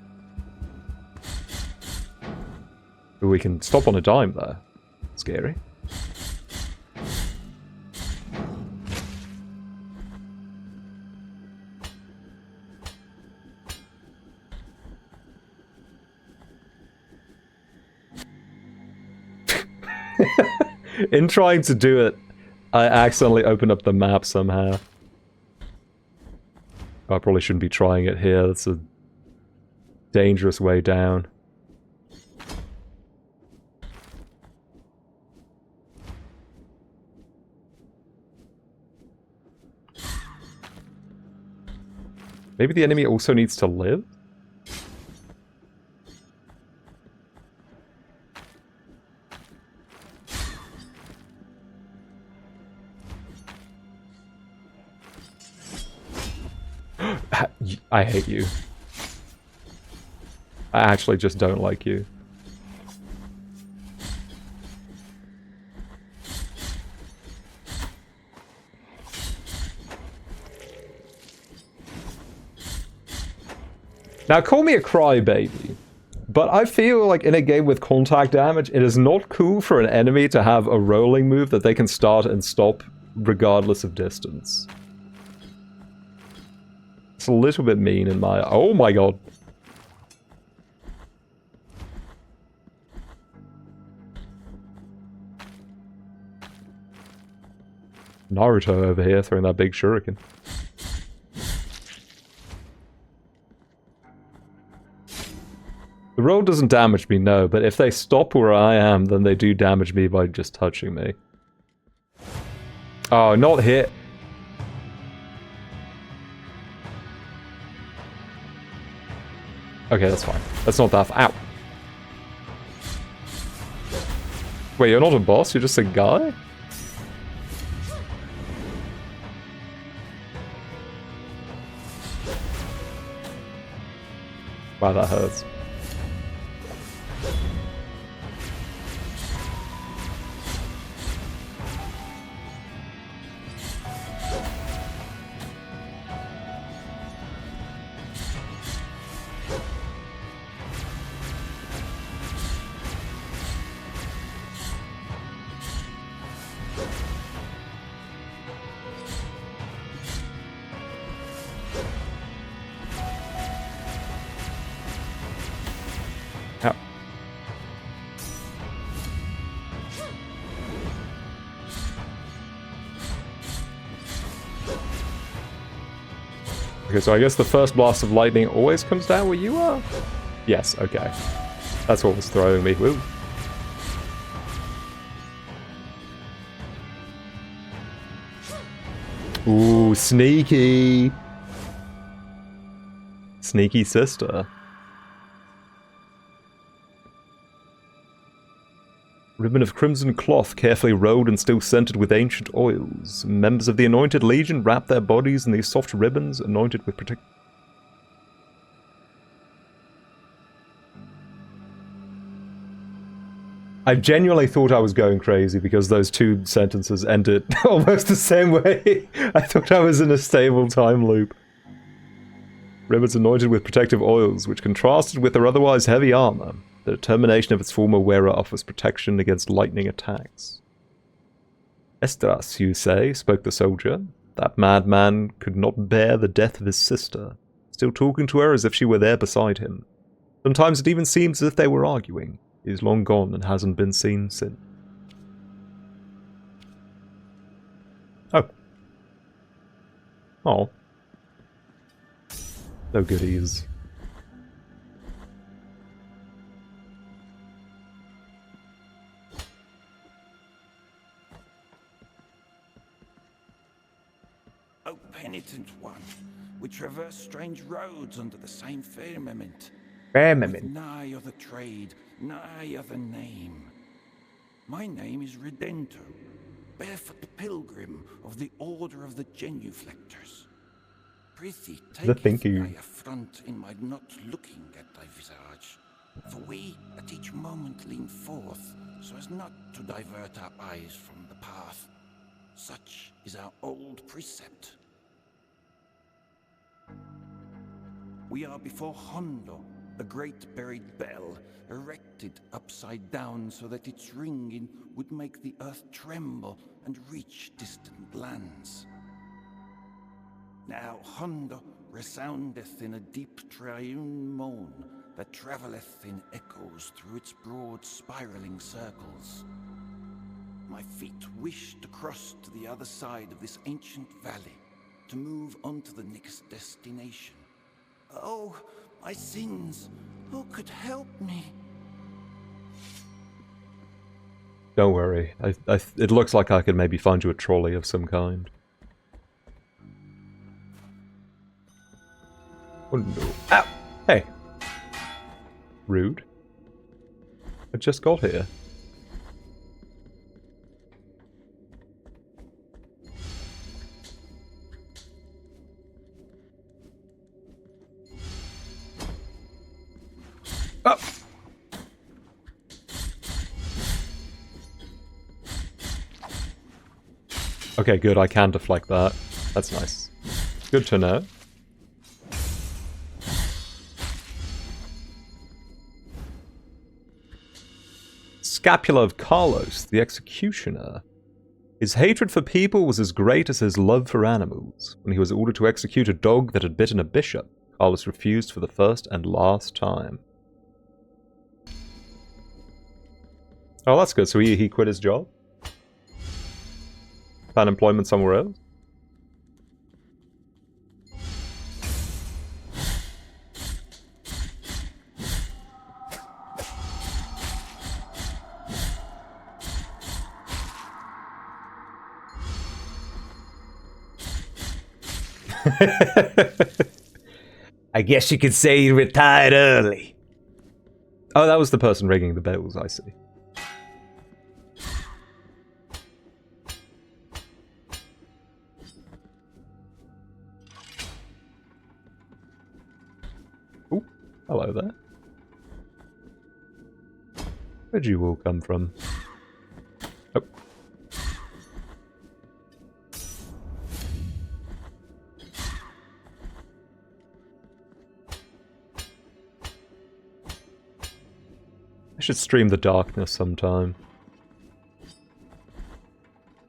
But we can stop on a dime there. Scary. In trying to do it, I accidentally opened up the map somehow. I probably shouldn't be trying it here. That's a dangerous way down. Maybe the enemy also needs to live? I hate you. I actually just don't like you. Now, call me a crybaby, but I feel like in a game with contact damage, it is not cool for an enemy to have a rolling move that they can start and stop regardless of distance. It's a little bit mean in my... Oh my god. Naruto over here throwing that big shuriken. The roll doesn't damage me, no, but if they stop where I am, then they do damage me by just touching me. Oh, not hit. Okay, that's fine. That's not that Ow. Wait, you're not a boss? You're just a guy? Wow, that hurts. Okay, so I guess the first blast of lightning always comes down where you are? Yes, okay. That's what was throwing me. Woo. Ooh, sneaky. Sneaky sister. Ribbon of crimson cloth, carefully rolled and still scented with ancient oils. Members of the Anointed Legion wrap their bodies in these soft ribbons, anointed with protect. I genuinely thought I was going crazy because those two sentences ended almost the same way. I thought I was in a stable time loop. Ribbons anointed with protective oils, which contrasted with their otherwise heavy armor. The determination of its former wearer offers protection against lightning attacks. Estras, you say, spoke the soldier. That madman could not bear the death of his sister, still talking to her as if she were there beside him. Sometimes it even seems as if they were arguing. He is long gone and hasn't been seen since. Oh. Oh. No goodies. O penitent one, we traverse strange roads under the same firmament. With nigh other trade, nigh other name. My name is Redento, barefoot pilgrim of the Order of the Genuflectors. Prithee, take thy affront in my not looking at thy visage, for we at each moment lean forth, so as not to divert our eyes from the path. Such is our old precept. We are before Hondo, a great buried bell, erected upside down so that its ringing would make the earth tremble and reach distant lands. Now Hondo resoundeth in a deep triune moan that travelleth in echoes through its broad spiraling circles. My feet wish to cross to the other side of this ancient valley, to move on to the next destination. Oh, my sins! Who could help me? Don't worry. It looks like I could maybe find you a trolley of some kind. Oh no. Ow! Hey! Rude. I just got here. Oh! Okay, good. I can deflect that. That's nice. Good to know. Scapula of Carlos, the Executioner. His hatred for people was as great as his love for animals. When he was ordered to execute a dog that had bitten a bishop, Carlos refused for the first and last time. Oh, that's good. So he quit his job? Found employment somewhere else? I guess you could say he retired early. Oh, that was the person ringing the bells, I see. Ooh, hello there. Where'd you all come from? Oh. I should stream The Darkness sometime.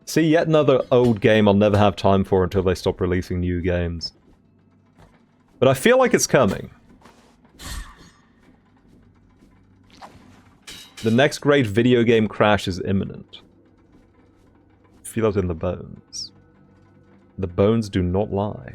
See, yet another old game I'll never have time for until they stop releasing new games. But I feel like it's coming. The next great video game crash is imminent. Feel it in the bones. The bones do not lie.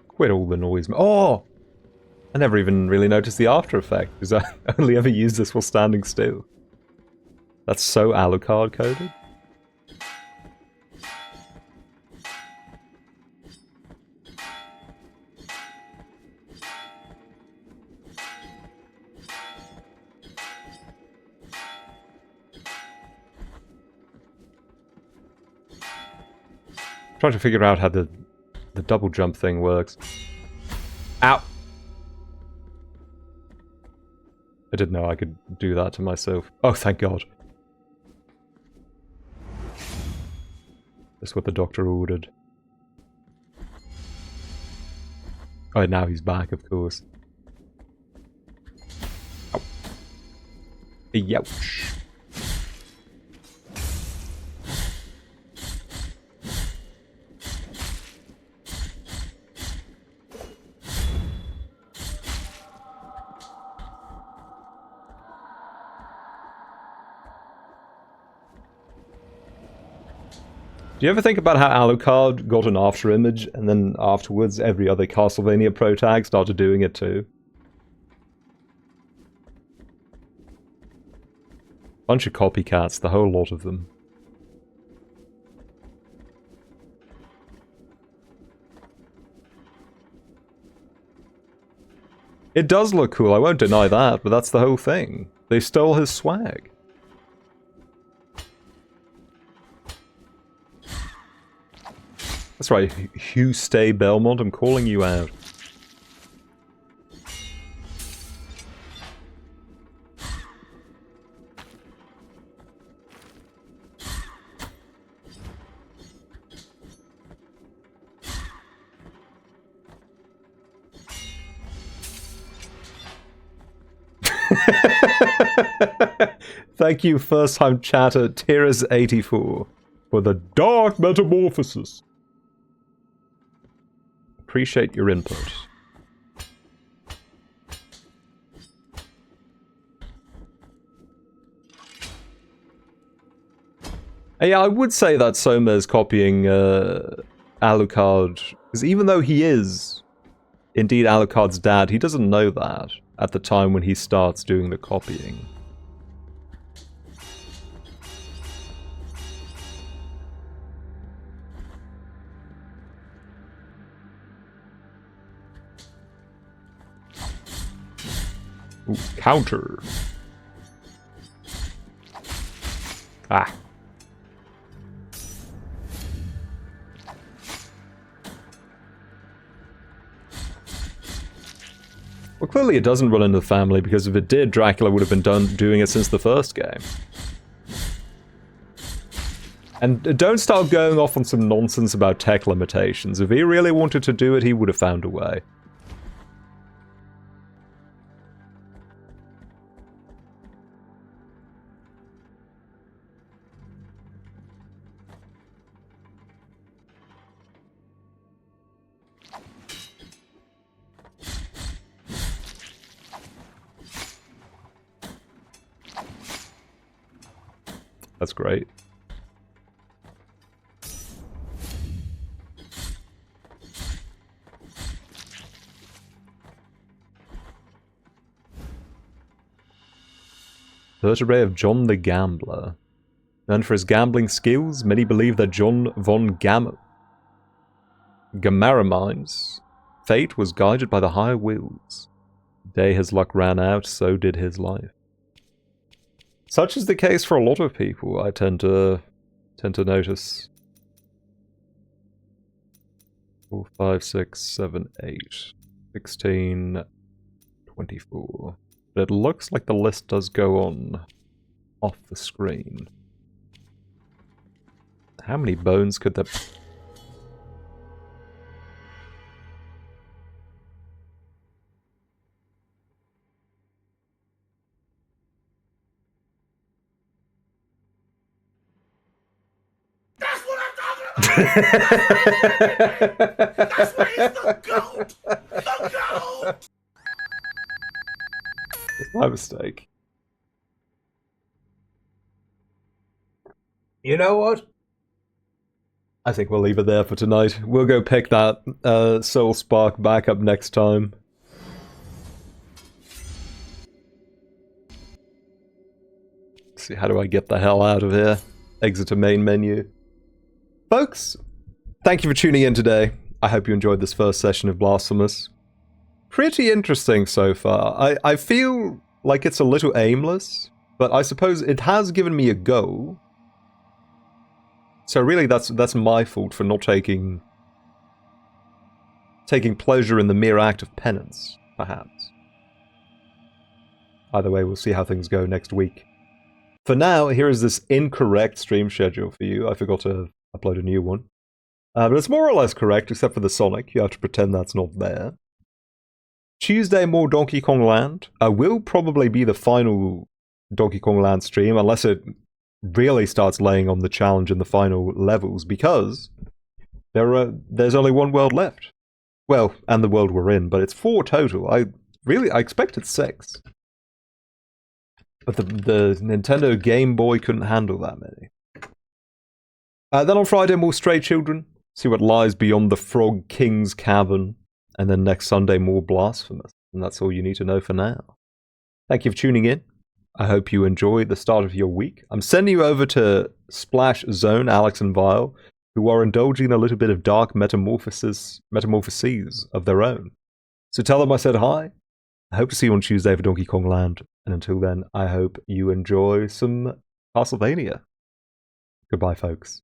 Quit all the noise. Oh! I never even really noticed the after effect, because I only ever use this while standing still. That's so Alucard coded. Trying to figure out how the double jump thing works. Ow! I didn't know I could do that to myself. Oh, thank God. That's what the doctor ordered. Oh, now he's back, of course. Ow. Youch. Do you ever think about how Alucard got an after image, and then afterwards every other Castlevania protag started doing it too? Bunch of copycats, the whole lot of them. It does look cool, I won't deny that, but that's the whole thing. They stole his swag. That's right, Hugh Stay Belmont, I'm calling you out. Thank you, first-time chatter, Tiras84, for the Dark Metamorphosis. Appreciate your input. Yeah, I would say that Soma is copying Alucard, because even though he is indeed Alucard's dad, he doesn't know that at the time when he starts doing the copying. Ooh, counter. Ah. Well, clearly it doesn't run in the family, because if it did, Dracula would have been doing it since the first game. And don't start going off on some nonsense about tech limitations. If he really wanted to do it, he would have found a way. That's great. Vertebrae of John the Gambler. Known for his gambling skills, many believe that John von Gamaramine's fate was guided by the higher wills. The day his luck ran out, so did his life. Such is the case for a lot of people, I tend to notice. 4, 5, 6, 7, 8, 16, 24. But it looks like the list does go on off the screen. How many bones could there... That's what I'm talking about! That's why he's the GOAT! The GOAT! It's my mistake. You know what? I think we'll leave it there for tonight. We'll go pick that Soul Spark back up next time. See, how do I get the hell out of here? Exit to main menu. Folks, thank you for tuning in today. I hope you enjoyed this first session of Blasphemous. Pretty interesting so far. I feel like it's a little aimless, but I suppose it has given me a goal. So really that's my fault for not taking pleasure in the mere act of penance, perhaps. Either way, we'll see how things go next week. For now, here is this incorrect stream schedule for you. I forgot to upload a new one. But it's more or less correct, except for the Sonic. You have to pretend that's not there. Tuesday, more Donkey Kong Land. Will probably be the final Donkey Kong Land stream, unless it really starts laying on the challenge in the final levels, because there's only one world left. Well, and the world we're in, but it's 4 total. I expected 6. But the Nintendo Game Boy couldn't handle that many. Then on Friday, more Stray Children. See what lies beyond the Frog King's cavern. And then next Sunday, more Blasphemous. And that's all you need to know for now. Thank you for tuning in. I hope you enjoyed the start of your week. I'm sending you over to Splash Zone, Alex and Vile, who are indulging in a little bit of dark metamorphoses of their own. So tell them I said hi. I hope to see you on Tuesday for Donkey Kong Land. And until then, I hope you enjoy some Castlevania. Goodbye, folks.